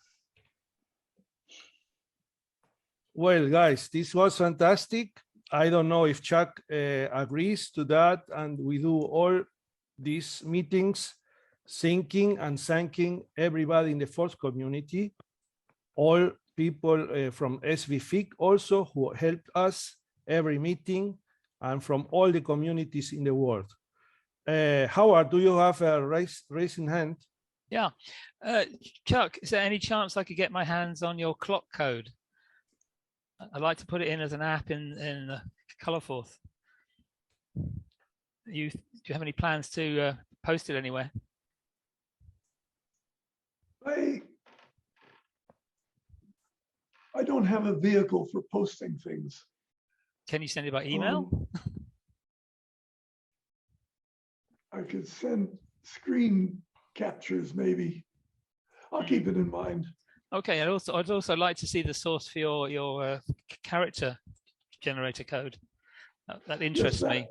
Well, guys, this was fantastic. I don't know if Chuck agrees to that, and we do all these meetings thanking and thanking everybody in the Forth community, all people from SVFIC also who helped us every meeting, and from all the communities in the world. Howard, do you have a raising hand? Yeah. Chuck, is there any chance I could get my hands on your clock code? I'd like to put it in as an app in Colorforth. Do you have any plans to post it anywhere? I don't have a vehicle for posting things. Can you send it by email? I could send screen captures, maybe. I'll keep it in mind. Okay, I'd also like to see the source for your character generator code. That interests me.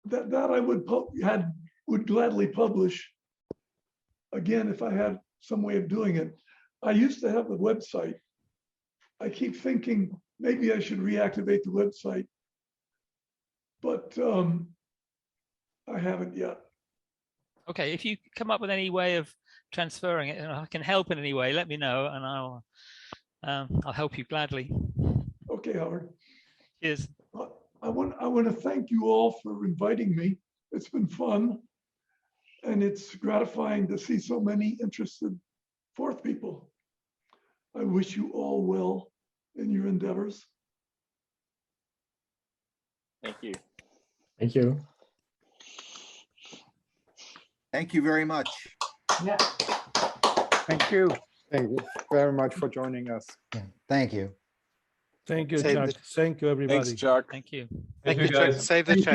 That I would gladly publish. Again, if I had some way of doing it. I used to have the website. I keep thinking maybe I should reactivate the website, but I haven't yet. Okay, if you come up with any way of transferring it and I can help in any way, let me know and I'll help you gladly. Okay, Howard. Cheers. I want to thank you all for inviting me. It's been fun, and it's gratifying to see so many interested Forth people. I wish you all well in your endeavors. Thank you. Thank you. Thank you very much. Yeah. Thank you. Thank you very much for joining us. Thank you. Thank you, Chuck. Thank you, everybody. Thanks, Chuck. Thank you. Thank you, Chuck. Save the chat.